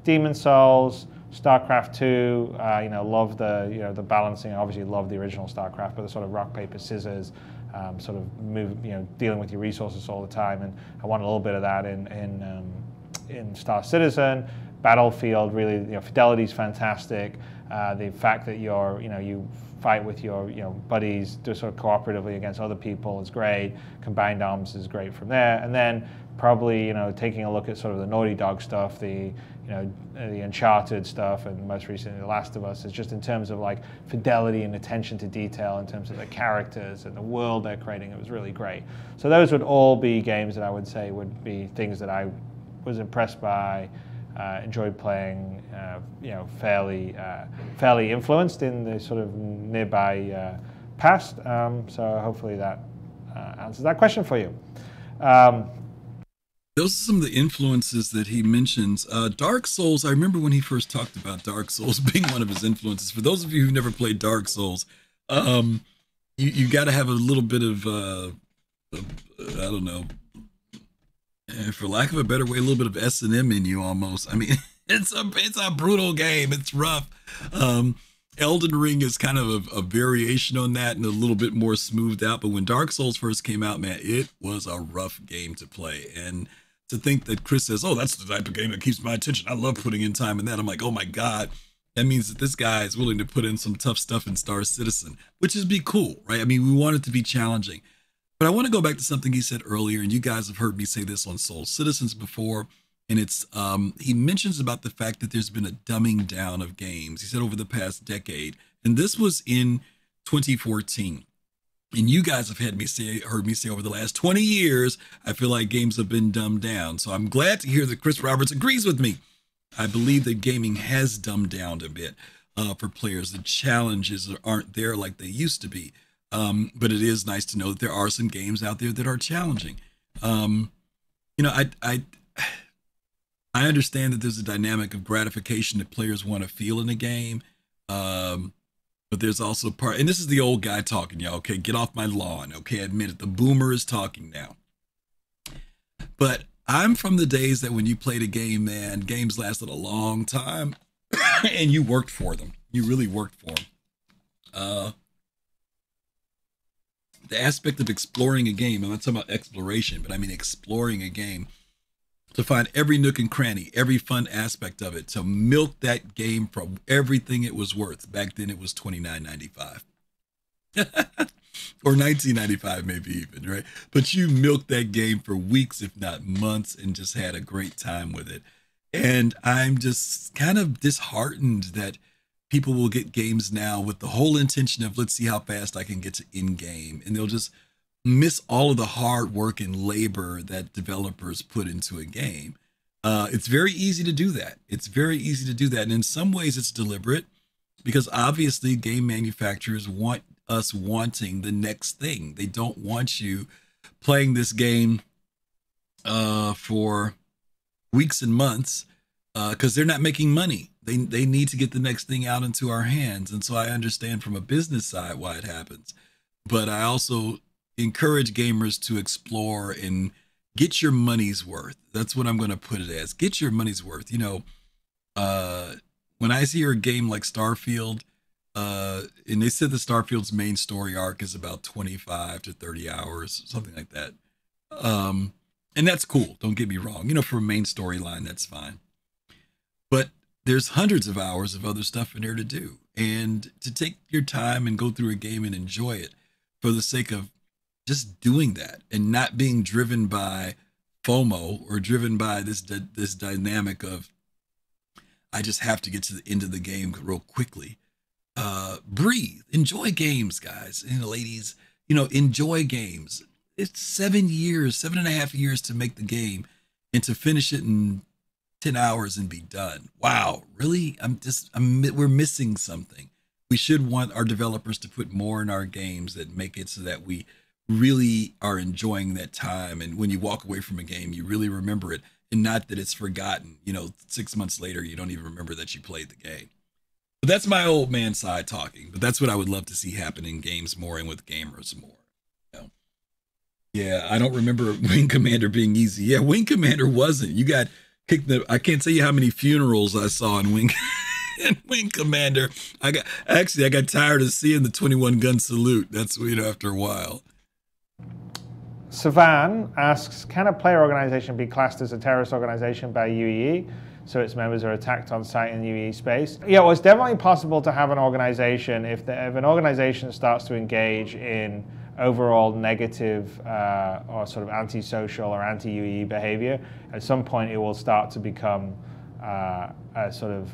Demon Souls, StarCraft 2, love the balancing. I obviously love the original StarCraft, but the sort of rock, paper, scissors, sort of dealing with your resources all the time. And I want a little bit of that in Star Citizen. Battlefield, really, fidelity's fantastic. The fact that you fight with your buddies, do sort of cooperatively against other people is great. Combined arms is great from there. And then probably taking a look at sort of the Naughty Dog stuff, the Uncharted stuff, and most recently The Last of Us, is just in terms of like fidelity and attention to detail in terms of the characters and the world they're creating. It was really great. So those would all be games that I would say would be things that I was impressed by. Enjoyed playing, fairly influenced in the sort of nearby past. So hopefully that answers that question for you. Those are some of the influences that he mentions. Dark Souls, I remember when he first talked about Dark Souls being one of his influences. For those of you who've never played Dark Souls, you got to have a little bit of, I don't know, for lack of a better way, a little bit of S&M in you almost. I mean, it's a brutal game. It's rough. Elden Ring is kind of a variation on that and a little bit more smoothed out. But when Dark Souls first came out, man, it was a rough game to play. And to think that Chris says, oh, that's the type of game that keeps my attention. I love putting in time in that. I'm like, oh my God. That means that this guy is willing to put in some tough stuff in Star Citizen, which is be cool, right? I mean, we want it to be challenging. But I want to go back to something he said earlier, and you guys have heard me say this on Soul Citizens before, and it's he mentions about the fact that there's been a dumbing down of games. He said over the past decade, and this was in 2014. And you guys have heard me say over the last 20 years, I feel like games have been dumbed down. So I'm glad to hear that Chris Roberts agrees with me. I believe that gaming has dumbed down a bit for players. The challenges aren't there like they used to be. But it is nice to know that there are some games out there that are challenging. I understand that there's a dynamic of gratification that players want to feel in a game. But there's also and this is the old guy talking, y'all. Okay, get off my lawn. Okay, admit it. The boomer is talking now. But I'm from the days that when you played a game, man, games lasted a long time and you worked for them. You really worked for them. The aspect of exploring a game, I'm not talking about exploration, but I mean exploring a game, to find every nook and cranny, every fun aspect of it, to milk that game for everything it was worth. Back then it was $29.95 or $19.95 maybe even, right? But you milked that game for weeks, if not months, and just had a great time with it. And I'm just kind of disheartened that people will get games now with the whole intention of, let's see how fast I can get to in-game. And they'll just miss all of the hard work and labor that developers put into a game. It's very easy to do that. It's very easy to do that. And in some ways it's deliberate, because obviously game manufacturers want us wanting the next thing. They don't want you playing this game for weeks and months because they're not making money. They need to get the next thing out into our hands. And so I understand from a business side why it happens. But I also encourage gamers to explore and get your money's worth. That's what I'm going to put it as. Get your money's worth. When I see a game like Starfield, and they said the Starfield's main story arc is about 25 to 30 hours, something like that. And that's cool. Don't get me wrong. For a main storyline, that's fine. But there's hundreds of hours of other stuff in there to do. And to take your time and go through a game and enjoy it for the sake of just doing that and not being driven by FOMO or driven by this dynamic of, I just have to get to the end of the game real quickly. Breathe, enjoy games, guys and ladies, enjoy games. it's 7 years, 7.5 years to make the game, and to finish it in 10 hours and be done. Wow, really? We're missing something. We should want our developers to put more in our games that make it so that we really are enjoying that time. And when you walk away from a game, you really remember it, and not that it's forgotten. 6 months later, you don't even remember that you played the game. But that's my old man side talking. But that's what I would love to see happen in games more and with gamers more. Yeah, I don't remember Wing Commander being easy. Yeah, Wing Commander wasn't. You got kicked I can't tell you how many funerals I saw in Wing Commander. I got tired of seeing the 21 gun salute. That's after a while. Savan asks, can a player organization be classed as a terrorist organization by UEE, so its members are attacked on site in UEE space? Yeah, well, it's definitely possible to have an organization if an organization starts to engage in overall negative or sort of antisocial or anti-UEE behavior. At some point, it will start to become a sort of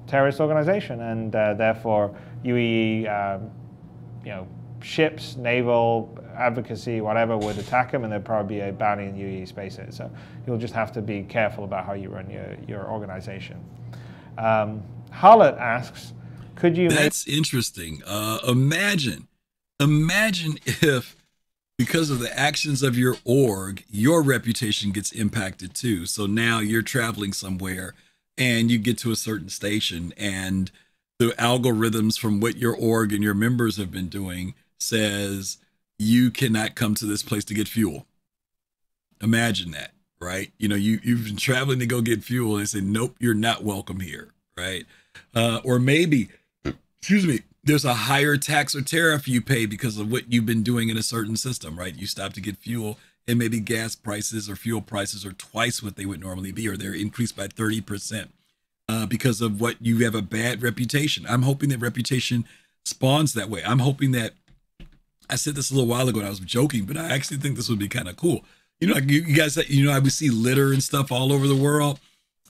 terrorist organization, and therefore UEE, ships, naval advocacy, whatever, would attack them, and there'd probably be a ban in UEE spaces. So you'll just have to be careful about how you run your organization. Harlot asks, could you? That's interesting. Imagine if, because of the actions of your org, your reputation gets impacted too. So now you're traveling somewhere and you get to a certain station, and the algorithms from what your org and your members have been doing says you cannot come to this place to get fuel. Imagine that, right? You've been traveling to go get fuel, and they say, nope, you're not welcome here, right? Or maybe, there's a higher tax or tariff you pay because of what you've been doing in a certain system, right? You stop to get fuel, and maybe gas prices or fuel prices are twice what they would normally be, or they're increased by 30% because of what you have a bad reputation. I'm hoping that reputation spawns that way. I'm hoping that, I said this a little while ago and I was joking, but I actually think this would be kind of cool. Like you guys, I would see litter and stuff all over the world.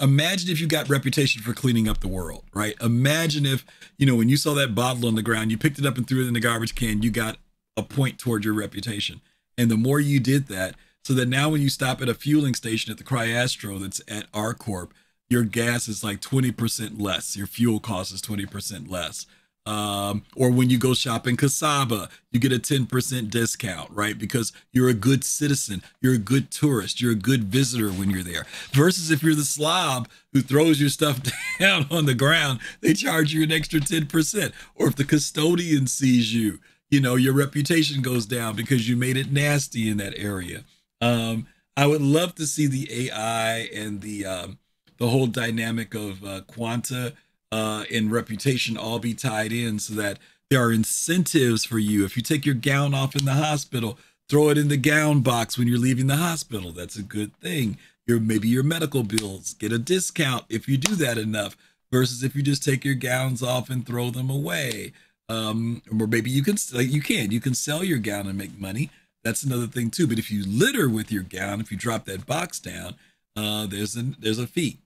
Imagine if you got reputation for cleaning up the world, right? Imagine if, when you saw that bottle on the ground, you picked it up and threw it in the garbage can, you got a point toward your reputation. And the more you did that, so that now when you stop at a fueling station at the Cryastro that's at R-Corp, your gas is like 20% less. Your fuel cost is 20% less. Or when you go shop in Kasaba, you get a 10% discount, right? Because you're a good citizen, you're a good tourist, you're a good visitor when you're there. Versus if you're the slob who throws your stuff down on the ground, they charge you an extra 10%. Or if the custodian sees you, your reputation goes down because you made it nasty in that area. I would love to see the AI and the whole dynamic of Quanta and reputation all be tied in, so that there are incentives for you. If you take your gown off in the hospital, throw it in the gown box when you're leaving the hospital. That's a good thing. Maybe your medical bills get a discount if you do that enough, versus if you just take your gowns off and throw them away. Or maybe you can sell your gown and make money. That's another thing too. But if you litter with your gown, if you drop that box down, there's a fee.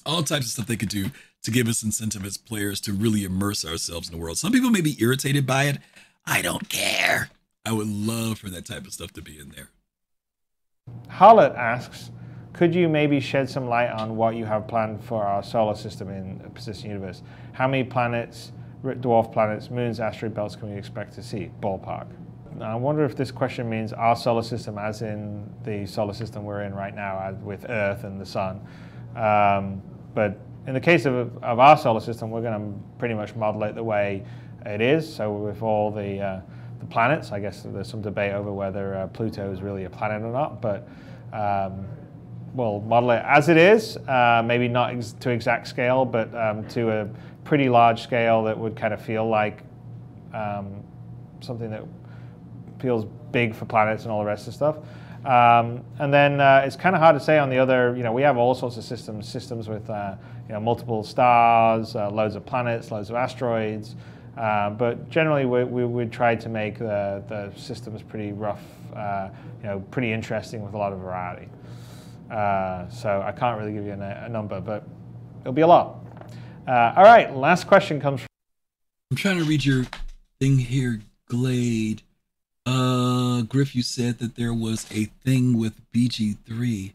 All types of stuff they could do to give us incentive as players to really immerse ourselves in the world. Some people may be irritated by it. I don't care. I would love for that type of stuff to be in there. Harlot asks, could you maybe shed some light on what you have planned for our solar system in a persistent universe? How many planets, dwarf planets, moons, asteroid belts can we expect to see? Ballpark. Now, I wonder if this question means our solar system as in the solar system we're in right now with Earth and the Sun. But in the case of our solar system, we're going to pretty much model it the way it is. So with all the planets, I guess there's some debate over whether Pluto is really a planet or not, but we'll model it as it is, maybe not to exact scale, but to a pretty large scale that would kind of feel like something that feels big for planets and all the rest of the stuff. And then it's kind of hard to say on the other, we have all sorts of systems with, multiple stars, loads of planets, loads of asteroids. But generally we try to make the systems pretty rough, pretty interesting with a lot of variety. So I can't really give you a number, but it'll be a lot. All right, last question comes from... I'm trying to read your thing here, Glade. Griff, you said that there was a thing with BG3,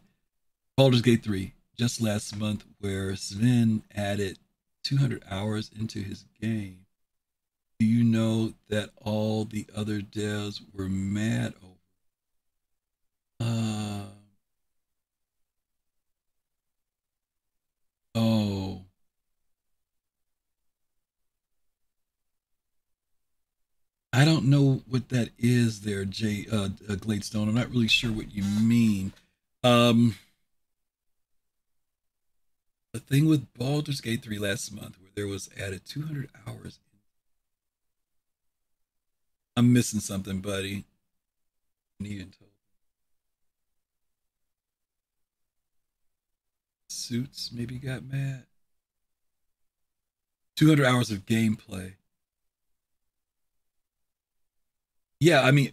Baldur's Gate 3, just last month where Sven added 200 hours into his game. Do you know that all the other devs were mad over? Uh, oh, I don't know what that is there, Gladestone. I'm not really sure what you mean. Um, the thing with Baldur's Gate 3 last month where there was added 200 hours. I'm missing something, buddy. Needing to suits maybe got mad. 200 hours of gameplay. Yeah, I mean,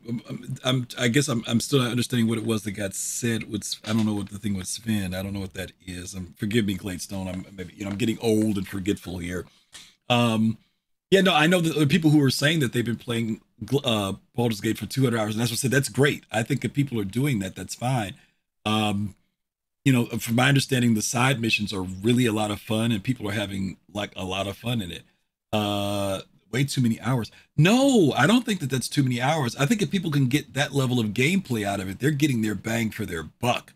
I guess I'm still not understanding what it was that got said. With I don't know what the thing with Sven. I don't know what that is. Forgive me, Gladestone. I'm maybe I'm getting old and forgetful here. Um, yeah, no, I know that there are people who are saying that they've been playing Baldur's Gate for 200 hours, and that's what I said. That's great. I think if people are doing that, that's fine. Um, from my understanding, the side missions are really a lot of fun, and people are having like a lot of fun in it. Uh, Way too many hours. No, I don't think that that's too many hours. I think if people can get that level of gameplay out of it, they're getting their bang for their buck.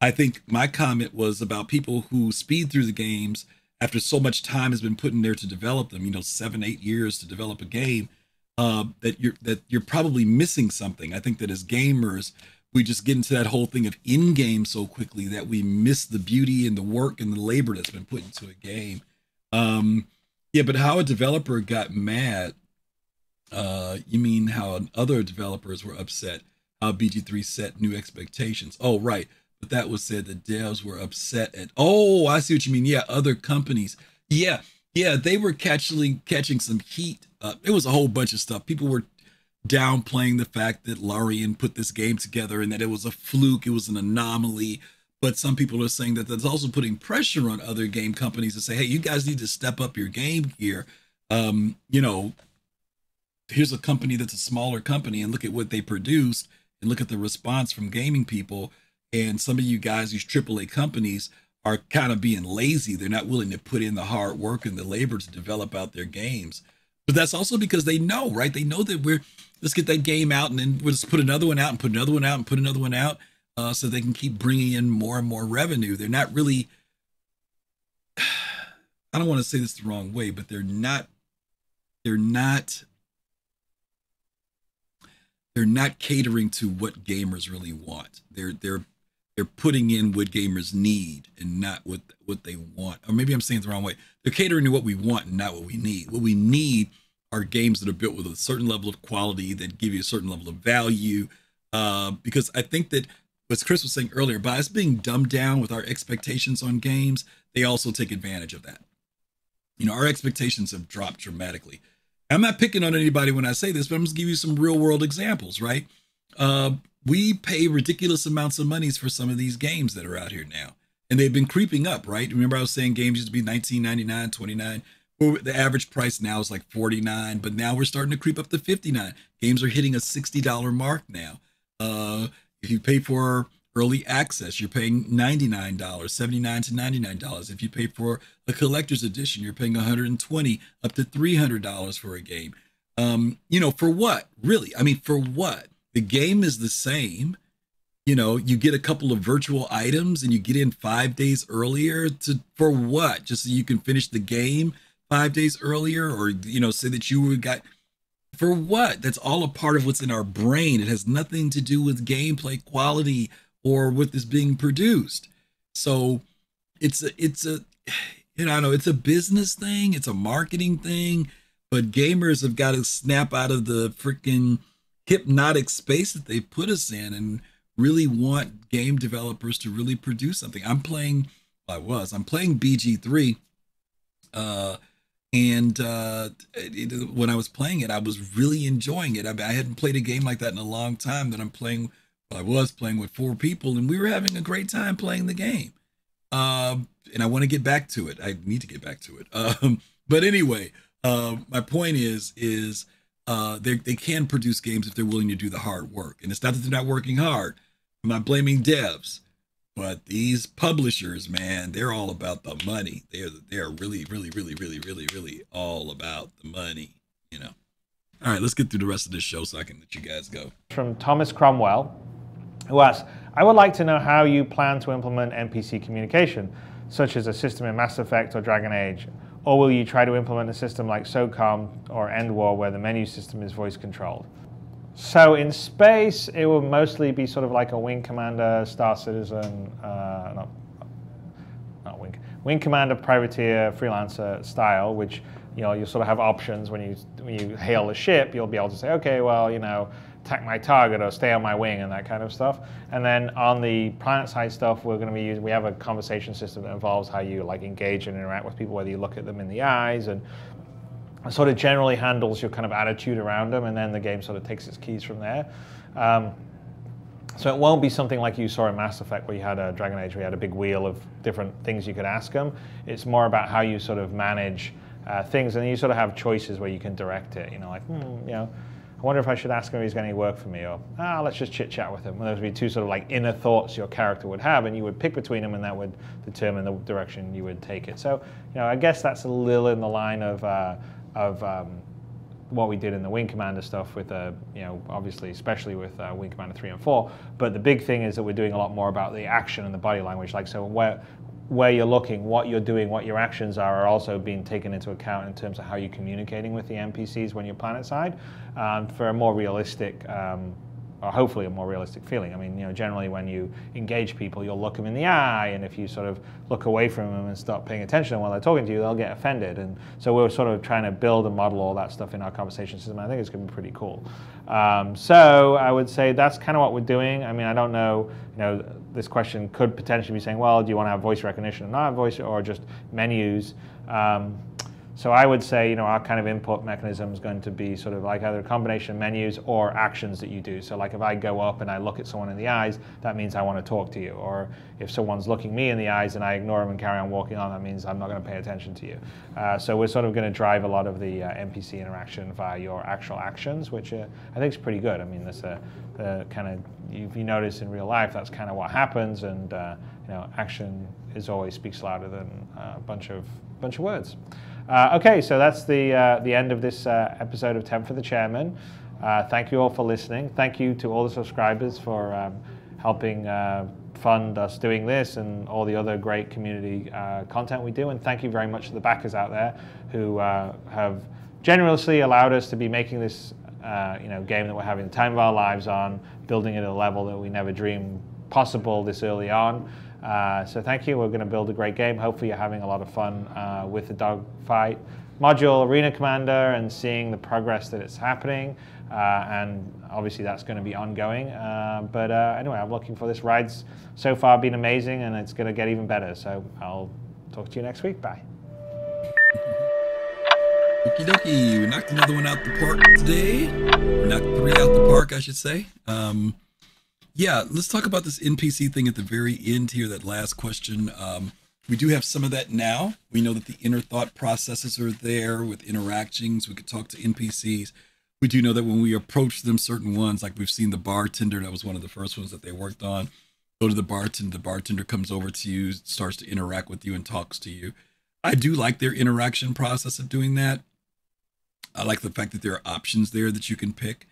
I think my comment was about people who speed through the games after so much time has been put in there to develop them. 7, 8 years to develop a game. That you're probably missing something. I think that as gamers, we just get into that whole thing of in-game so quickly that we miss the beauty and the work and the labor that's been put into a game. Um, yeah, but how a developer got mad, you mean how other developers were upset, how BG3 set new expectations. Oh, right. But that was said that devs were upset at, oh, I see what you mean. Yeah, other companies. Yeah, yeah, they were catching some heat. It was a whole bunch of stuff. People were downplaying the fact that Larian put this game together and that it was a fluke, it was an anomaly. But some people are saying that that's also putting pressure on other game companies to say, hey, you guys need to step up your game here. Um, you know, Here's a company that's a smaller company and look at what they produced and look at the response from gaming people. And some of you guys, these AAA companies, are kind of being lazy. They're not willing to put in the hard work and the labor to develop out their games. But that's also because they know, right? They know that let's get that game out and then we'll just put another one out and put another one out and put another one out so they can keep bringing in more and more revenue. They're not really, I don't want to say this the wrong way, but they're not they're not catering to what gamers really want. They're putting in what gamers need and not what they want. Or maybe I'm saying it the wrong way. They're catering to what we want and not what we need. What we need are games that are built with a certain level of quality that give you a certain level of value. Because I think that, as Chris was saying earlier, by us being dumbed down with our expectations on games, they also take advantage of that. Our expectations have dropped dramatically. I'm not picking on anybody when I say this, but I'm just give you some real world examples, right? We pay ridiculous amounts of monies for some of these games that are out here now, and they've been creeping up, right? Remember I was saying games used to be $19.99, $29. Well, the average price now is like $49, but now we're starting to creep up to $59. Games are hitting a $60 mark now. If you pay for early access, you're paying $99, $79 to $99. If you pay for a collector's edition, you're paying $120 up to $300 for a game. For what? Really? I mean, for what? The game is the same. You get a couple of virtual items and you get in 5 days earlier for what? Just so you can finish the game 5 days earlier, or say that you got for what? That's all a part of what's in our brain. It has nothing to do with gameplay quality or what is being produced. So it's a I know it's a business thing, it's a marketing thing, but gamers have got to snap out of the freaking hypnotic space that they put us in and really want game developers to really produce something. I'm playing BG3 and when I was playing it, I was really enjoying it. I hadn't played a game like that in a long time. That I was playing with 4 people, and we were having a great time playing the game. And I want to get back to it. I need to get back to it. But anyway, my point is they can produce games if they're willing to do the hard work. And it's not that they're not working hard. I'm not blaming devs, but these publishers, man, they're all about the money. They're really, really, really, really, really, really all about the money, you know. All right, let's get through the rest of this show so I can let you guys go. From Thomas Cromwell, who asks, I would like to know how you plan to implement NPC communication, such as a system in Mass Effect or Dragon Age. Or will you try to implement a system like SOCOM or End War where the menu system is voice controlled? So in space, it will mostly be sort of like a Wing Commander, Star Citizen, not Wing Commander, Privateer, Freelancer style, which you'll sort of have options when you hail a ship. You'll be able to say, okay, well, attack my target or stay on my wing and that kind of stuff. And then on the planet side stuff, we have a conversation system that involves how you like engage and interact with people, whether you look at them in the eyes, and sort of generally handles your kind of attitude around them, and then the game sort of takes its keys from there. So it won't be something like you saw in Mass Effect where you had a Dragon Age, where you had a big wheel of different things you could ask them. It's more about how you sort of manage things, and you sort of have choices where you can direct it. I wonder if I should ask him if he's got any work for me, or let's just chit chat with him. And those would be two sort of like inner thoughts your character would have, and you would pick between them, and that would determine the direction you would take it. So, I guess that's a little in the line of what we did in the Wing Commander stuff with, obviously, especially with Wing Commander 3 and 4. But the big thing is that we're doing a lot more about the action and the body language. Like, so where you're looking, what you're doing, what your actions are also being taken into account in terms of how you're communicating with the NPCs when you're planet side, for a more realistic, or hopefully a more realistic feeling. I mean, generally when you engage people, you'll look them in the eye, and if you sort of look away from them and stop paying attention while they're talking to you, they'll get offended. And so we're sort of trying to build and model all that stuff in our conversation system. I think it's going to be pretty cool. So I would say that's kind of what we're doing. I mean, I don't know, this question could potentially be saying, well, do you want to have voice recognition or not have voice, or just menus? So I would say, our kind of input mechanism is going to be sort of like either a combination of menus or actions that you do. So like if I go up and I look at someone in the eyes, that means I want to talk to you. Or if someone's looking me in the eyes and I ignore them and carry on walking on, that means I'm not going to pay attention to you. So we're sort of going to drive a lot of the NPC interaction via your actual actions, which I think is pretty good. I mean, that's the kind of, if you notice in real life, that's kind of what happens. And action always speaks louder than a bunch of words. Okay, so that's the end of this episode of 10 for the Chairman. Thank you all for listening. Thank you to all the subscribers for helping fund us doing this and all the other great community content we do. And thank you very much to the backers out there who have generously allowed us to be making this game that we're having the time of our lives on, building it at a level that we never dreamed possible this early on. So thank you. We're going to build a great game. Hopefully you're having a lot of fun with the Dogfight module, Arena Commander, and seeing the progress that it's happening. And obviously that's going to be ongoing. But anyway, I'm looking for this. Ride's so far been amazing, and it's going to get even better. So I'll talk to you next week. Bye. Okie dokie. We knocked another one out the park today. We knocked 3 out the park, I should say. Yeah, let's talk about this NPC thing at the very end here, that last question. We do have some of that now. We know that the inner thought processes are there with interactions. We could talk to NPCs. We do know that when we approach them, certain ones, like we've seen the bartender, that was one of the first ones that they worked on. Go to the bartender comes over to you, starts to interact with you and talks to you. I do like their interaction process of doing that. I like the fact that there are options there that you can pick.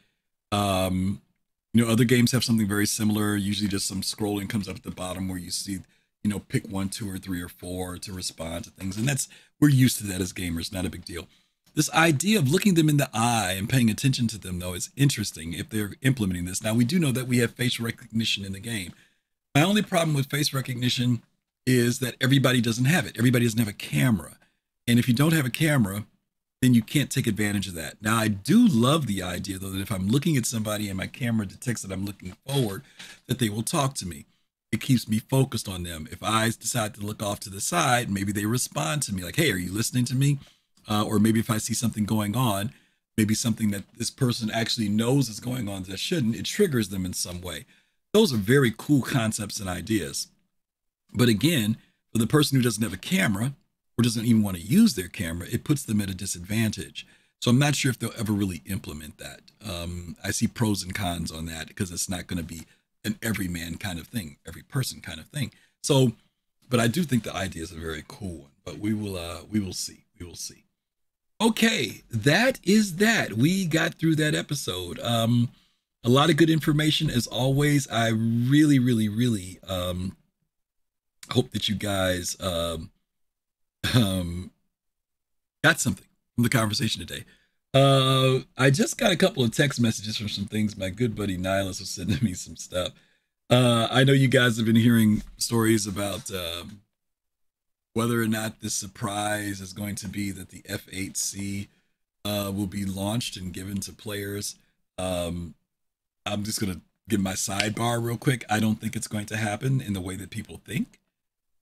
Other games have something very similar. Usually just some scrolling comes up at the bottom where you see, pick 1, 2, or 3, or 4 to respond to things. And we're used to that as gamers, not a big deal. This idea of looking them in the eye and paying attention to them, though, is interesting if they're implementing this. Now, we do know that we have face recognition in the game. My only problem with face recognition is that everybody doesn't have it. Everybody doesn't have a camera. And if you don't have a camera, then you can't take advantage of that. Now, I do love the idea, though, that if I'm looking at somebody and my camera detects that I'm looking forward, that they will talk to me. It keeps me focused on them. If I decide to look off to the side, maybe they respond to me like, hey, are you listening to me? Or maybe if I see something going on, maybe something that this person actually knows is going on that shouldn't, it triggers them in some way. Those are very cool concepts and ideas. But again, for the person who doesn't have a camera, or doesn't even want to use their camera, it puts them at a disadvantage. So I'm not sure if they'll ever really implement that. I see pros and cons on that because it's not going to be an everyman kind of thing, every person kind of thing. So, but I do think the idea is a very cool one. But we will see. We will see. Okay, that is that. We got through that episode. A lot of good information as always. I really, really, really hope that you guys got something from the conversation today. I just got a couple of text messages from some things. My good buddy Nihilus was sending me some stuff. I know you guys have been hearing stories about whether or not this surprise is going to be that the F8C will be launched and given to players. I'm just going to give my sidebar real quick. I don't think it's going to happen in the way that people think.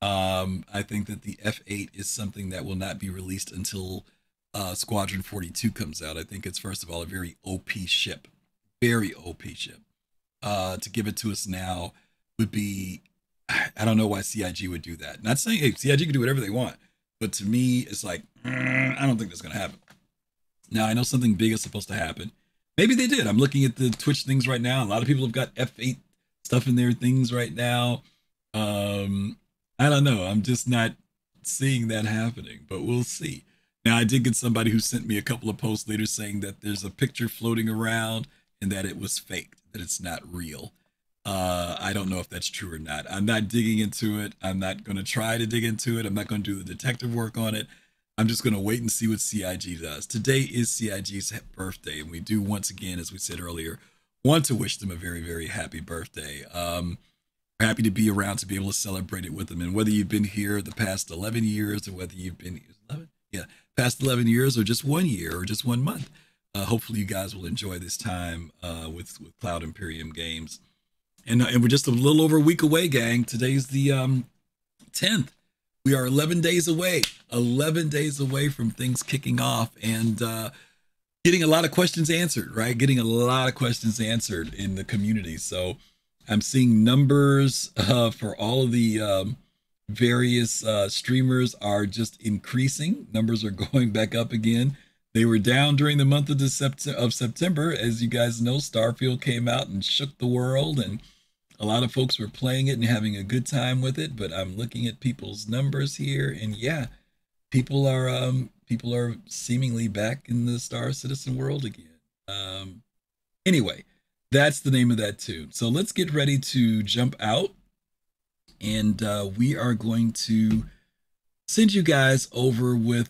I think that the F8 is something that will not be released until Squadron 42 comes out. I think it's, first of all, a very OP ship. Very OP ship. To give it to us now would be, I don't know why CIG would do that. Not saying, hey, CIG can do whatever they want, but to me, it's like, I don't think that's going to happen. Now, I know something big is supposed to happen. Maybe they did. I'm looking at the Twitch things right now. A lot of people have got F8 stuff in their things right now. I don't know. I'm just not seeing that happening, but we'll see. Now, I did get somebody who sent me a couple of posts later saying that there's a picture floating around and that it was faked, that it's not real. I don't know if that's true or not. I'm not digging into it. I'm not going to try to dig into it. I'm not going to do the detective work on it. I'm just going to wait and see what CIG does. Today is CIG's birthday, and we do, once again, as we said earlier, want to wish them a very, very happy birthday. We're happy to be around to be able to celebrate it with them. And whether you've been here the past 11 years or whether you've been 11, past 11 years or just 1 year or just 1 month, hopefully you guys will enjoy this time with Cloud Imperium Games. And we're just a little over a week away, gang. Today's the 10th. We are 11 days away. 11 days away from things kicking off and getting a lot of questions answered, right? Getting a lot of questions answered in the community. So I'm seeing numbers for all of the various streamers are just increasing. Numbers are going back up again. They were down during the month of September. As you guys know, Starfield came out and shook the world, and a lot of folks were playing it and having a good time with it. But I'm looking at people's numbers here, and yeah, people are seemingly back in the Star Citizen world again. Anyway, that's the name of that tune. So let's get ready to jump out, and we are going to send you guys over with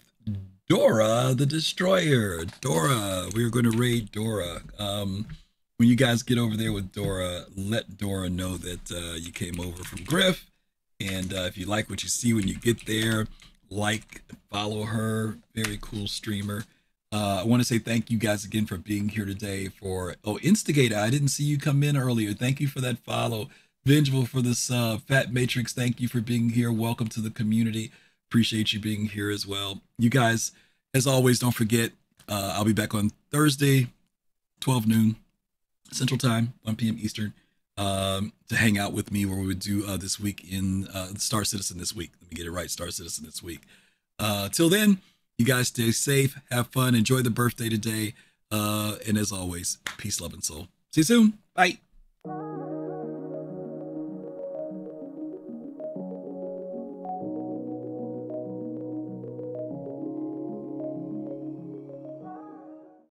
Dora the Destroyer. Dora, we're going to raid Dora. When you guys get over there with Dora, let Dora know that you came over from Griff. And if you like what you see when you get there, like, follow her. Very cool streamer. I want to say thank you guys again for being here today. Instigator, I didn't see you come in earlier. Thank you for that follow. Vengeful for this Fat Matrix, thank you for being here. Welcome to the community. Appreciate you being here as well. You guys, as always, don't forget, I'll be back on Thursday, 12 noon Central Time, 1 p.m. Eastern, to hang out with me where we would do this week in Star Citizen this week. Let me get it right, Star Citizen this week. Till then, you guys stay safe, have fun, enjoy the birthday today, and as always, peace, love, and soul. See you soon. Bye.